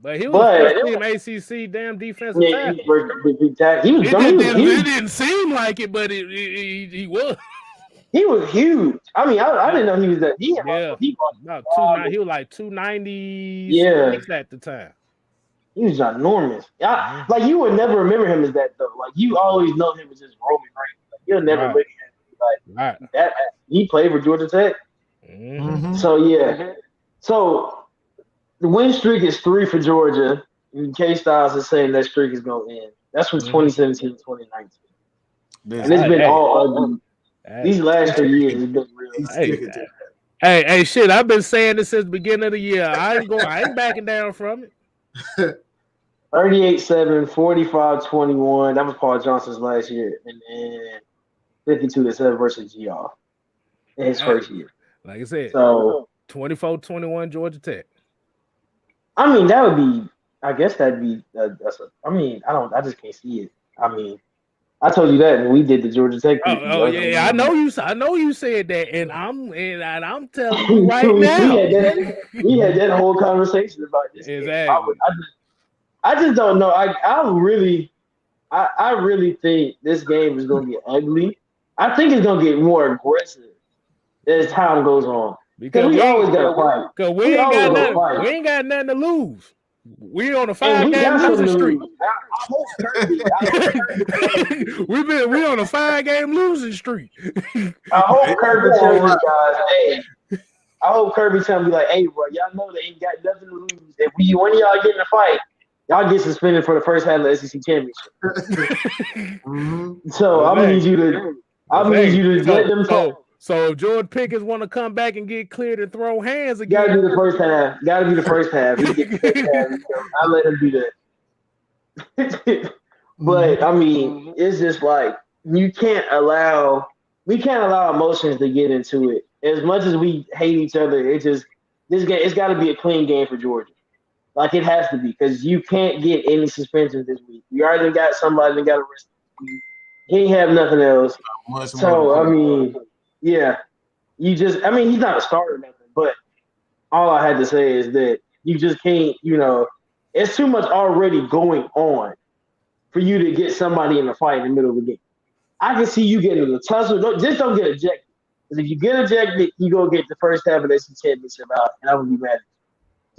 But he was first team ACC damn defensive tackle. It didn't seem like it, but he was. He was huge. I mean, I didn't know he was that. He was like 290 at the time. He was ginormous. Like you would never remember him as that though. Like you always know him as just Roman Reigns. Like, you'll never look at him Like that, he played for Georgia Tech. Mm-hmm. So yeah, so the win streak is 3 for Georgia. And Kstylz is saying that streak is gonna end. That's from 2017 to 2019, and it's been all ugly. These last 3 years has been real. Hey, shit! I've been saying this since the beginning of the year. I ain't backing down from it. 38-7, 45-21. That was Paul Johnson's last year, and then 52-7 versus GR in his first year. Like I said, so 24-21 Georgia Tech. I mean, that would be. I guess that'd be. I just can't see it. I mean, I told you that when we did the Georgia Tech. Oh yeah, I know you said that, and I'm telling you right now. we had that whole conversation about this. Exactly. I just don't know. I really think this game is going to get ugly. I think it's going to get more aggressive as time goes on. Because we always got to fight. Because we ain't got nothing to lose. We on a 5-game losing streak. I hope Kirby. we on a 5-game losing streak. I hope Kirby tells you guys, hey. I hope Kirby tells me like, hey, bro, y'all know they ain't got nothing to lose. If one of y'all get in a fight, y'all get suspended for the first half of the SEC championship. So I'm gonna need you to let them talk. So if Jordan Pickens want to come back and get cleared and throw hands again, gotta be the first half. I let him do that. But I mean, it's just like we can't allow emotions to get into it. As much as we hate each other, this game, it's got to be a clean game for Georgia. Like it has to be, because you can't get any suspensions this week. You already got somebody that got arrested. He ain't have nothing else. So I mean, yeah, he's not a starter or nothing. But all I had to say is that you just can't. It's too much already going on for you to get somebody in a fight in the middle of the game. I can see you getting in a tussle. Just don't get ejected. Because if you get ejected, you go get the first half of the SEC championship out, and I would be mad.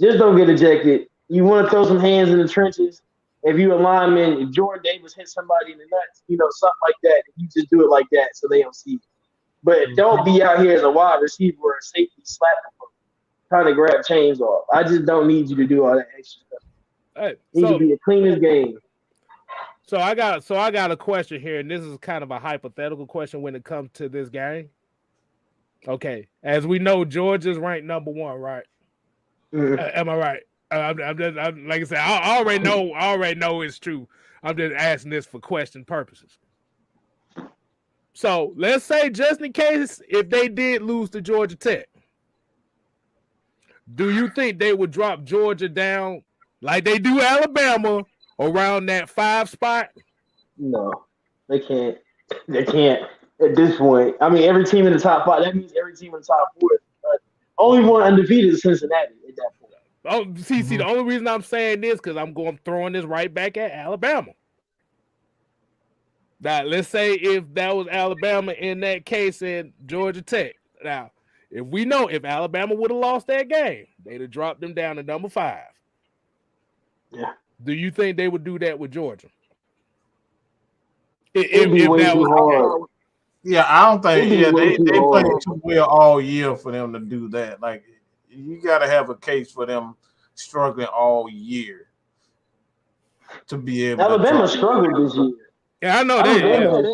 Just don't get ejected. You want to throw some hands in the trenches. If you a lineman, if Jordan Davis hit somebody in the nuts, something like that, you just do it like that so they don't see you. But don't be out here as a wide receiver or a safety slapping them, trying to grab chains off. I just don't need you to do all that extra stuff. It needs to be the cleanest game. So I got a question here, and this is kind of a hypothetical question when it comes to this game. Okay, as we know, Georgia's ranked number 1, right? Am I right? I'm like I said, I already know it's true. I'm just asking this for question purposes. So let's say, just in case, if they did lose to Georgia Tech, do you think they would drop Georgia down like they do Alabama around that 5 spot? No, they can't. They can't at this point. I mean, every team in the top 5. That means every team in the top 4. Only one undefeated is Cincinnati at that point. Oh, see, the only reason I'm saying this because I'm throwing this right back at Alabama. Now, let's say if that was Alabama in that case in Georgia Tech. Now, if Alabama would have lost that game, they'd have dropped them down to number 5. Yeah. Do you think they would do that with Georgia? It'd be way too hard. Yeah, I don't think. Yeah, they played too well all year for them to do that. Like, you got to have a case for them struggling all year to be able. Alabama struggled this year. Yeah, I know they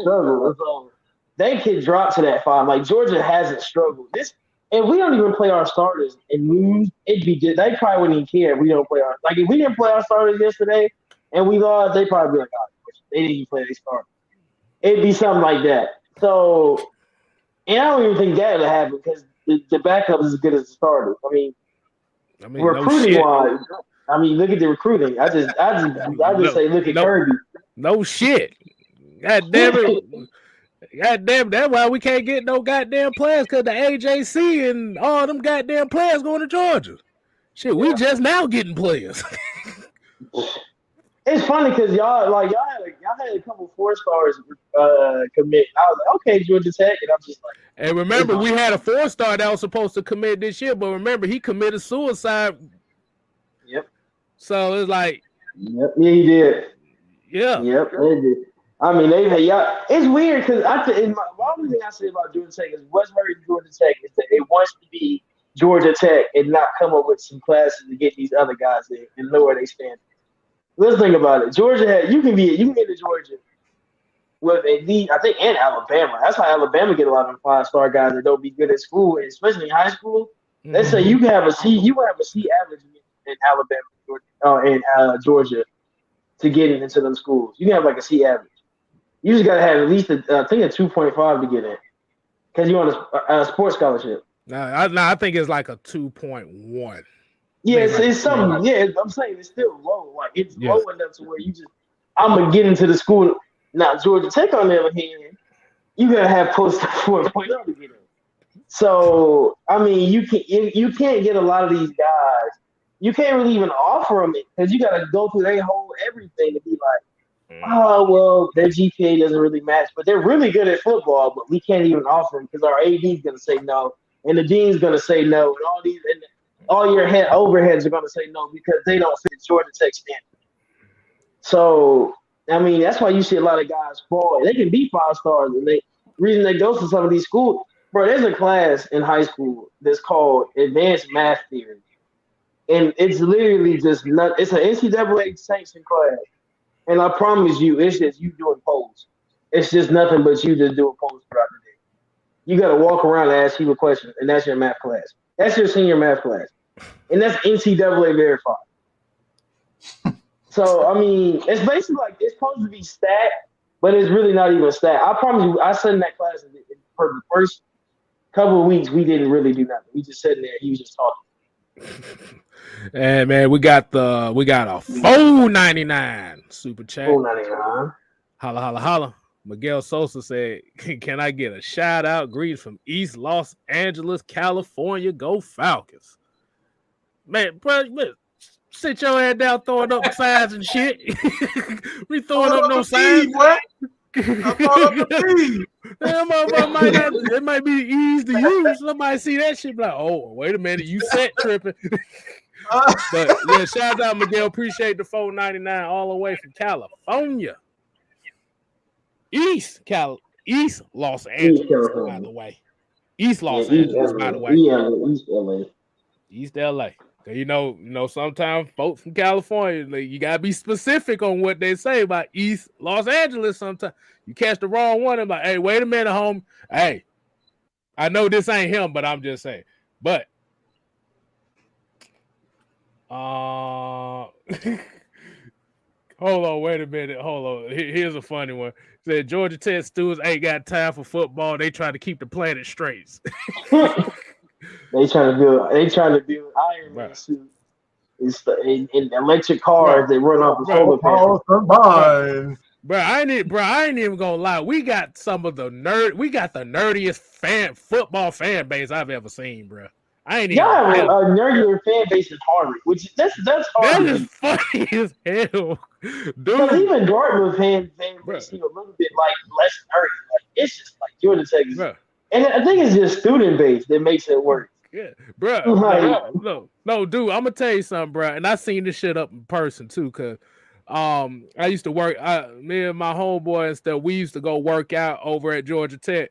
struggled. So they could drop to that 5. Like Georgia hasn't struggled. If we don't even play our starters and lose, it'd be good. They probably wouldn't even care if we don't play our. Like if we didn't play our starters yesterday and we lost, they probably be like, "Oh, they didn't even play their starters." It'd be something like that. So, and I don't even think that would happen because the backup is as good as the starters. I mean recruiting wise, look at the recruiting. I just say look at Kirby. No shit. God damn it. God damn, that's why we can't get no goddamn players, because the AJC and all them goddamn players going to Georgia. Shit, we just now getting players. It's funny because y'all had a couple 4-stars commit. I was like, okay, Georgia Tech, and I'm just like. And remember, we had a 4-star that was supposed to commit this year, but remember, he committed suicide. Yep. So it's like. Yep, yeah, he did. Yeah. Yep, they did. I mean, it's weird because why only thing I say about Georgia Tech is what's hurting Georgia Tech is that it wants to be Georgia Tech and not come up with some classes to get these other guys in and lower their standards. Let's think about it. Georgia you can get to Georgia with I think and Alabama. That's how Alabama get a lot of 5-star guys that don't be good at school, especially in high school. Let's say you can have a C average in Alabama and Georgia to get into them schools. You can have like a C average. You just gotta have at least a 2.5 to get in, because you're on a sports scholarship. I think it's like a 2.1. Yeah, it's something. Yeah, I'm saying it's still low. Like it's low enough to where I'm gonna get into the school. Now Georgia Tech, on the other hand, you gotta have close to 4.0 to get in. So I mean, you can't get a lot of these guys. You can't really even offer them it because you gotta go through their whole everything to be like, oh well, their GPA doesn't really match, but they're really good at football. But we can't even offer them because our AD is gonna say no, and the dean's gonna say no, and all your overheads are gonna say no because they don't fit Georgia Tech standard. So I mean, that's why you see a lot of guys fall. They can be 5 stars, and the reason they go to some of these schools, bro. There's a class in high school that's called Advanced Math Theory, and it's literally just not. It's an NCAA sanctioned class, and I promise you, it's just you doing polls. It's just nothing but you just doing polls throughout the day. You got to walk around and ask people questions, and that's your math class. That's your senior math class, and that's NCAA verified. So, I mean, it's basically like it's supposed to be stat, but it's really not even stat. I promise you, I sat in that class for the first couple of weeks, we didn't really do nothing. We just sat in there, he was just talking. And man, we got a $4.99 super chat. $4.99. Holla, holla, holla. Miguel Sosa said, can I get a shout out? Greetings from East Los Angeles, California. Go Falcons. Man, bro, sit your ass down throwing up signs and shit. We throwing up no signs. It might be easy to use. Somebody see that shit like, oh, wait a minute, you set tripping. But yeah, shout out Miguel. Appreciate the $4.99 all the way from California. East Los Angeles, by the way. East Los Angeles, by the way. East LA. East LA. You know, sometimes folks from California, you gotta be specific on what they say about East Los Angeles. Sometimes you catch the wrong one and like, hey, wait a minute, home. Hey, I know this ain't him, but I'm just saying. But hold on, wait a minute. Hold on. Here's a funny one. Said Georgia Tech students ain't got time for football. They try to keep the planet straight. They trying to build Iron Man suit. It's in electric cars that run off the solar panels. Bro, I ain't even gonna lie. We got the nerdiest football fan base I've ever seen, bro. I ain't even. Yeah, a nerdier fan base is Harvard, which that's hard. That is funny as hell, dude. Because even Dartmouth fan base seem a little bit like less nerdy. Like it's just like Georgia Tech is. Bro. And I think it's just student base that makes it work. Yeah, bro. No, dude. I'm gonna tell you something, bro. And I seen this shit up in person too, cause I used to work. Me and my homeboy and stuff. We used to go work out over at Georgia Tech,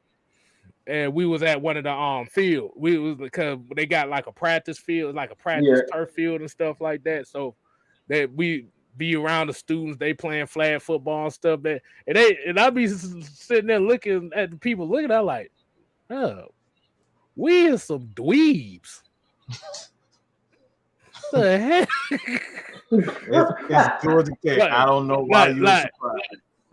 and we was at one of the field. We was because they got like a practice field, like a practice turf field and stuff like that. So that we be around the students, they playing flag football and stuff. And I be sitting there looking at the people looking at like. Oh, we are some dweebs. The heck? It's Georgia Tech. I don't know why you surprised.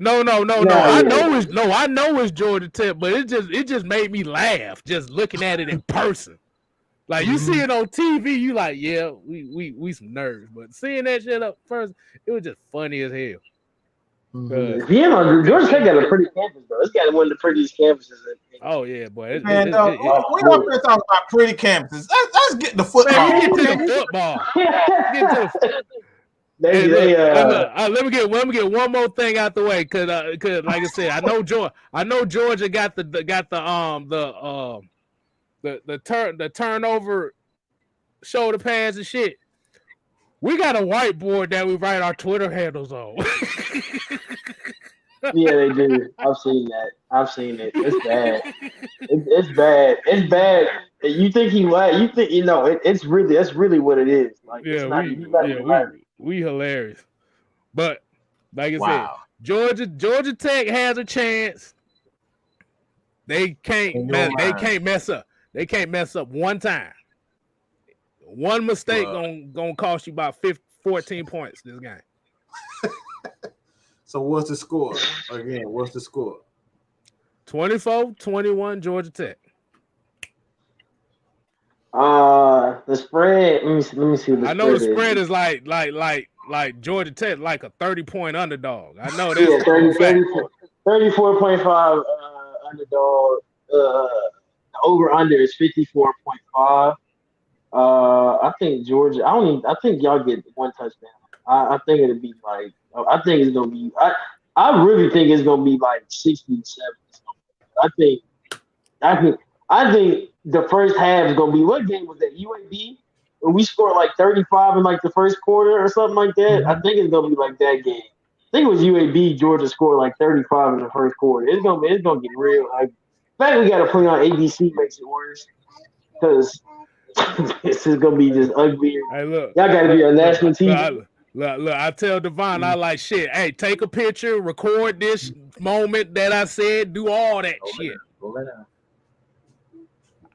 No. I know it's Georgia Tech, but it just made me laugh just looking at it in person. Like you see it on TV, you like, yeah, we some nerds. But seeing that shit up first, it was just funny as hell. Georgia Tech got a pretty campus, though. It's got one of the prettiest campuses. Oh yeah, boy. We don't talk about pretty campuses. Let's get the football. Man, get to the football. Let me get one more thing out the way, cause like I said, I know Georgia got the turnover shoulder pads and shit. We got a whiteboard that we write our Twitter handles on. Yeah, they do. I've seen that. I've seen it. It's bad. It's bad. It's bad. You think he lied? You think it's really that's really what it is. Like it's Yeah, not. He's not even lying. we hilarious. But like I said, Wow. Georgia Tech has a chance. They can't In your they mind. can't mess up. They can't mess up one time. One mistake Well. gonna cost you about 14 points this game. So what's the score? Again, what's the score? 24-21 Georgia Tech. The spread. Let me see what the I know the spread spread is. is like Georgia Tech, like a 30-point underdog. I know that's Yeah, a fact. 34.5 underdog. The over under is 54.5. I think Georgia. I think y'all get one touchdown. I think it'll be like. I think it's gonna be. I really think it's gonna be like 60-7. I think. I think. I think the first half is gonna be. What game was that? UAB. When we scored like 35 in like the first quarter or something like that. I think it's gonna be like that game. I think it was UAB. Georgia scored like 35 in the first quarter. It's gonna get real. Like, the fact we got to play on ABC makes it worse because this is gonna be just ugly. Hey, look, Y'all got to be on national TV. Look, I tell Devon, I like shit. Hey, take a picture, record this moment that I said, do all that shit.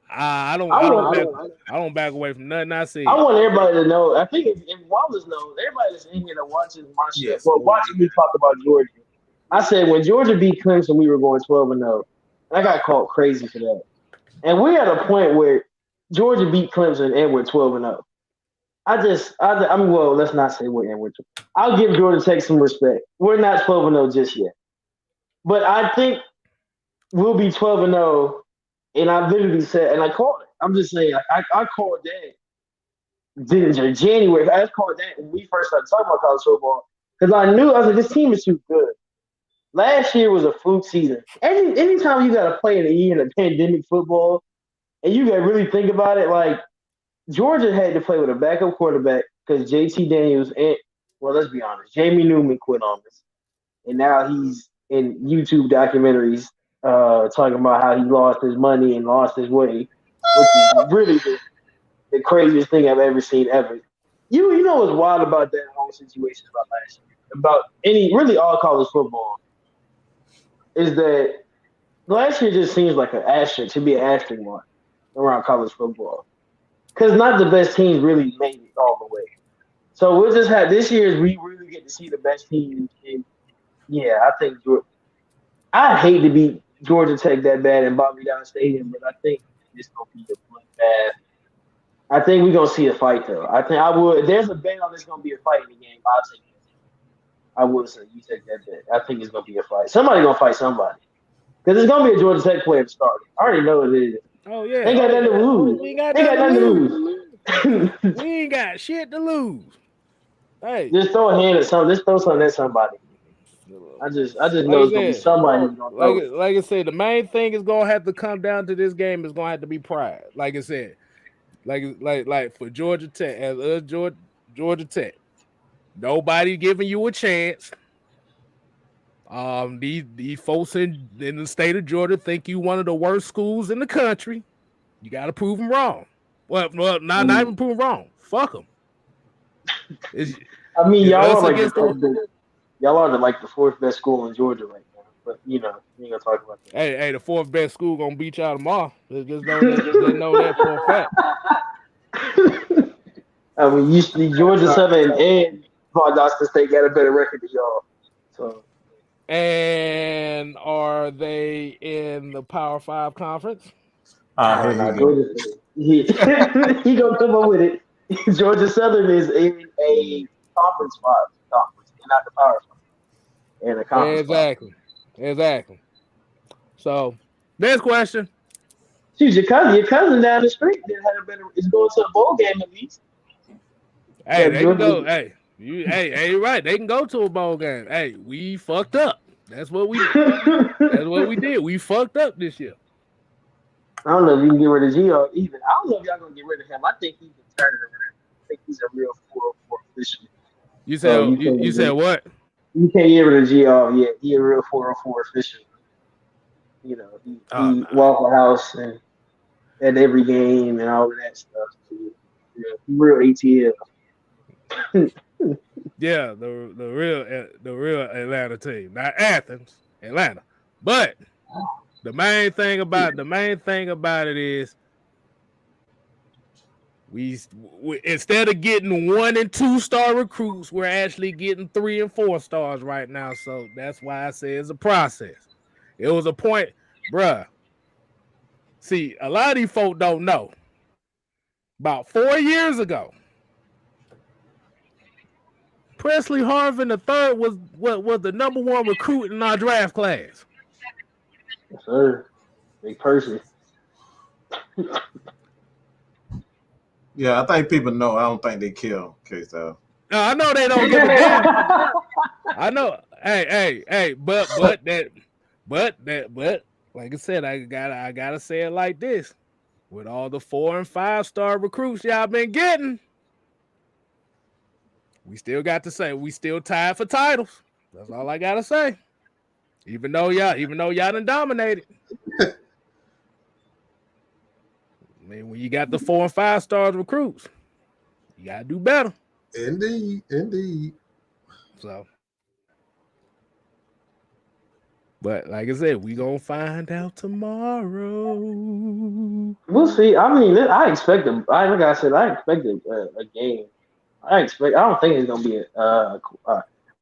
I don't back away from nothing I said. I want everybody to know. I think if Wallace knows, everybody that's in here that watches my shit, Yes. well, watching me talk about Georgia. I said when Georgia beat Clemson, we were going 12-0. I got called crazy for that. And we're at a point where Georgia beat Clemson and we're 12-0. Well, let's not say we're in. I'll give Georgia Tech some respect. We're not 12-0 just yet, but I think we'll be 12-0. And I literally said, and I called it. I'm just saying, I called that January. I called that when we first started talking about college football because I knew this team is too good. Last year was a fluke season. Anytime you got to play in a year in a pandemic football, and you got to really think about it, like Georgia had to play with a backup quarterback because JT Daniels and, well, let's be honest, Jamie Newman quit on us, and now he's in YouTube documentaries talking about how he lost his money and lost his way, which is really the craziest thing I've ever seen ever. You know what's wild about that whole situation about last year, about really all college football, is that last year just seems like should be an asterisk mark around college football. Because not the best teams really made it all the way. So we'll just have this year we really get to see the best teams. And yeah, I think I hate to beat Georgia Tech that bad in Bobby Down Stadium, but I think it's gonna be a bloodbath. I think we're gonna see a fight though. I think I would. If there's a bet on it's gonna be a fight in the game, I'll take it. I would say you take that bet. I think it's gonna be a fight. Somebody gonna fight somebody. Because it's gonna be a Georgia Tech player to start. I already know it is. Oh yeah, they ain't got nothing to lose. We ain't got nothing to lose. We ain't got shit to lose. Hey, just throw a hand at something. Just throw something at somebody. I just know it's gonna be somebody. Like I said, the main thing is gonna have to come down to this game. Is gonna have to be pride. Like I said, like for Georgia Tech, as us Georgia Tech, nobody giving you a chance. These folks in the state of Georgia think you one of the worst schools in the country. You got to prove them wrong. Well, not even prove them wrong. Fuck them. I mean, y'all are like the fourth best school in Georgia right now. But you know, we ain't gonna talk about that. Hey, the fourth best school gonna beat y'all tomorrow. Just know that for a fact. I mean, Georgia Southern and Valdosta State got a better record than y'all. So. And are they in the Power 5 conference? He gonna come up with it. Georgia Southern is in a conference conference, and not the Power 5. And a conference. Exactly. So, next question. Shoot, your cousin down the street is going to a bowl game at least. Hey, they can go. Hey, you're right. They can go to a bowl game. Hey, we fucked up. That's what we did. We fucked up this year. I don't know if you can get rid of Gio even. I don't know if y'all gonna get rid of him. I think he can turn it around. I think he's a real 404 official. You said what? You can't get rid of G off yet. He a real 404 official. You know, he Waffle House and at every game and all of that stuff. Yeah, real ATL. Yeah, the real Atlanta team, not Athens, Atlanta. But the main thing about it is we instead of getting 1 and 2 star recruits, we're actually getting 3 and 4 stars right now. So that's why I say it's a process. It was a point, bruh. See, a lot of these folk don't know. About 4 years ago, Presley Harvin III was the number 1 recruit in our draft class. Yes, sir. Big person. Yeah, I think people know. I don't think they kill Kstylz. No, I know they don't give a damn. I know. Hey, but like I said, I gotta say it like this. With all the 4 and 5 star recruits y'all been getting, we still got to say we still tied for titles. That's all I gotta say. Even though y'all done dominated. I mean, when you got the 4 and 5 stars recruits, you gotta do better. Indeed. So, but like I said, we gonna find out tomorrow. We'll see. I mean, I expect like I said, I expect a game. I don't think it's gonna be I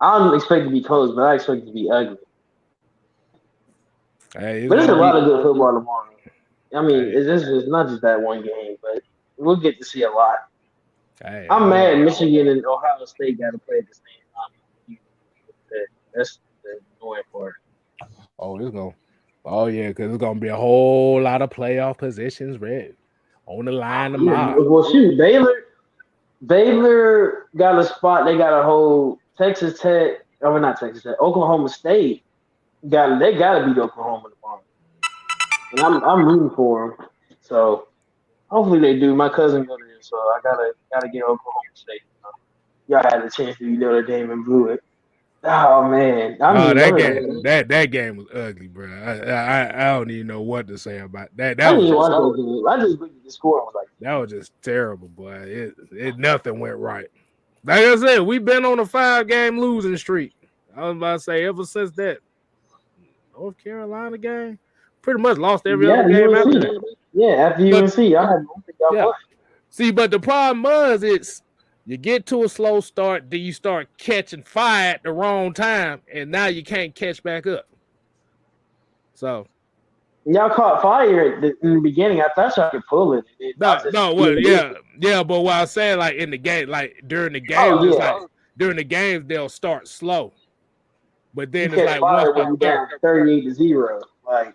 don't expect it to be close, but I expect it to be ugly. Hey, but there's a lot of good football tomorrow. I mean, it's not just that one game, but we'll get to see a lot. Hey, I'm mad Michigan and Ohio State got to play at the same time. That's the annoying part. Because it's gonna be a whole lot of playoff positions red on the line tomorrow. Well, shoot, Baylor got a spot. They got a whole Texas Tech. Oh, not Texas Tech. Oklahoma State they gotta beat Oklahoma tomorrow. And I'm rooting for them. So hopefully they do. My cousin go there, so I gotta get Oklahoma State. Y'all had a chance to beat Notre Dame and blew it. Oh man! That game was ugly, bro. I don't even know what to say about that. I didn't watch that game. I just looked at the score and was like, that was just terrible, boy. It nothing went right. Like I said, we've been on a 5-game losing streak. I was about to say ever since that North Carolina game, pretty much lost every other game after that. Yeah, after UNC, I don't think y'all won. See, but the problem was you get to a slow start, then you start catching fire at the wrong time, and now you can't catch back up. So y'all caught fire in the beginning. I thought y'all could pull it. But what I was saying, like in the game, like during the game, during the games they'll start slow, but then it's like once when down 38-0, like.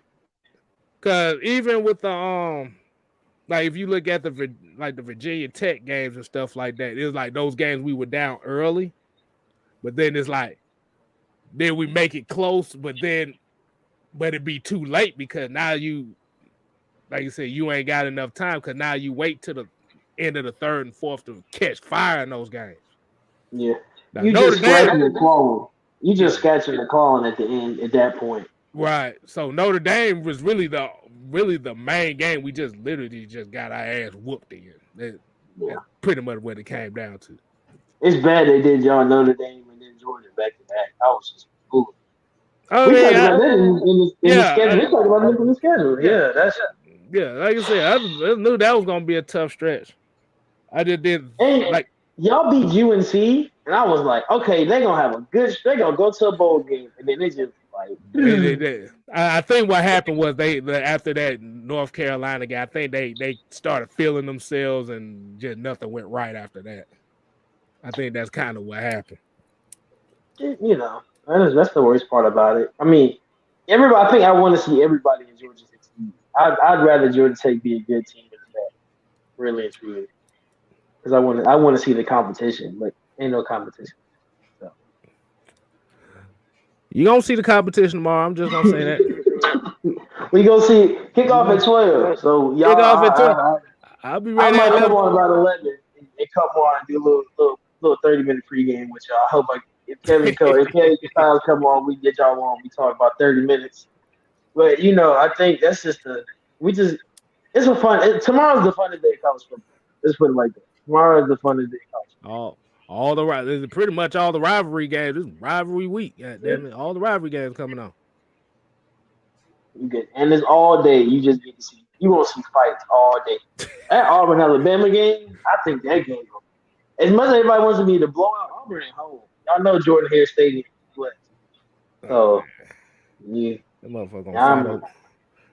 Because even with the like if you look at the Virginia Tech games and stuff like that, it was like those games we were down early, but then it's like then we make it close, but it'd be too late because now you, like you said, you ain't got enough time because now you wait to the end of the third and fourth to catch fire in those games. Yeah, now, you just scratching the claw. You just scratching the claw at the end at that point. Right. So Notre Dame was really the main game. We just literally just got our ass whooped in. That's pretty much what it came down to. It's bad they did y'all Notre Dame and then Georgia back to back. I was just cool. Oh, we talked about that in the schedule. We talked about it in the schedule. Yeah, that's it. Yeah, like I said, I knew that was gonna be a tough stretch. I just did like y'all beat UNC, and I was like, okay, they're gonna have they're gonna go to a bowl game, and then they just like I think what happened was after that North Carolina game, I think they started feeling themselves and just nothing went right after that. I think that's kind of what happened. You know, that's the worst part about it. I mean, I think I want to see everybody in Georgia succeed. I'd rather Georgia Tech be a good team than that, really and truly, because I want to see the competition, but ain't no competition. So. You gonna see the competition tomorrow? I'm just gonna say that. We gonna see kickoff at 12. So y'all kickoff at 12. I'll be ready. I might come on about 11 and come on and do a little 30-minute pregame with y'all. I hope if Kevin Kstylz come on, we get y'all on. We talk about 30 minutes. But I think that's just it's a fun. Tomorrow's the funnest day of college football. Let's put it like that. Tomorrow is the funnest day of college football. Pretty much all the rivalry games. This is rivalry week. God damn it, all the rivalry games coming on. You get, and it's all day. You just get to see. You won't see fights all day. That Auburn Alabama game, I think that game. As much as everybody wants to be the blowout, Auburn ain't home. Y'all know Jordan Hare Stadium is so yeah. That motherfucker gonna fight over.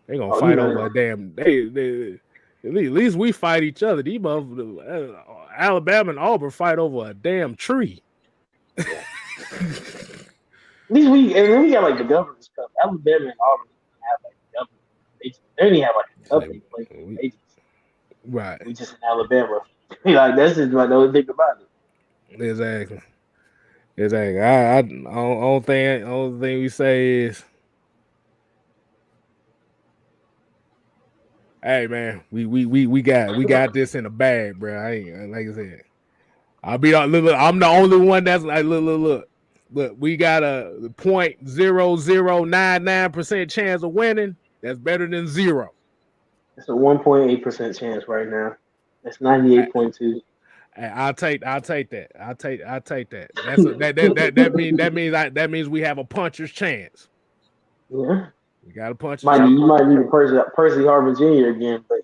They gonna fight over a damn. At least we fight each other. These motherfuckers, Alabama and Auburn fight over a damn tree. At least we got like the Governor's Cup. Alabama and Auburn have like the Governor's. They didn't have like a cup. Right. We just in Alabama. Like that's just like the only thing about it. Exactly. I only thing we say is, hey man, we got this in the bag, bro. I ain't like I said. I'm the only one that's like look. We got a 0.0099% chance of winning. That's better than 0. It's a 1.8% chance right now. That's 98.2. I'll take that. I'll take that. That means we have a puncher's chance. Yeah. We got a puncher's chance. You might need a Percy Harvin Jr. again, but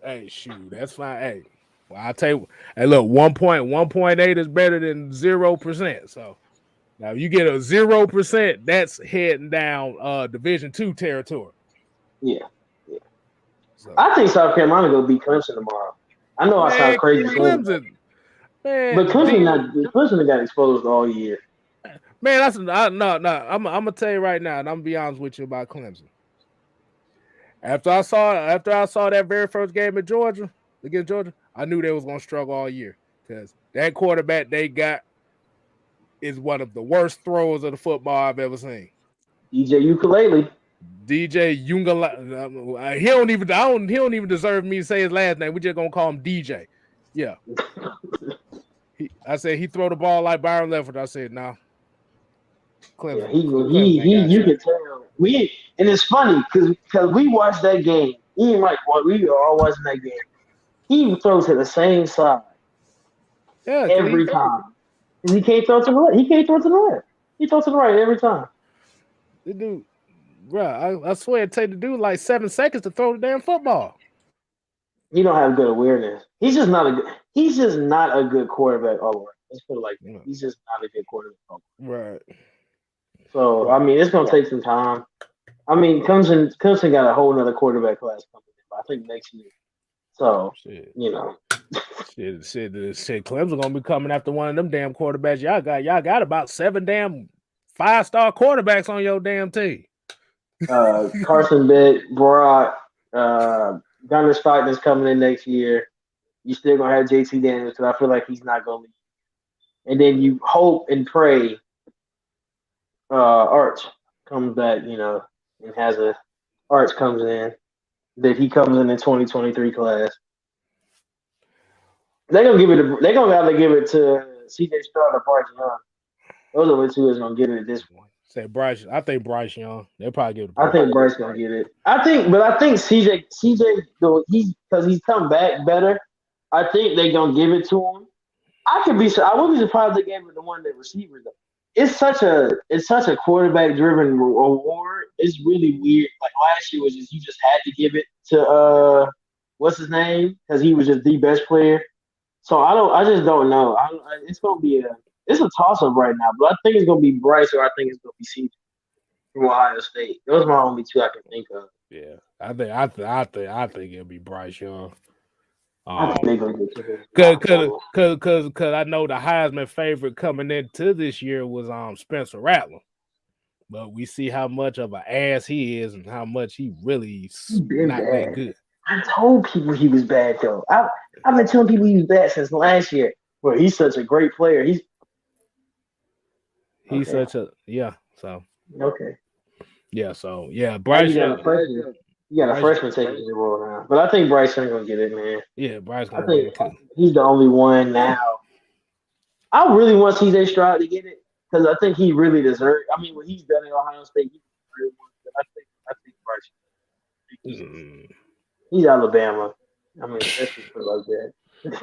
Hey, shoot, that's fine. Hey, well, I'll tell you. Hey, look, 1.8 is better than 0%. So now you get a 0%, that's heading down Division II territory. Yeah. So. I think South Carolina gonna beat Clemson tomorrow. I know I sound crazy, Clemson, man, but Clemson got exposed all year. Man, no. I'm gonna tell you right now, and I'm gonna be honest with you about Clemson. After I saw that very first game against Georgia, I knew they was gonna struggle all year because that quarterback they got is one of the worst throwers of the football I've ever seen. DJ Ukulele. DJ Ungala, he don't even deserve me to say his last name. We just gonna call him DJ. Yeah. I said he throw the ball like Byron Leftwich. I said no. Clemson. Yeah, you can tell. And it's funny because we watched that game. We were all watching that game. He throws to the same side. Yeah, every time. And he can't throw to the right. He throws to the right every time. The dude. Bro, I swear it take the dude like 7 seconds to throw the damn football. He don't have good awareness. He's just not a good quarterback all around. Let's put it like that. He's just not a good quarterback. Right. So I mean, it's gonna take some time. I mean, Clemson got a whole nother quarterback class coming in, I think next year. So shit. Clemson gonna be coming after one of them damn quarterbacks. Y'all got about 7 damn 5-star quarterbacks on your damn team. Carson Beck, Brock, Gunnar Stockton is coming in next year. You still gonna have JT Daniels because I feel like he's not gonna leave. And then you hope and pray Arch comes back, and Arch comes in, that he comes in 2023 class. They're gonna have to give it to CJ Stroud or Bryce Young. Those are the two that's gonna get it at this point. Say Bryce. I think Bryce Young. They'll probably give it. I think Bryce gonna get it. I think CJ, though because he's come back better. I think they're gonna give it to him. I wouldn't be surprised if they gave it to one of the receivers though. It's such a quarterback driven award. It's really weird. Like last year was just you just had to give it to what's his name because he was just the best player. So I just don't know. It's gonna be it's a toss up right now, but I think it's gonna be Bryce or I think it's gonna be CJ from Ohio State. Those are my only two I can think of. Yeah, I think it'll be Bryce Young. Because I know the Heisman favorite coming into this year was Spencer Rattler, but we see how much of an ass he is and how much he really not that good. I told people he was bad though. I've been telling people he was bad since last year. But he's such a great player. He's such a So okay. Yeah. So yeah, Bryce. You got a freshman taking the role now, but I think Bryce Young gonna get it, man. Yeah, Bryce gonna get it too. He's the only one now I really want C.J. Stroud to get it because I think he really deserves. I mean, what he's done at Ohio State, he really wants it. I think Bryce. He's Alabama. I mean, let's just put it like that.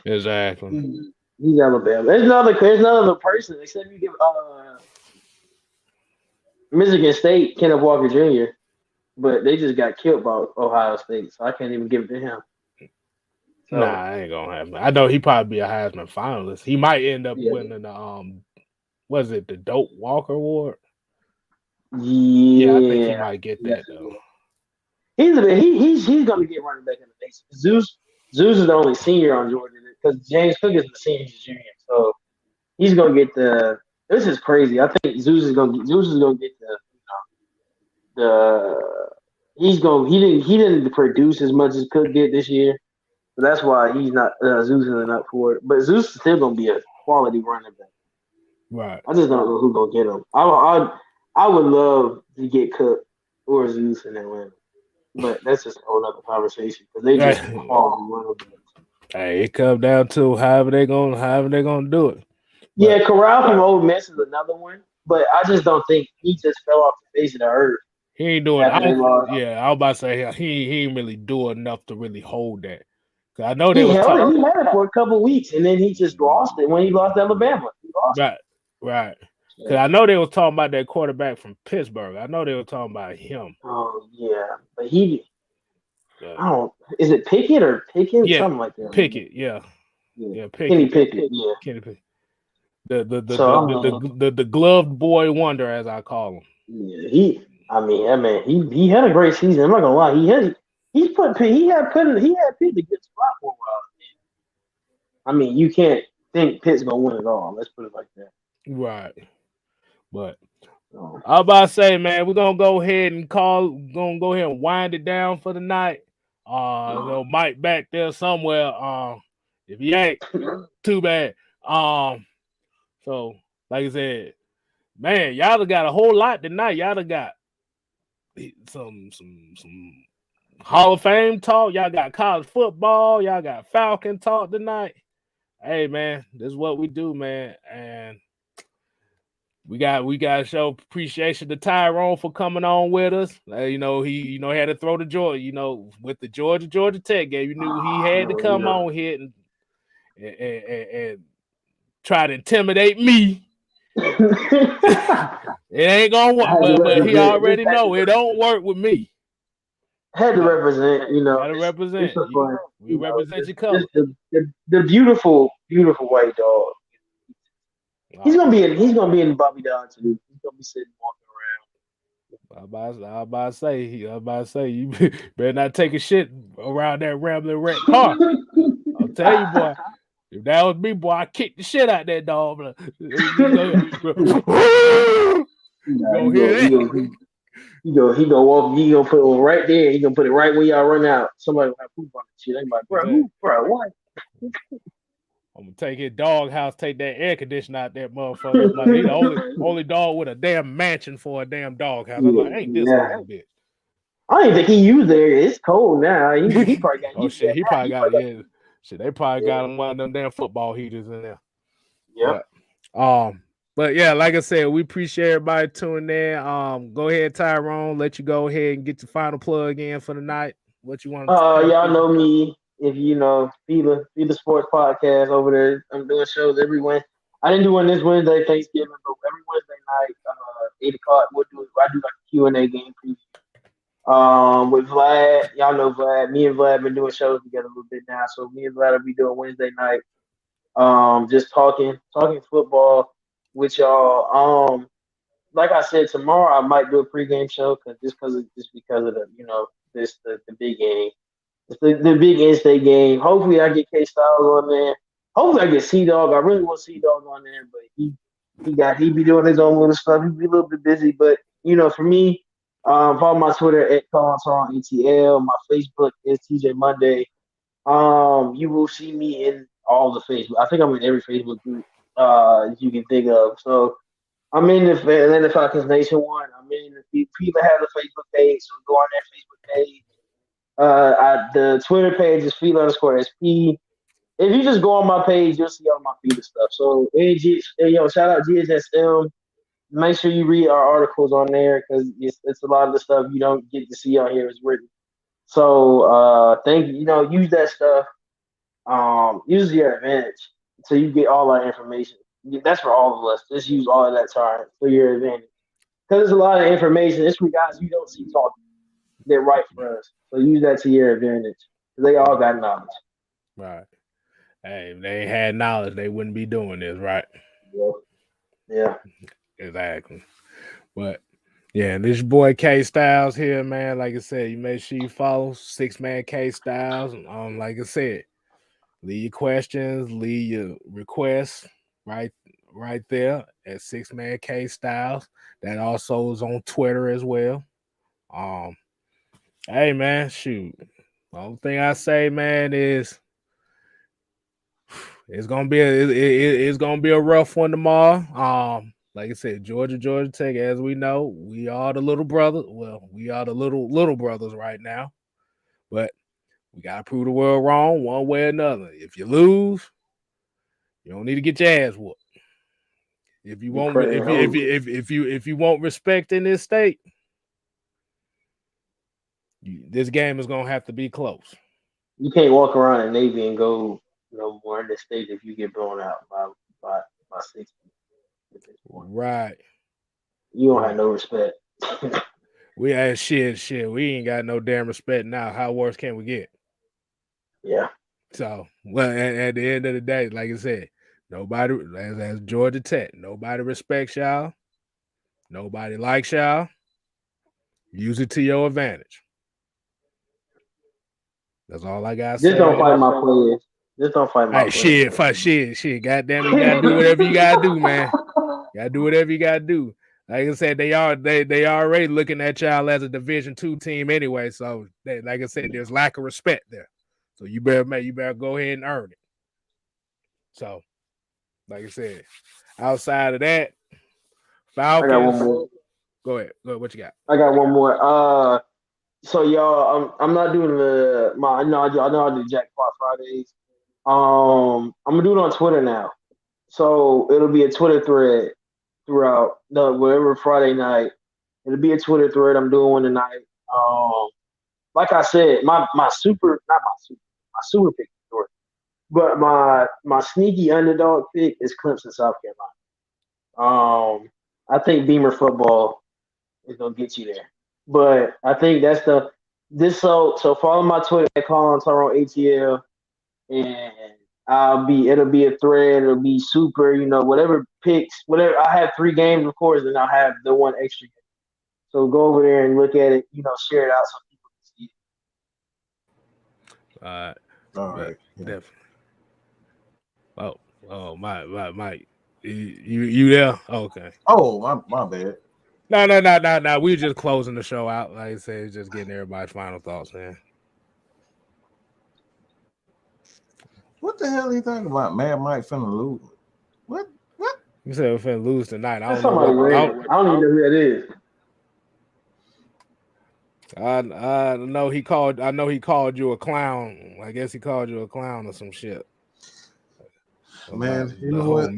Exactly. He's Alabama. There's no other person except you give Michigan State Kenneth Walker Jr. But they just got killed by Ohio State, so I can't even give it to him. So, nah, I ain't gonna happen. I know he probably be a Heisman finalist. He might end up winning the was it the Dope Walker Award? Yeah, I think he might get that though. He's gonna get running back in the base. Zeus is the only senior on Georgia because James Cook is the senior junior, so he's gonna get the. This is crazy. I think Zeus is gonna get he didn't produce as much as Cook did this year, so that's why he's not Zeus isn't up for it. But Zeus is still gonna be a quality running back. Right. I just don't know who's gonna get him. I would love to get Cook or Zeus in Atlanta, but that's just a whole other conversation because they just quality running backs. Hey, it comes down to however they gonna do it. Yeah, Corral from Ole Miss is another one, but I just don't think he just fell off the face of the earth. He ain't doing. I was about to say he ain't really doing enough to really hold that. I know they he had it for a couple of weeks, and then he just lost it when he lost Alabama. Right. Because I know they was talking about that quarterback from Pittsburgh. I know they were talking about him. Oh yeah, but he. I don't. Is it Pickett or Pickett? Yeah, something like that. Pickett. Yeah. Pickett. Kenny Pickett. Yeah. Kenny Pickett. The gloved boy wonder, as I call him. Yeah, he had a great season. I'm not gonna lie. He had Pitt in a good spot for a while. I mean, you can't think Pitt's gonna win it all. Let's put it like that. Right. But I'm about to say, man, we're gonna go ahead and wind it down for the night. Mike back there somewhere. If he ain't, too bad. So like I said, man, y'all done got a whole lot tonight. Y'all done got some Hall of Fame talk. Y'all got college football. Y'all got Falcon talk tonight. Hey, man, this is what we do, man. And we got to show appreciation to Tyrone for coming on with us. He had to throw the Georgia, with the Georgia Tech game. You knew he had to come on here and try to intimidate me. It ain't gonna work, but he already know it don't work with me. Had to represent, Had to represent. We represent your color. The beautiful, beautiful white dog. He's gonna be in Bobby Dog too. He's gonna be sitting walking around. I about to say, you better not take a shit around that rambling red car. I'll tell you, boy. If that was me, boy, I kick the shit out that dog. He gonna walk. He gonna put it right there. He gonna put it right where y'all run out. Somebody will have poop on the shit. They like, bro, what? I'm gonna take his dog house, take that air conditioner out that motherfucker. Like, he's the only dog with a damn mansion for a damn dog house. I'm like, ain't this a bitch? I didn't think he used there. It's cold now. He probably got. Oh shit, he probably got it. Shit, they probably got him one of them damn football heaters in there. Yeah. But yeah, like I said, we appreciate everybody tuning in. Go ahead, Tyrone. Let you go ahead and get your final plug in for the night. What you want? Y'all know me. If Feed the Sports Podcast over there. I'm doing shows every Wednesday. I didn't do one this Wednesday, Thanksgiving, but every Wednesday night, 8 o'clock, I do like a Q&A game preview. With Vlad, y'all know Vlad. Me and Vlad been doing shows together a little bit now, so me and Vlad will be doing Wednesday night. Just talking football with y'all. Like I said, tomorrow I might do a pregame show because of the the big game. It's the big in-state game. Hopefully I get Kstylz on there. Hopefully I get C-Dog. I really want C-Dog on there, but he be doing his own little stuff. He be a little bit busy, but for me, follow my Twitter at ATL. My Facebook is TJ Monday. You will see me in all the Facebook. I think I'm in every Facebook group you can think of. So I'm in the Atlanta Falcons Nation one. I'm in the people have the Facebook page, so go on that Facebook page. The Twitter page is _SP. if you just go on my page, you'll see all my feed and stuff. So, shout out GHSM. Make sure you read our articles on there because it's a lot of the stuff you don't get to see on here is written. So, thank you. Use that stuff. Use your advantage so you get all our information. That's for all of us. Just use all of that time for your advantage. Because there's a lot of information. It's from guys you don't see talking. They're right for us. So use that to your advantage. They all got knowledge. Right. Hey, if they had knowledge, they wouldn't be doing this, right? Yeah. Exactly. But yeah, this your boy Kstylz here, man. Like I said, you make sure you follow 6-Man Kstylz. Like I said, leave your questions, leave your requests right there at 6-Man Kstylz. That also is on Twitter as well. Hey man, shoot. The only thing I say, man, is it's gonna be a rough one tomorrow. Like I said, Georgia Tech, as we know, we are the little brothers. Well, we are the little brothers right now, but we gotta prove the world wrong one way or another. If you lose, you don't need to get your ass whooped. If you want respect in this state, this game is gonna have to be close. You can't walk around in Navy and go no more in this state if you get blown out by 60. Right. You don't have no respect. We had shit. We ain't got no damn respect now. How worse can we get? Yeah. So, well, at the end of the day, like I said, nobody, as Georgia Tech, nobody respects y'all. Nobody likes y'all. Use it to your advantage. That's all I got to say. Just don't fight my players. Just don't fight my players. Shit. Goddamn it, you gotta do whatever you gotta do, man. You gotta do whatever you gotta do. Like I said, they already looking at y'all as a Division II team anyway. So, like I said, there's lack of respect there. So you better go ahead and earn it. So, like I said, outside of that, Falcons. I got one more. Go ahead. What you got? I got one more. So y'all, I'm not doing I know I do Jackpot Fridays. I'm gonna do it on Twitter now. So it'll be a Twitter thread throughout whatever Friday night. It'll be a Twitter thread. I'm doing one tonight. Like I said, my super pick story, but my sneaky underdog pick is Clemson, South Carolina. I think Beamer football is gonna get you there, but I think that's so follow my Twitter at Colin Tyrone ATL, and it'll be a thread. It'll be super, whatever picks, whatever. I have 3 games, of course, and I'll have the one extra game. So go over there and look at it. Share it out so people can see it. All right. Definitely. Oh, Mike. You there? Okay. Oh, my bad. No. We're just closing the show out. Like I said, just getting everybody's final thoughts, man. What the hell are you talking about? Mad Mike finna lose. What? You said we're finna lose tonight. I That's don't know. I don't even know who that is. I know he called you a clown. I guess he called you a clown or some shit. Man, you know what?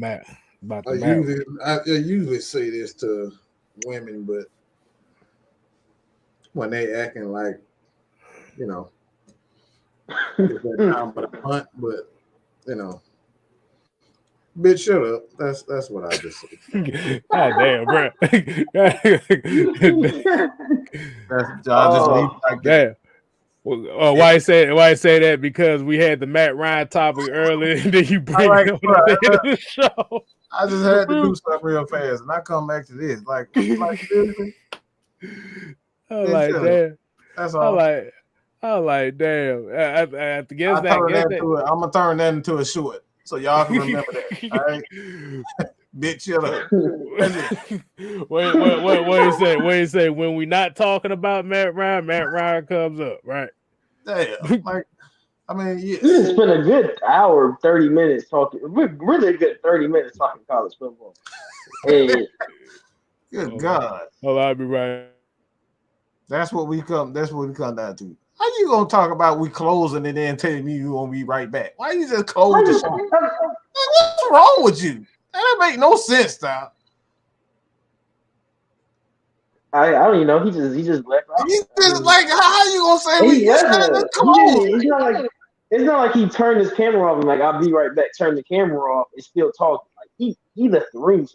I usually say this to women, but when they acting like, it's that time for the hunt, but bitch, shut up. That's what I just said. God damn, bro. I just leave like that. Why you say that? Because we had the Matt Ryan topic earlier, and then you bring it up at the end of the show. I just had to do something real fast, and I come back to this. Like seriously. I'm like, damn. That's all. I'm like, damn. I have to guess that. I'm gonna turn that into a short, so y'all can remember that. All right, bitch, shut up. What you say? What you say? When we not talking about Matt Ryan comes up, right? Damn, I mean, yeah. This has been a good hour, 30 minutes talking. Really good 30 minutes talking college football. Hey, good God. Oh, I'll be right. That's what we come down to. How you gonna talk about we closing and then telling me you gonna be right back? Why you just close the show? What's wrong with you? That make no sense, Tom. I don't even know. He just left out. He just like how you gonna say we He wasn't. close? It's not like he turned his camera off and like I'll be right back. Turn the camera off and still talking. Like he left the room.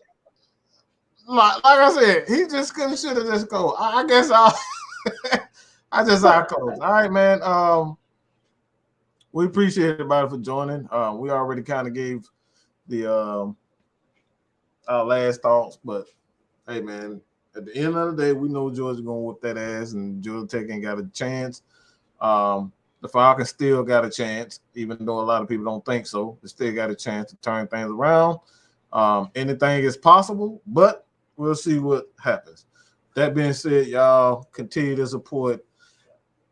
Like I said, he just should have just go. I guess I'll close. All right, man. We appreciate everybody for joining. We already kind of gave the our last thoughts, but hey, man, at the end of the day, we know Georgia gonna whoop that ass, and Georgia Tech ain't got a chance. The Falcons still got a chance, even though a lot of people don't think so. They still got a chance to turn things around. Anything is possible, but we'll see what happens. That being said, y'all continue to support.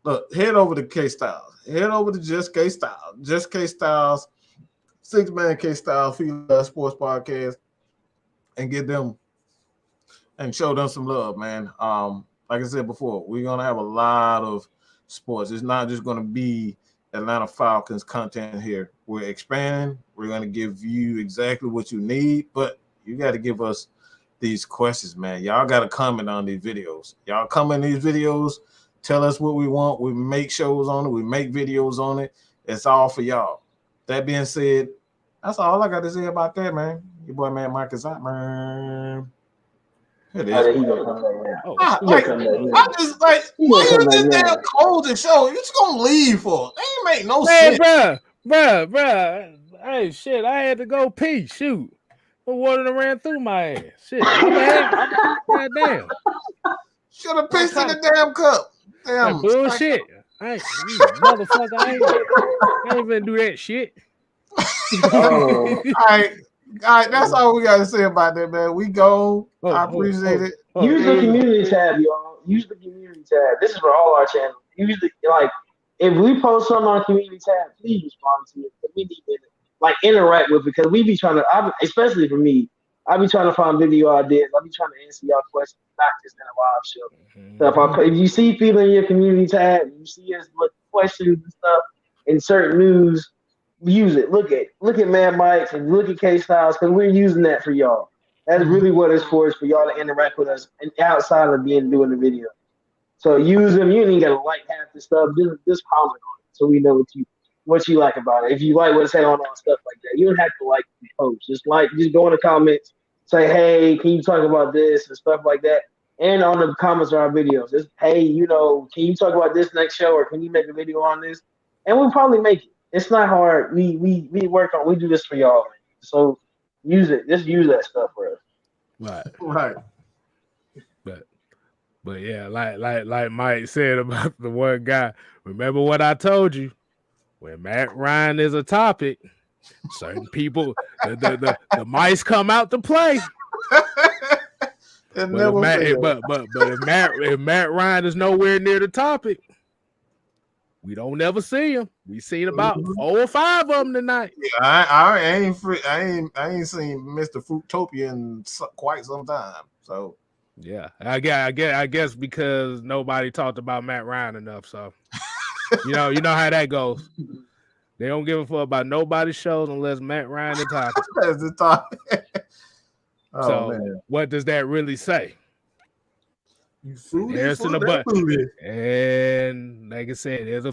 Look, head over to Kstylz. Head over to Just Kstylz. Just Kstylz, 6-man Kstylz Female Sports Podcast, and get them and show them some love, man. Like I said before, we're gonna have a lot of sports. It's not just gonna be Atlanta Falcons content here. We're expanding. We're gonna give you exactly what you need, but you got to give us these questions, man. Y'all got to comment on these videos. Y'all comment in these videos. Tell us what we want. We make shows on it. We make videos on it. It's all for y'all. That being said, that's all I got to say about that, man. Your boy, man, Mike is out, man. It is. I just like, why you just damn close the show? You just gonna leave for it? That ain't make no sense. Bruh. Hey, shit, I had to go pee. Shoot. The water done ran through my ass. Shit. God damn. Should have pissed in the damn cup. Damn. Bullshit. Motherfucker, I ain't even do that shit. All right, that's all we got to say about that, man. We go. I appreciate it. Use the community tab, y'all. Use the community tab. This is for all our channels. Usually, like, if we post something on community tab, please respond to it. We need to interact with it because we be trying to. Especially for me, I be trying to find video ideas. I be trying to answer y'all questions, not just in a live show. So if you see people in your community tab, you see us with questions and stuff, insert news, use it. Look at Mad Mike and look at Kstylz because we're using that for y'all. That's really what it's for. Is for y'all to interact with us and outside of doing the video. So use them. You ain't gotta like half the stuff. Just comment on it so we know what you like about it. If you like what's said on stuff like that, you don't have to like the post. Just go in the comments, say, hey, can you talk about this and stuff like that. And on the comments of our videos, just hey, can you talk about this next show or can you make a video on this? And we'll probably make it. It's not hard. We do this for y'all. So use it. Just use that stuff for us. Right. But yeah, like Mike said about the one guy. Remember what I told you? When Matt Ryan is a topic, certain people, the mice come out to play. But if Matt Ryan is nowhere near the topic, we don't never see him. We seen about 4 or 5 of them tonight. Yeah, I ain't seen Mr. Fruitopia in quite some time. So yeah, I guess because nobody talked about Matt Ryan enough. So you know how that goes. They don't give a fuck about nobody's shows unless Matt Ryan is topic. That's the topic. Man. What does that really say? You food in the butt. And like I said, it's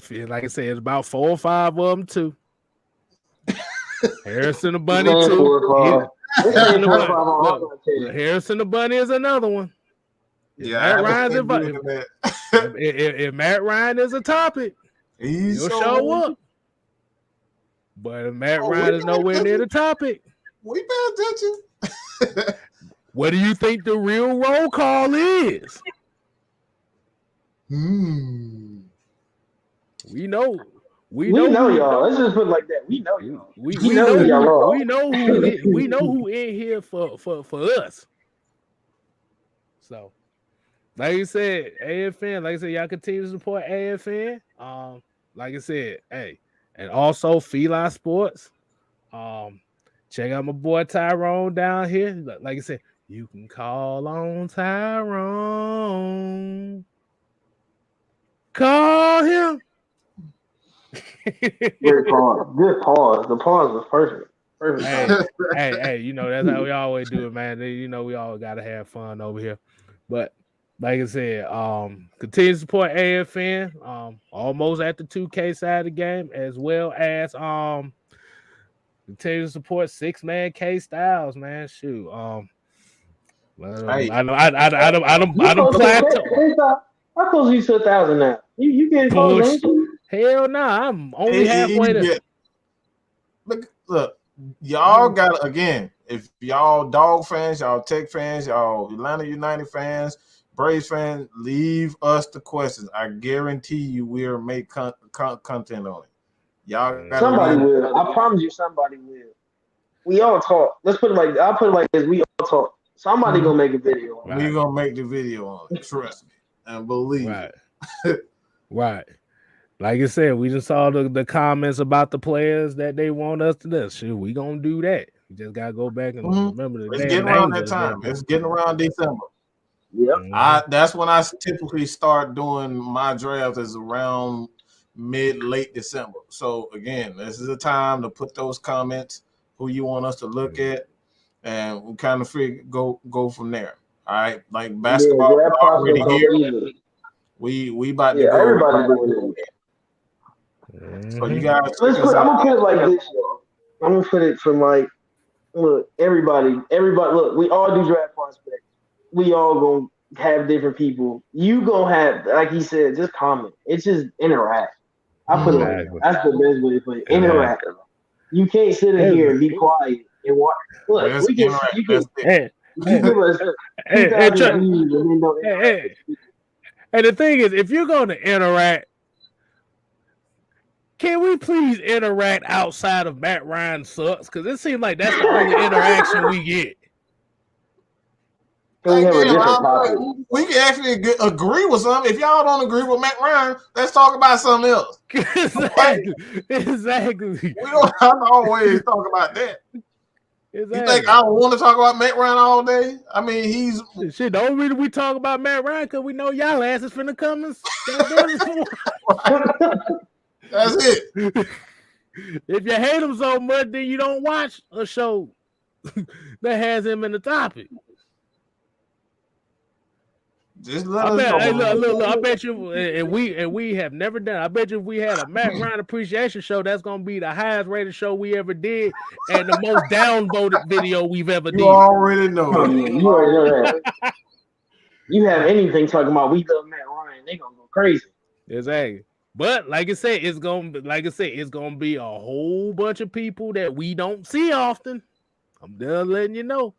about 4 or 5 of them too. Harrison the Bunny too. Harrison the Bunny is another one. If Matt Ryan is a topic, he'll show up. But if Matt Ryan is nowhere near the topic, we pay attention. What do you think the real roll call is? We know y'all. Let's just put it like that. We know y'all. We know who in here for us. So, like I said, AFN. Like I said, y'all continue to support AFN. Like I said, hey, and also Feline Sports. Check out my boy Tyrone down here. Like I said, you can call on Tyrone. Call him. Great pause. Good pause. The pause was perfect. Perfect. Hey, you know, that's how we always do it, man. You know, we always gotta have fun over here. But like I said, continue to support AFN, almost at the 2K side of the game, as well as continue to support Man Kstylz, man. Shoot. Hey. I don't plateau. How close are you to 1,000 now? You getting close, ain't you? Hell nah, I'm only halfway there. Look, y'all got again. If y'all Dog fans, y'all Tech fans, y'all Atlanta United fans, Braves fans, leave us the questions. I guarantee you, we'll make content on it. Y'all, somebody will. I promise you, somebody will. We all talk. Let's put it like I'll put it like this. We all talk. Somebody gonna make a video. Right. We gonna make the video on it. Trust me and believe. Right. Right. Like I said, we just saw the comments about the players that they want us to do. Shoot, we gonna do that. We just gotta go back and remember the. It's getting around that time. It's getting around December. Yep. That's when I typically start doing my drafts. Is around late December. So again, this is a time to put those comments who you want us to look at, and we kind of go from there. All right, like basketball already here. We about to go. Everybody doing it. So you guys, I'm gonna put it like this, y'all. I'm gonna put it from like, look, everybody. Look, we all do draft prospects. We all gonna have different people. You gonna have, like he said, just comment. It's just interact. I put it like that. That's the best way to put it. Interact. You can't sit in here and be quiet and watch. Look, we can. You can. Give us 2,000 views and then don't interact. And the thing is, if you're going to interact, can we please interact outside of Matt Ryan sucks? Because it seems like that's the only interaction we get. We can actually agree with something. If y'all don't agree with Matt Ryan, let's talk about something else. Exactly. We don't have to always talk about that. Exactly. You think I want to talk about Matt Ryan all day? I mean, he's shit. The only reason we talk about Matt Ryan because we know y'all asses finna come and that's it. If you hate him so much, then you don't watch a show that has him in the topic. Just let us know. Hey, look, I bet you, and we have never done. I bet you if we had a Matt Ryan appreciation show, that's gonna be the highest rated show we ever did, and the most downvoted video we've ever did. You already know. You already know that. You have anything talking about we love Matt Ryan, they gonna go crazy. Exactly. But like I said, it's gonna be a whole bunch of people that we don't see often. I'm done letting you know.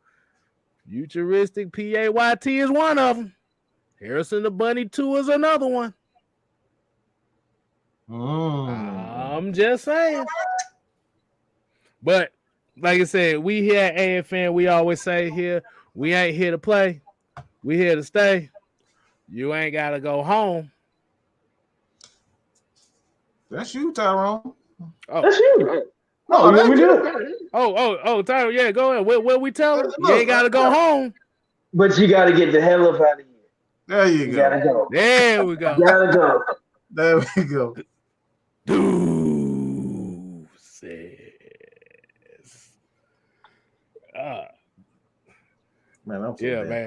Futuristic PAYT is one of them. Harrison the Bunny 2 is another one. I'm just saying. But like I said, we here at AFN, we always say here, we ain't here to play. We here to stay. You ain't got to go home. That's you, Tyrone. Oh. That's you. No, that's you. Oh, Tyrone, yeah, go ahead. What we tell him? You ain't got to go home. But you got to get the hell up out of here. There you go. Gotta go. There we go. Gotta go. There we go. Deuces. Man, I'm so man.